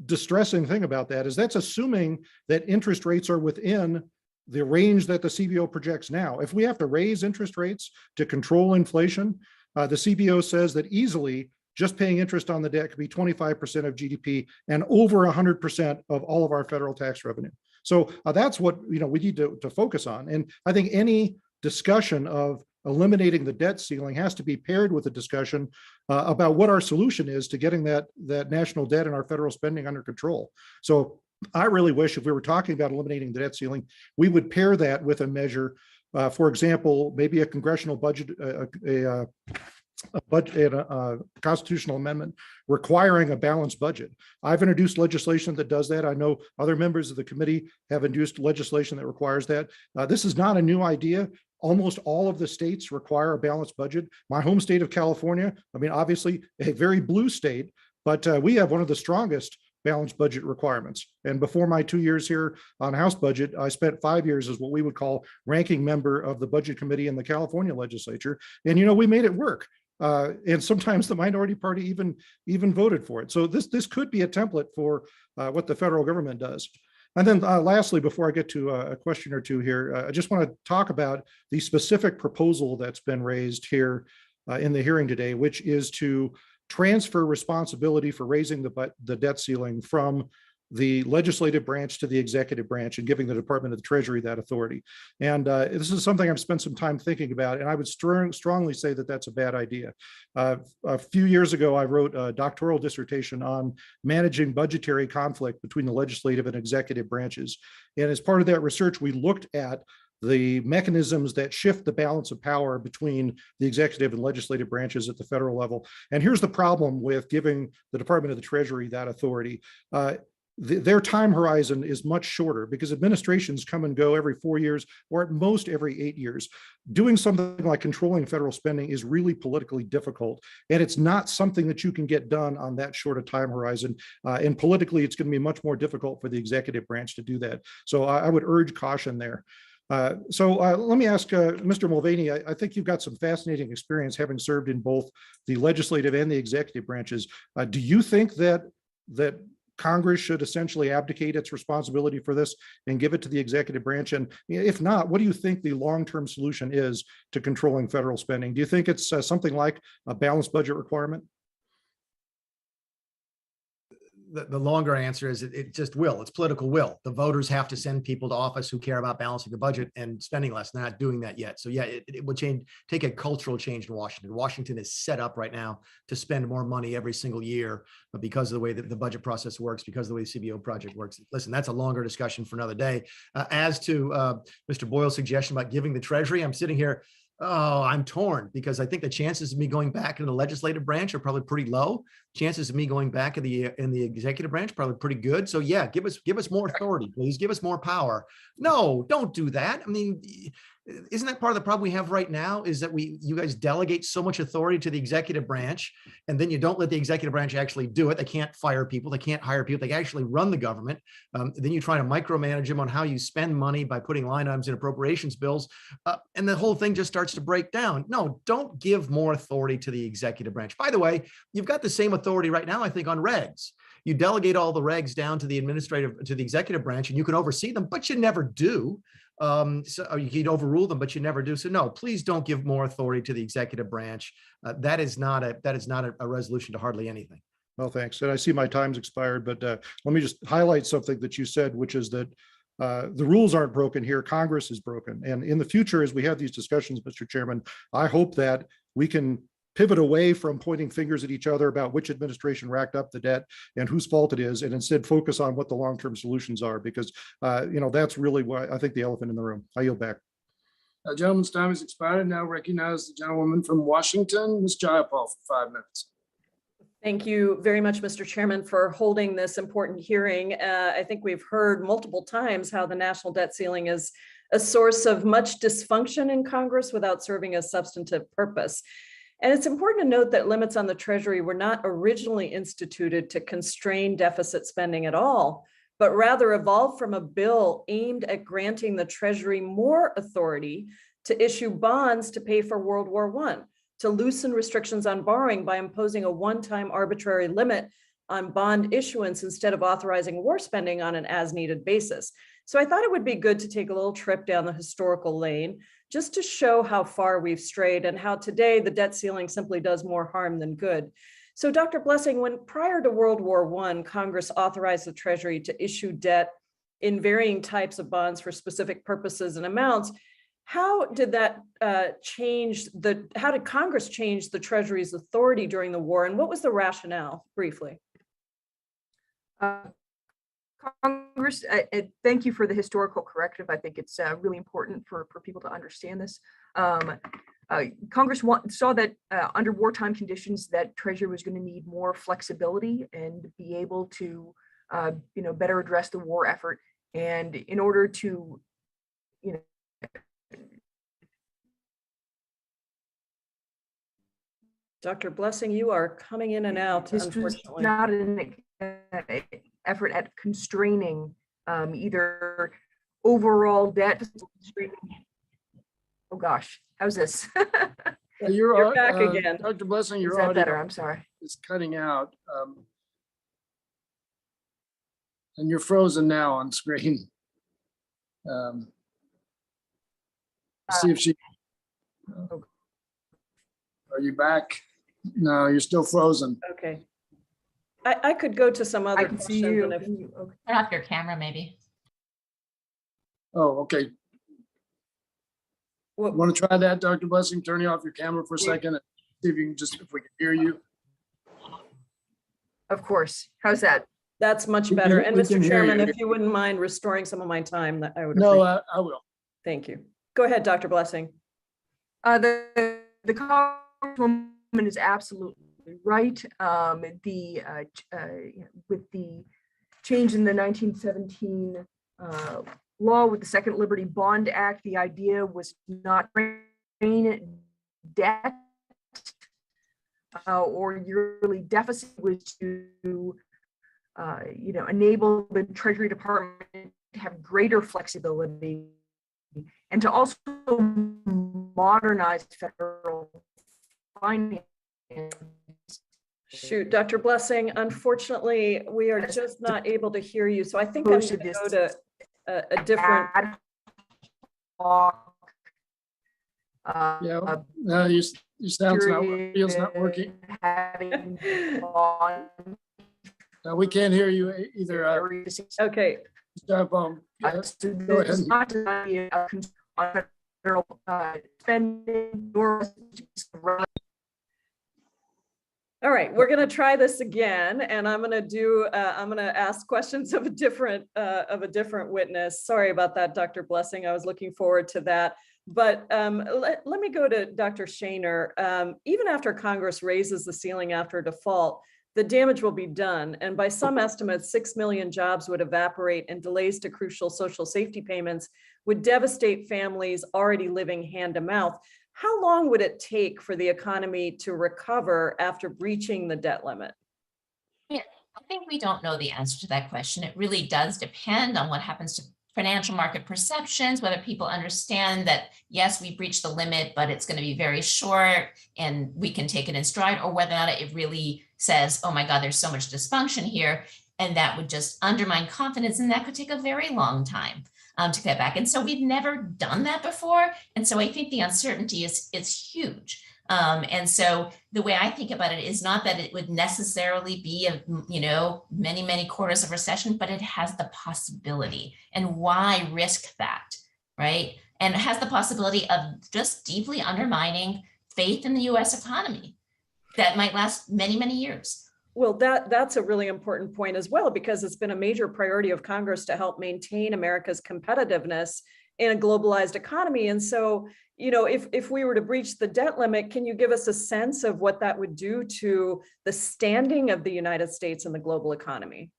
distressing thing about that is that's assuming that interest rates are within the range that the CBO projects now. If we have to raise interest rates to control inflation, the CBO says that easily just paying interest on the debt could be 25% of GDP and over 100% of all of our federal tax revenue. So that's what we need to focus on. And I think any discussion of eliminating the debt ceiling has to be paired with a discussion about what our solution is to getting that national debt and our federal spending under control. So I really wish if we were talking about eliminating the debt ceiling, we would pair that with a measure, for example, maybe a congressional budget, a constitutional amendment requiring a balanced budget. I've introduced legislation that does that. I know other members of the committee have introduced legislation that requires that. This is not a new idea. Almost all of the states require a balanced budget. My home state of California, I mean, obviously a very blue state, but we have one of the strongest balanced budget requirements. And before my 2 years here on House budget, I spent 5 years as what we would call ranking member of the Budget Committee in the California legislature. And, we made it work. And sometimes the minority party even voted for it. So this could be a template for what the federal government does. And then lastly, before I get to a question or two here, I just want to talk about the specific proposal that's been raised here in the hearing today, which is to transfer responsibility for raising the debt ceiling from the legislative branch to the executive branch and giving the Department of the Treasury that authority. And this is something I've spent some time thinking about, and I would strongly say that that's a bad idea. A few years ago, I wrote a doctoral dissertation on managing budgetary conflict between the legislative and executive branches. And as part of that research, we looked at the mechanisms that shift the balance of power between the executive and legislative branches at the federal level. And here's the problem with giving the Department of the Treasury that authority. Their time horizon is much shorter because administrations come and go every 4 years or at most every 8 years. Doing something like controlling federal spending is really politically difficult, and it's not something that you can get done on that short a time horizon. And politically, it's going to be much more difficult for the executive branch to do that. So I would urge caution there. So let me ask Mr. Mulvaney, I think you've got some fascinating experience having served in both the legislative and the executive branches. Do you think that Congress should essentially abdicate its responsibility for this and give it to the executive branch? And if not, what do you think the long-term solution is to controlling federal spending? Do you think it's something like a balanced budget requirement? The longer answer is it just will. It's political will. The voters have to send people to office who care about balancing the budget and spending less. They're not doing that yet. So yeah, it would take a cultural change in Washington. Washington is set up right now to spend more money every single year, but because of the way that the budget process works, because of the way the CBO project works. Listen, that's a longer discussion for another day. As to Mr. Boyle's suggestion about giving the Treasury, I'm sitting here, I'm torn because I think the chances of me going back in the legislative branch are probably pretty low. Chances of me going back in the executive branch probably pretty good. So yeah, give us more authority, please. Give us more power. No, don't do that. I mean, Isn't that part of the problem we have right now, is that you guys delegate so much authority to the executive branch, and then you don't let the executive branch actually do it. They can't fire people. They can't hire people. They can actually run the government. Then you try to micromanage them on how you spend money by putting line items in appropriations bills. And the whole thing just starts to break down. No, don't give more authority to the executive branch. By the way, you've got the same authority right now, I think, on regs. You delegate all the regs down to the executive branch, and you can oversee them, but you never do. So you can overrule them, but you never do. So no, please don't give more authority to the executive branch. That is not a resolution to hardly anything. Well, thanks. And I see my time's expired, but let me just highlight something that you said, which is that the rules aren't broken here. Congress is broken. And in the future, as we have these discussions, Mr. Chairman, I hope that we can pivot away from pointing fingers at each other about which administration racked up the debt and whose fault it is, and instead focus on what the long-term solutions are, because that's really why I think the elephant in the room. I yield back. Gentleman's time has expired. Now recognize the gentlewoman from Washington, Ms. Jayapal, for 5 minutes. Thank you very much, Mr. Chairman, for holding this important hearing. I think we've heard multiple times how the national debt ceiling is a source of much dysfunction in Congress without serving a substantive purpose. And it's important to note that limits on the Treasury were not originally instituted to constrain deficit spending at all, but rather evolved from a bill aimed at granting the Treasury more authority to issue bonds to pay for World War I, to loosen restrictions on borrowing by imposing a one-time arbitrary limit on bond issuance instead of authorizing war spending on an as-needed basis. So I thought it would be good to take a little trip down the historical lane just to show how far we've strayed and how today the debt ceiling simply does more harm than good. So Dr. Blessing, when prior to World War I, Congress authorized the Treasury to issue debt in varying types of bonds for specific purposes and amounts, how did that how did Congress change the Treasury's authority during the war, and what was the rationale, briefly? Congress, thank you for the historical corrective. I think it's really important for people to understand this. Congress saw that under wartime conditions that Treasury was going to need more flexibility and be able to, better address the war effort. And in order to, Dr. Blessing, you are coming in and out, this unfortunately. was not an effort at constraining either overall debt. Oh gosh, how's this? You're back again. Dr. Blessing, your Is that audio better? I'm sorry. is cutting out. And you're frozen now on screen. See if she, are you back? No, you're still frozen. Okay. I could go to some other I can see questions. you. and if- Turn off your camera, maybe. Oh, okay. Want to try that, Dr. Blessing? Turning off your camera for a second and see if you can if we can hear you. Of course. How's that? That's much better. And Mr. Chairman, if you wouldn't mind restoring some of my time, that I would. No, appreciate. I will. Thank you. Go ahead, Dr. Blessing. The Congresswoman is absolutely right. With the change in the 1917 law with the Second Liberty Bond Act, the idea was not drain debt or yearly deficit, was to enable the Treasury Department to have greater flexibility and to also modernize federal finance. Shoot, Dr. Blessing, unfortunately, we are just not able to hear you. So I think I'm going to go to a different. No, you sound's not, feels not working. No, we can't hear you either. Okay. Go ahead. Spending. All right, we're going to try this again, and I'm going to ask questions of a different witness. Sorry about that, Dr. Blessing. I was looking forward to that. But let me go to Dr. Sheiner. Even after Congress raises the ceiling after default, the damage will be done. And by some estimates, 6 million jobs would evaporate, and delays to crucial social safety payments would devastate families already living hand to mouth. How long would it take for the economy to recover after breaching the debt limit? Yeah, I think we don't know the answer to that question. It really does depend on what happens to financial market perceptions, whether people understand that, yes, we breached the limit, but it's going to be very short and we can take it in stride, or whether or not it really says, oh my God, there's so much dysfunction here. And that would just undermine confidence. And that could take a very long time to get back. And so we've never done that before. And so I think the uncertainty is huge. And so the way I think about it is not that it would necessarily be many, many quarters of recession, but it has the possibility. And why risk that, right? And it has the possibility of just deeply undermining faith in the US economy that might last many, many years. Well, that's a really important point as well, because it's been a major priority of Congress to help maintain America's competitiveness in a globalized economy. And so, if we were to breach the debt limit, can you give us a sense of what that would do to the standing of the United States in the global economy?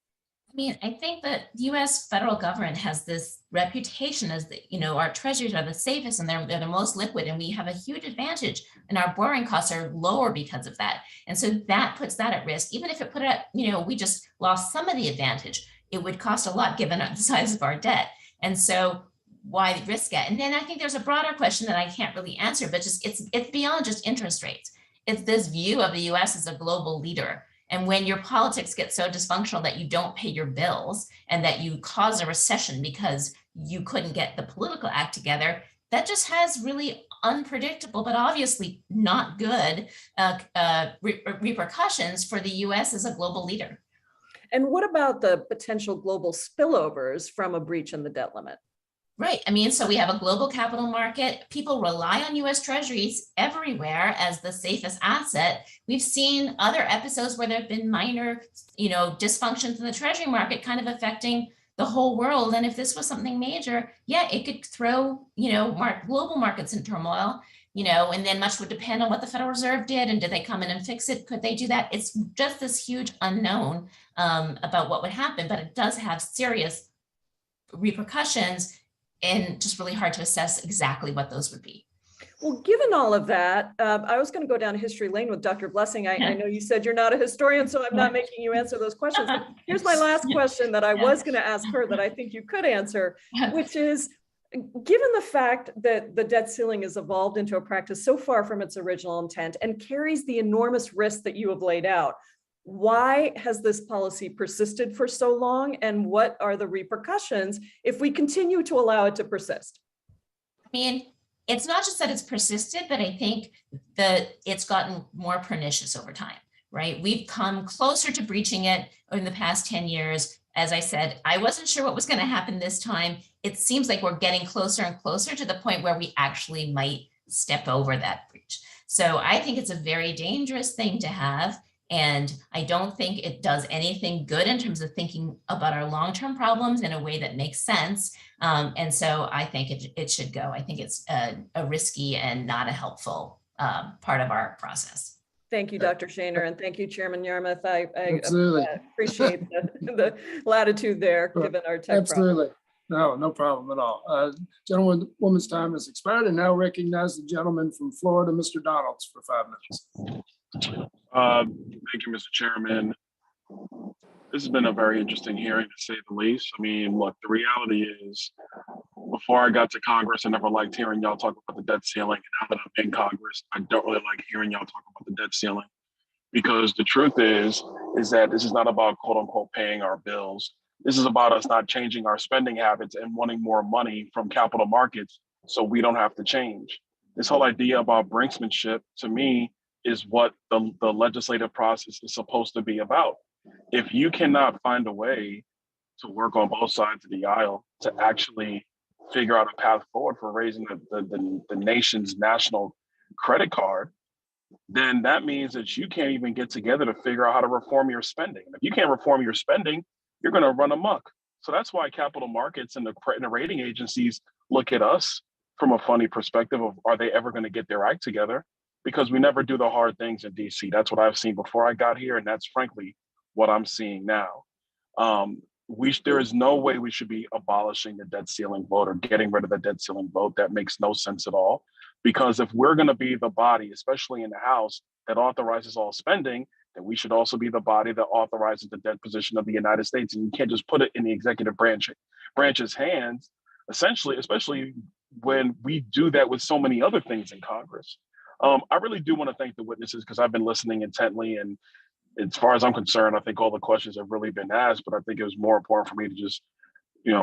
I mean, I think that the US federal government has this reputation as our treasuries are the safest and they're the most liquid, and we have a huge advantage, and our borrowing costs are lower because of that. And so that puts that at risk. Even if it put it at, we just lost some of the advantage, it would cost a lot given the size of our debt. And so why risk it? And then I think there's a broader question that I can't really answer, but just it's beyond just interest rates. It's this view of the US as a global leader. And when your politics get so dysfunctional that you don't pay your bills and that you cause a recession because you couldn't get the political act together, that just has really unpredictable, but obviously not good repercussions for the US as a global leader. And what about the potential global spillovers from a breach in the debt limit? Right. I mean, so we have a global capital market. People rely on US treasuries everywhere as the safest asset. We've seen other episodes where there have been minor, dysfunctions in the treasury market kind of affecting the whole world. And if this was something major, yeah, it could throw, global markets in turmoil, and then much would depend on what the Federal Reserve did. And did they come in and fix it? Could they do that? It's just this huge unknown about what would happen, but it does have serious repercussions, and just really hard to assess exactly what those would be. Well, given all of that, I was going to go down history lane with Dr. Blessing. I know you said you're not a historian, so I'm not making you answer those questions. But here's my last question that I was going to ask her that I think you could answer, which is, given the fact that the debt ceiling has evolved into a practice so far from its original intent and carries the enormous risk that you have laid out, why has this policy persisted for so long, and what are the repercussions if we continue to allow it to persist? I mean, it's not just that it's persisted, but I think that it's gotten more pernicious over time, right? We've come closer to breaching it in the past 10 years. As I said, I wasn't sure what was going to happen this time. It seems like we're getting closer and closer to the point where we actually might step over that breach. So I think it's a very dangerous thing to have. And I don't think it does anything good in terms of thinking about our long-term problems in a way that makes sense. And so I think it should go. I think it's a risky and not a helpful part of our process. Thank you, Dr. Sheiner, and thank you, Chairman Yarmuth. I Absolutely. Appreciate the latitude there, given our tech Absolutely. No problem at all. Gentlewoman's time has expired, and now recognize the gentleman from Florida, Mr. Donalds, for 5 minutes. Thank you, Mr. Chairman. This has been a very interesting hearing, to say the least. I mean, look, the reality is, before I got to Congress, I never liked hearing y'all talk about the debt ceiling. And now that I'm in Congress, I don't really like hearing y'all talk about the debt ceiling, because the truth is that this is not about quote unquote paying our bills. This is about us not changing our spending habits and wanting more money from capital markets so we don't have to change. This whole idea about brinksmanship, to me, is what the legislative process is supposed to be about. If you cannot find a way to work on both sides of the aisle to actually figure out a path forward for raising the nation's national credit card, then that means that you can't even get together to figure out how to reform your spending. If you can't reform your spending, you're going to run amok. So that's why capital markets and the rating agencies look at us from a funny perspective of, are they ever going to get their act together? Because we never do the hard things in DC. That's what I've seen before I got here, and that's frankly what I'm seeing now. there is no way we should be abolishing the debt ceiling vote or getting rid of the debt ceiling vote. That makes no sense at all. Because if we're going to be the body, especially in the House, that authorizes all spending, then we should also be the body that authorizes the debt position of the United States. And you can't just put it in the executive branch's hands, essentially, especially when we do that with so many other things in Congress. I really do want to thank the witnesses because I've been listening intently, and as far as I'm concerned, I think all the questions have really been asked, but I think it was more important for me to just,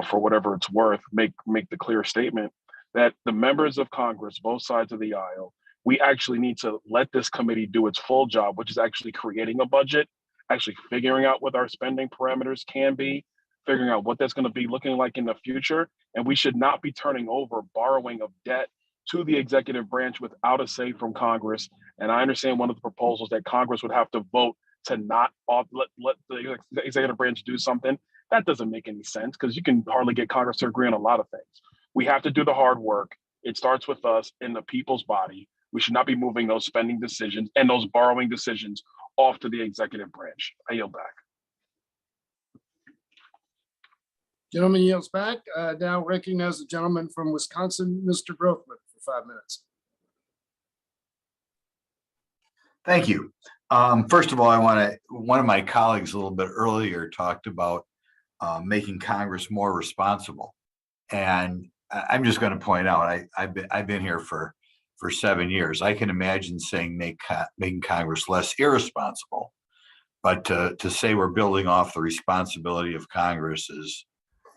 for whatever it's worth, make the clear statement that the members of Congress, both sides of the aisle, we actually need to let this committee do its full job, which is actually creating a budget, actually figuring out what our spending parameters can be, figuring out what that's going to be looking like in the future. And we should not be turning over borrowing of debt to the executive branch without a say from Congress. And I understand one of the proposals that Congress would have to vote to not let the executive branch do something. That doesn't make any sense because you can hardly get Congress to agree on a lot of things. We have to do the hard work. It starts with us in the people's body. We should not be moving those spending decisions and those borrowing decisions off to the executive branch. I yield back. Gentleman yields back. Now recognize the gentleman from Wisconsin, Mr. Grothman, for 5 minutes. Thank you. First of all, one of my colleagues a little bit earlier talked about making Congress more responsible. And I'm just going to point out, I've been here for 7 years. I can imagine saying making Congress less irresponsible, but to say we're building off the responsibility of Congress is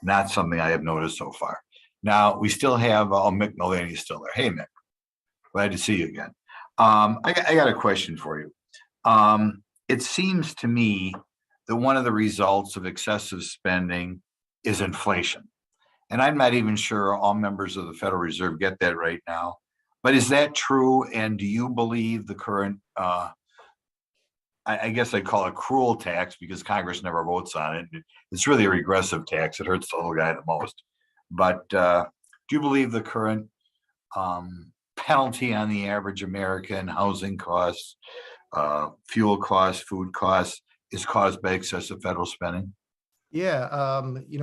not something I have noticed so far. Now we still have, Mick Mulvaney's still there. Hey, Mick, glad to see you again. I got a question for you. It seems to me that one of the results of excessive spending is inflation. And I'm not even sure all members of the Federal Reserve get that right now. But is that true? And do you believe the current, I guess I'd call it cruel tax because Congress never votes on it. It's really a regressive tax. It hurts the little guy the most. But do you believe the current penalty on the average American, housing costs, fuel costs, food costs, is caused by excessive federal spending? Yeah,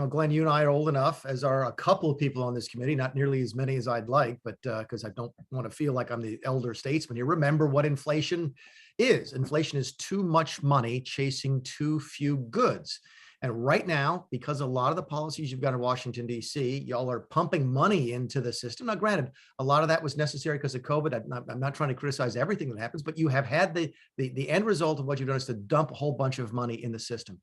Glenn, you and I are old enough, as are a couple of people on this committee, not nearly as many as I'd like, but because I don't want to feel like I'm the elder statesman. You remember what inflation is. Inflation is too much money chasing too few goods. And right now, because a lot of the policies you've got in Washington, D.C., y'all are pumping money into the system. Now, granted, a lot of that was necessary because of COVID. I'm not trying to criticize everything that happens, but you have had the end result of what you've done is to dump a whole bunch of money in the system.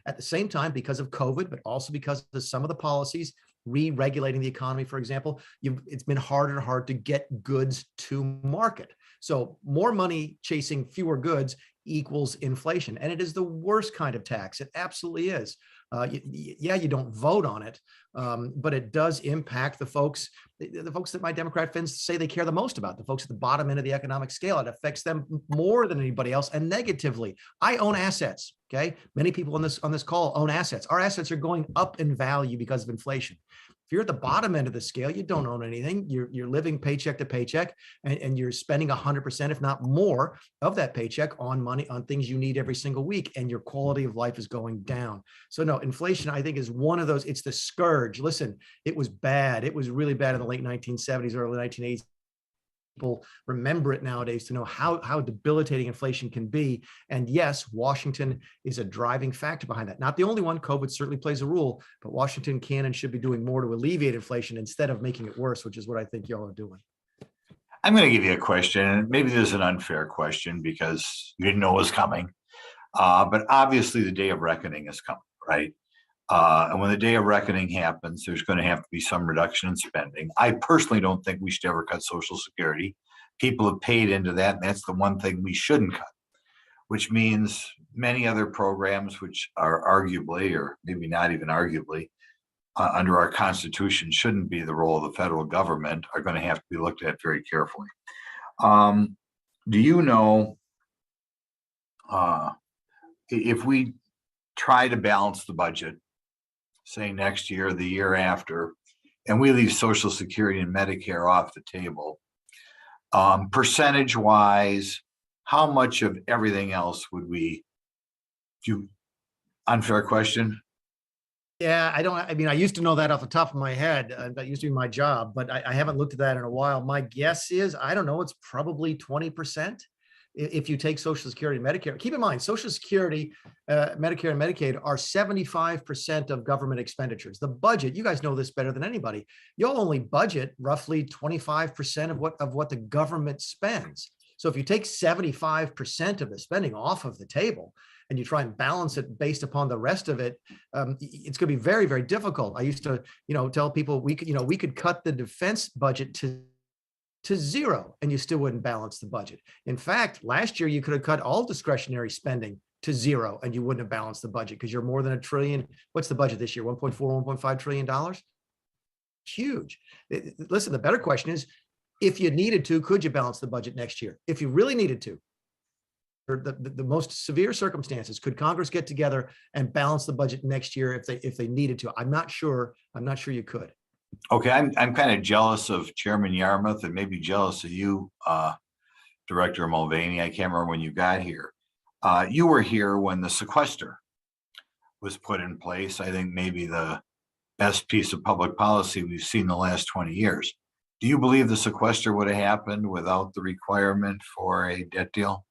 At the same time, because of COVID, but also because of some of the policies, re-regulating the economy, for example, it's been harder and harder to get goods to market. So more money chasing fewer goods equals inflation. And it is the worst kind of tax. It absolutely is. Yeah, you don't vote on it, but it does impact the folks that my Democrat friends say they care the most about, the folks at the bottom end of the economic scale. It affects them more than anybody else and negatively. I own assets. Okay. Many people on this call own assets. Our assets are going up in value because of inflation. If you're at the bottom end of the scale, you don't own anything. You're living paycheck to paycheck, and you're spending 100%, if not more, of that paycheck on money, on things you need every single week, and your quality of life is going down. So no, inflation, I think, is one of those. It's the scourge. Listen, it was bad. It was really bad in the late 1970s, early 1980s. People remember it nowadays to know how debilitating inflation can be. And yes, Washington is a driving factor behind that. Not the only one. COVID certainly plays a role, but Washington can and should be doing more to alleviate inflation instead of making it worse, which is what I think y'all are doing. I'm going to give you a question, and maybe this is an unfair question because you didn't know it was coming. But obviously the day of reckoning is coming, right? And when the day of reckoning happens, there's going to have to be some reduction in spending. I personally don't think we should ever cut Social Security. People have paid into that, and that's the one thing we shouldn't cut, which means many other programs which are arguably, or maybe not even arguably, under our Constitution shouldn't be the role of the federal government, are going to have to be looked at very carefully. Do you know if we try to balance the budget, say next year, the year after, and we leave Social Security and Medicare off the table, percentage-wise, how much of everything else would we do? Unfair question? Yeah, I mean, I used to know that off the top of my head. That used to be my job, but I haven't looked at that in a while. My guess is, I don't know, it's probably 20%. If you take Social Security and Medicare. Keep in mind, Social Security, Medicare and Medicaid are 75% of government expenditures. The budget, you guys know this better than anybody. You'll only budget roughly 25% of what the government spends. So if you take 75% of the spending off of the table and you try and balance it based upon the rest of it, it's going to be very, very difficult. I used to, tell people we could cut the defense budget to zero and you still wouldn't balance the budget. In fact, last year you could have cut all discretionary spending to zero and you wouldn't have balanced the budget because you're more than $1 trillion. What's the budget this year? 1.4, $1.5 trillion? Huge. Listen, the better question is, if you needed to, could you balance the budget next year? If you really needed to, or the most severe circumstances, could Congress get together and balance the budget next year if they needed to? I'm not sure you could. Okay, I'm kind of jealous of Chairman Yarmuth and maybe jealous of you, Director Mulvaney. I can't remember when you got here. You were here when the sequester was put in place. I think maybe the best piece of public policy we've seen in the last 20 years. Do you believe the sequester would have happened without the requirement for a debt deal?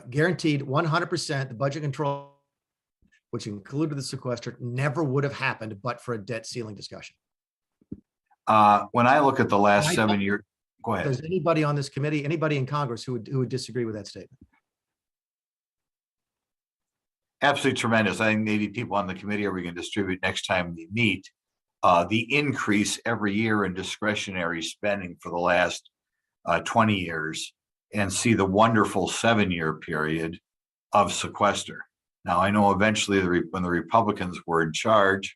Guaranteed 100%, the budget control, which included the sequester, never would have happened but for a debt ceiling discussion. When I look at the last 7 years, go ahead. Does anybody on this committee, anybody in Congress who would disagree with that statement? Absolutely tremendous. I think maybe people on the committee are we can distribute next time we meet. The increase every year in discretionary spending for the last 20 years and see the wonderful 7-year period of sequester. Now, I know eventually when the Republicans were in charge,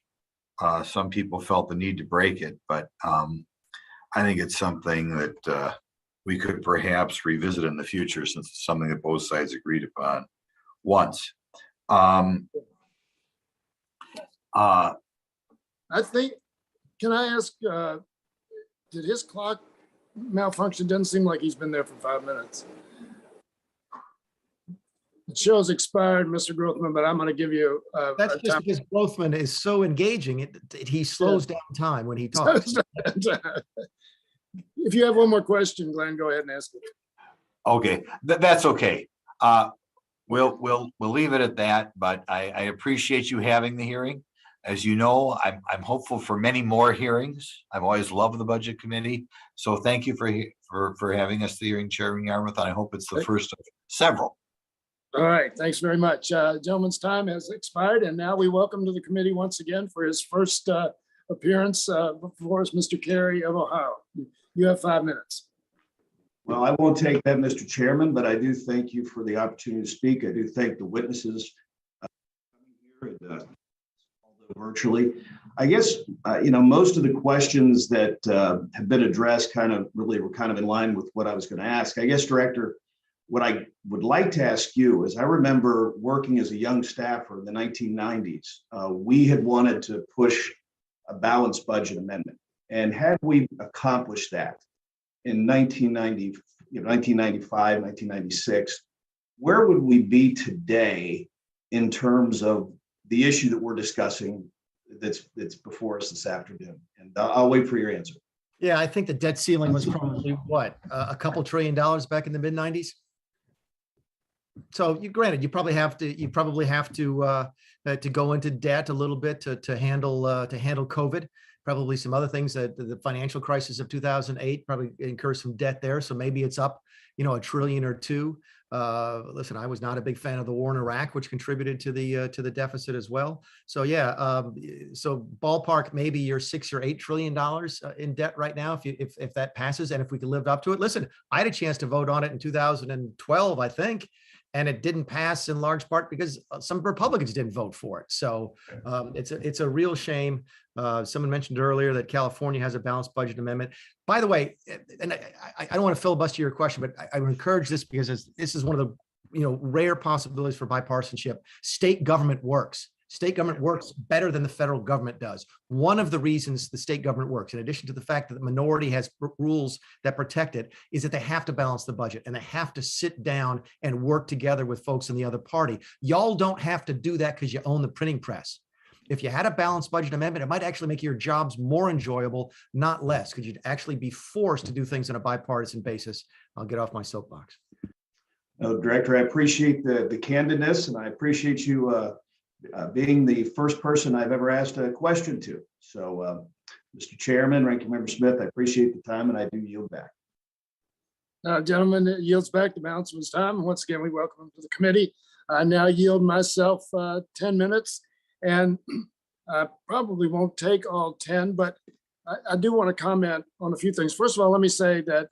some people felt the need to break it, but I think it's something that we could perhaps revisit in the future since it's something that both sides agreed upon once. I think, can I ask, did his clock malfunction? Doesn't seem like he's been there for 5 minutes. It shows expired, Mr. Grothman, but I'm going to give you. That's just because Grothman is so engaging. He slows down time when he talks. If you have one more question, Glenn, go ahead and ask it. Okay, that's okay. We'll leave it at that, but I appreciate you having the hearing. As you know, I'm hopeful for many more hearings. I've always loved the Budget Committee. So thank you for having us the hearing, Chairman Yarmuth. And I hope it's the first of several. All right, thanks very much. Gentleman's time has expired, and now we welcome to the committee once again for his first appearance before us, Mr. Carey of Ohio. You have 5 minutes. Well, I won't take that, Mr. Chairman, but I do thank you for the opportunity to speak. I do thank the witnesses coming here and virtually. I guess, most of the questions that have been addressed were kind of in line with what I was going to ask. I guess, Director, what I would like to ask you is, I remember working as a young staffer in the 1990s. We had wanted to push a balanced budget amendment. And had we accomplished that in 1990, 1995, 1996, where would we be today in terms of the issue that we're discussing that's before us this afternoon? And I'll wait for your answer. Yeah, I think the debt ceiling was probably what, a couple $1 trillion back in the mid 90s. So granted, you probably have to go into debt a little bit to handle COVID. Probably some other things that the financial crisis of 2008 probably incurred some debt there. So maybe it's up, $1 trillion or $2 trillion. Listen, I was not a big fan of the war in Iraq, which contributed to the deficit as well. So yeah, so ballpark, maybe you're $6 or $8 trillion in debt right now, if that passes, and if we can live up to it. Listen, I had a chance to vote on it in 2012, I think. And it didn't pass in large part because some Republicans didn't vote for it. So it's a real shame. Someone mentioned earlier that California has a balanced budget amendment. By the way, and I don't want to filibuster your question, but I would encourage this because this is one of the rare possibilities for bipartisanship. State government works. State government works better than the federal government does. One of the reasons the state government works, in addition to the fact that the minority has rules that protect it, is that they have to balance the budget and they have to sit down and work together with folks in the other party. Y'all don't have to do that because you own the printing press. If you had a balanced budget amendment, it might actually make your jobs more enjoyable, not less, because you'd actually be forced to do things on a bipartisan basis. I'll get off my soapbox. Director, I appreciate the candidness, and I appreciate you being the first person I've ever asked a question to. So, Mr. Chairman, Ranking Member Smith, I appreciate the time, and I do yield back. Gentleman, it yields back the balance of his time. And once again, we welcome him to the committee. I now yield myself 10 minutes, and I probably won't take all 10, but I do want to comment on a few things. First of all, let me say that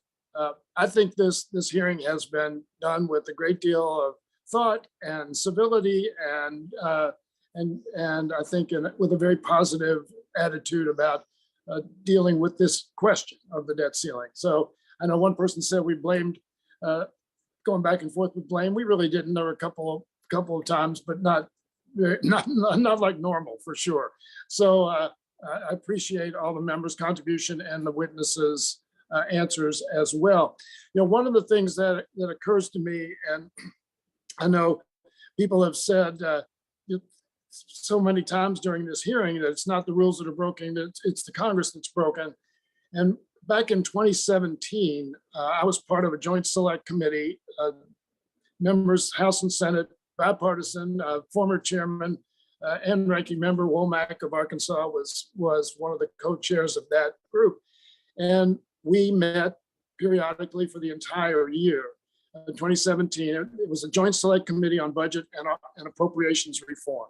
I think this hearing has been done with a great deal of thought and civility, and I think with a very positive attitude about dealing with this question of the debt ceiling. So I know one person said we blamed, going back and forth with blame. We really didn't. There were a couple of times, but not like normal, for sure. So I appreciate all the members' contribution and the witnesses' answers as well. You know, one of the things that occurs to me, and I know people have said so many times during this hearing that it's not the rules that are broken, it's the Congress that's broken. And back in 2017, I was part of a joint select committee, members, House and Senate, bipartisan, former chairman and ranking member Womack of Arkansas was one of the co-chairs of that group. And we met periodically for the entire year. In 2017, it was a joint select committee on budget and appropriations reform.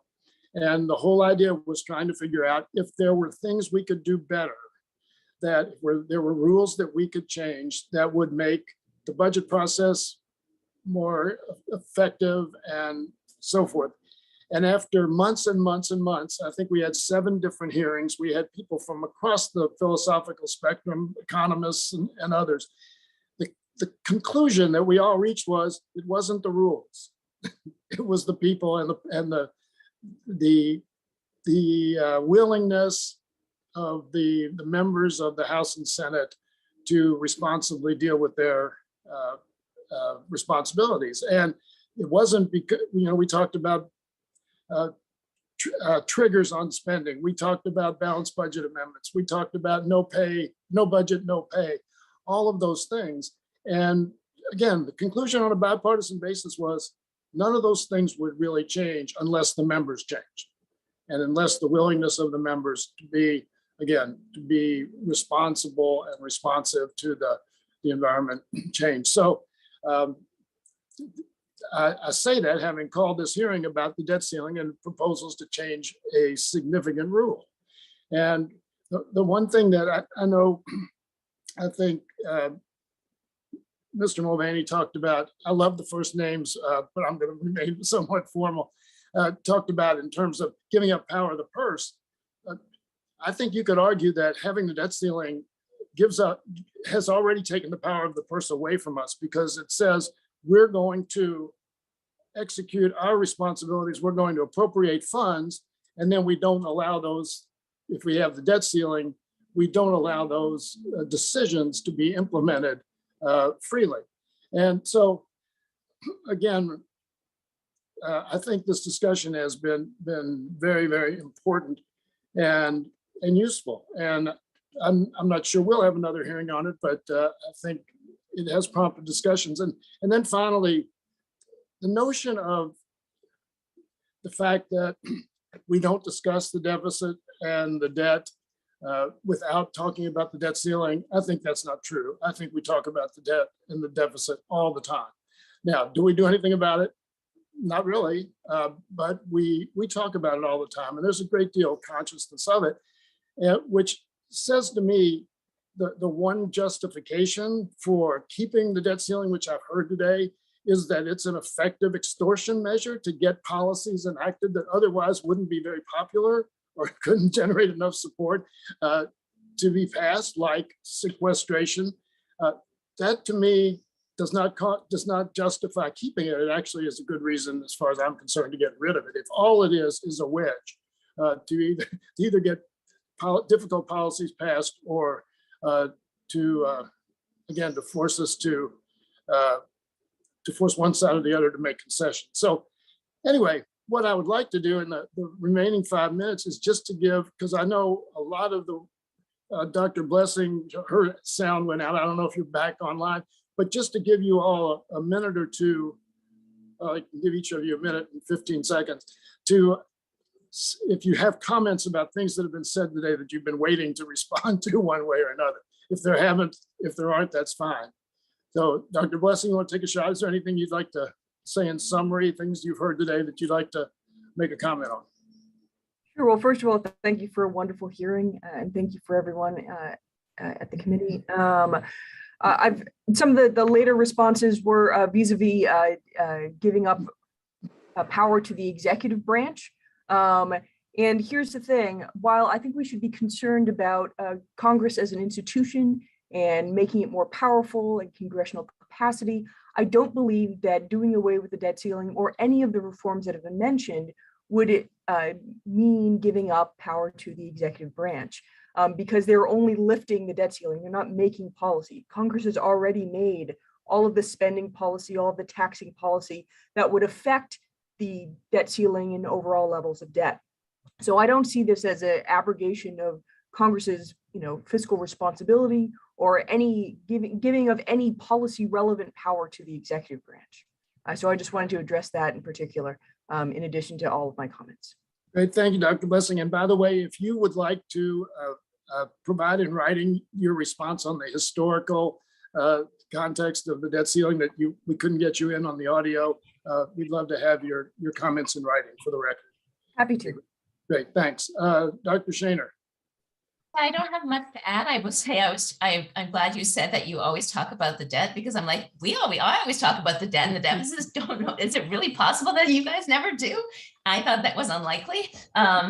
And the whole idea was trying to figure out if there were things we could do better, that there were rules that we could change that would make the budget process more effective and so forth. And after months and months and months, I think we had 7 different hearings. We had people from across the philosophical spectrum, economists and others. The conclusion that we all reached was it wasn't the rules. It was the people and the willingness of the members of the House and Senate to responsibly deal with their responsibilities. And it wasn't because, we talked about triggers on spending. We talked about balanced budget amendments. We talked about no pay, no budget, no pay, all of those things. And again, the conclusion on a bipartisan basis was none of those things would really change unless the members changed. And unless the willingness of the members to be responsible and responsive to the environment change. So I say that having called this hearing about the debt ceiling and proposals to change a significant rule. And the one thing that I know, I think Mr. Mulvaney talked about, I love the first names, but I'm going to remain somewhat formal, talked about in terms of giving up power of the purse. I think you could argue that having the debt ceiling has already taken the power of the purse away from us, because it says we're going to execute our responsibilities, we're going to appropriate funds, and then we don't allow those, if we have the debt ceiling, we don't allow those decisions to be implemented freely. And so, again, I think this discussion has been very, very important and useful. And I'm not sure we'll have another hearing on it, but I think it has prompted discussions. And then finally, the notion of the fact that we don't discuss the deficit and the debt without talking about the debt ceiling, I think that's not true. I think we talk about the debt and the deficit all the time. Now, do we do anything about it? Not really, but we talk about it all the time, and there's a great deal of consciousness of it, which says to me the one justification for keeping the debt ceiling, which I've heard today, is that it's an effective extortion measure to get policies enacted that otherwise wouldn't be very popular or couldn't generate enough support to be passed, like sequestration. That to me does not justify keeping it. It actually is a good reason, as far as I'm concerned, to get rid of it. If all it is a wedge to either get difficult policies passed or to force us to force one side or the other to make concessions. So anyway, what I would like to do in the remaining 5 minutes is just to give, because I know a lot of the Dr. Blessing, her sound went out. I don't know if you're back online, but just to give you all a minute or two, I can give each of you a minute and 15 seconds to, if you have comments about things that have been said today that you've been waiting to respond to one way or another. If there aren't, that's fine. So Dr. Blessing, you want to take a shot? Is there anything you'd like to say in summary, things you've heard today that you'd like to make a comment on? Sure. Well, first of all, thank you for a wonderful hearing, and thank you for everyone at the committee. Some of the later responses were vis-a-vis giving up power to the executive branch. And here's the thing, while I think we should be concerned about Congress as an institution and making it more powerful and congressional capacity, I don't believe that doing away with the debt ceiling or any of the reforms that have been mentioned would mean giving up power to the executive branch, because they're only lifting the debt ceiling. They're not making policy. Congress has already made all of the spending policy, all of the taxing policy that would affect the debt ceiling and overall levels of debt. So I don't see this as an abrogation of Congress's, fiscal responsibility or any giving of any policy relevant power to the executive branch. So I just wanted to address that in particular, in addition to all of my comments. Great, thank you, Dr. Blessing. And by the way, if you would like to provide in writing your response on the historical context of the debt ceiling that we couldn't get you in on the audio, we'd love to have your comments in writing for the record. Happy to. Great, thanks. Dr. Sheiner. I don't have much to add. I will say I'm glad you said that you always talk about the debt, because I'm like, I always talk about the debt and the deficits. Don't know. Is it really possible that you guys never do? I thought that was unlikely.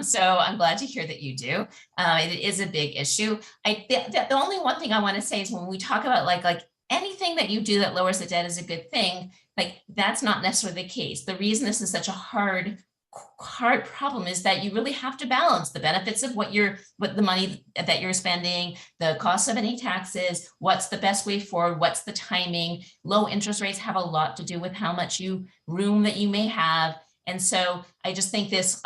So I'm glad to hear that you do. It is a big issue. The only one thing I want to say is when we talk about like anything that you do that lowers the debt is a good thing, that's not necessarily the case. The reason this is such a hard problem is that you really have to balance the benefits of what the money that you're spending, the cost of any taxes, what's the best way forward, what's the timing. Low interest rates have a lot to do with how much room that you may have. And so I just think this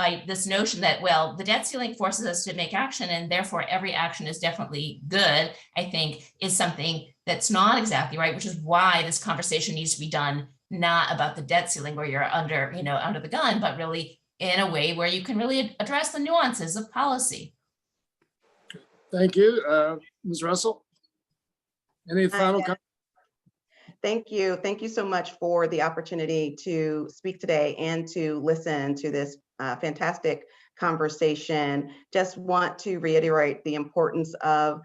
notion that, well, the debt ceiling forces us to make action and therefore every action is definitely good, I think is something that's not exactly right, which is why this conversation needs to be done not about the debt ceiling where you're under the gun, but really in a way where you can really address the nuances of policy. Thank you. Ms. Russell, any final comments? Thank you. Thank you so much for the opportunity to speak today and to listen to this fantastic conversation. Just want to reiterate the importance of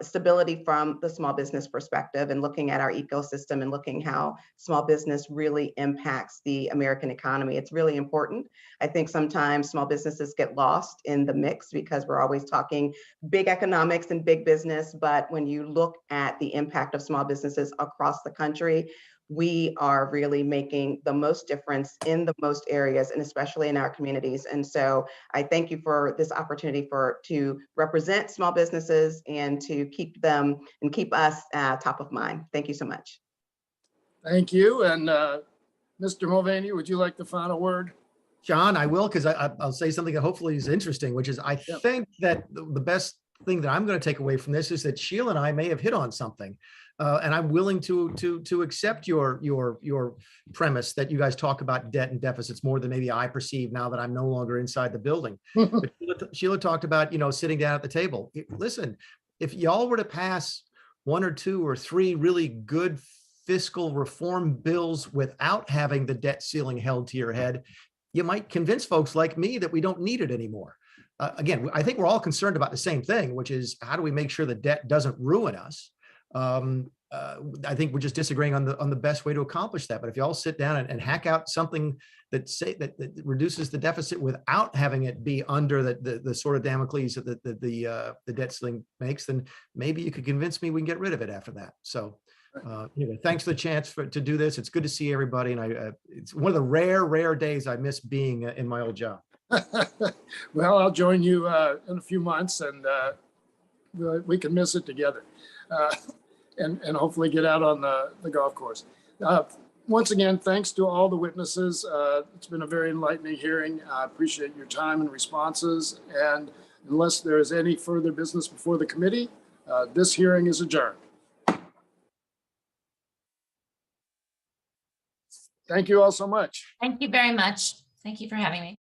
stability from the small business perspective and looking at our ecosystem and looking how small business really impacts the American economy. It's really important. I think sometimes small businesses get lost in the mix because we're always talking big economics and big business. But when you look at the impact of small businesses across the country, we are really making the most difference in the most areas and especially in our communities. And so I thank you for this opportunity to represent small businesses and to keep them and keep us top of mind. Thank you so much. Thank you. And Mr. Mulvaney, would you like the final word? John, I will, because I'll say something that hopefully is interesting, which is I think that the best thing that I'm going to take away from this is that Sheila and I may have hit on something. And I'm willing to accept your premise that you guys talk about debt and deficits more than maybe I perceive now that I'm no longer inside the building. But Sheila talked about, sitting down at the table. Listen, if y'all were to pass 1 or 2 or 3 really good fiscal reform bills without having the debt ceiling held to your head, you might convince folks like me that we don't need it anymore. Again, I think we're all concerned about the same thing, which is how do we make sure the debt doesn't ruin us? I think we're just disagreeing on the best way to accomplish that. But if you all sit down and hack out something that reduces the deficit without having it be under the sort of Damocles that the debt ceiling makes, then maybe you could convince me we can get rid of it after that. So anyway, thanks for the chance to do this. It's good to see everybody, and it's one of the rare days I miss being in my old job. Well, I'll join you in a few months, and we can miss it together. And hopefully get out on the golf course. once again, thanks to all the witnesses. It's been a very enlightening hearing. I appreciate your time and responses. And unless there is any further business before the committee, this hearing is adjourned. Thank you all so much. Thank you very much. Thank you for having me.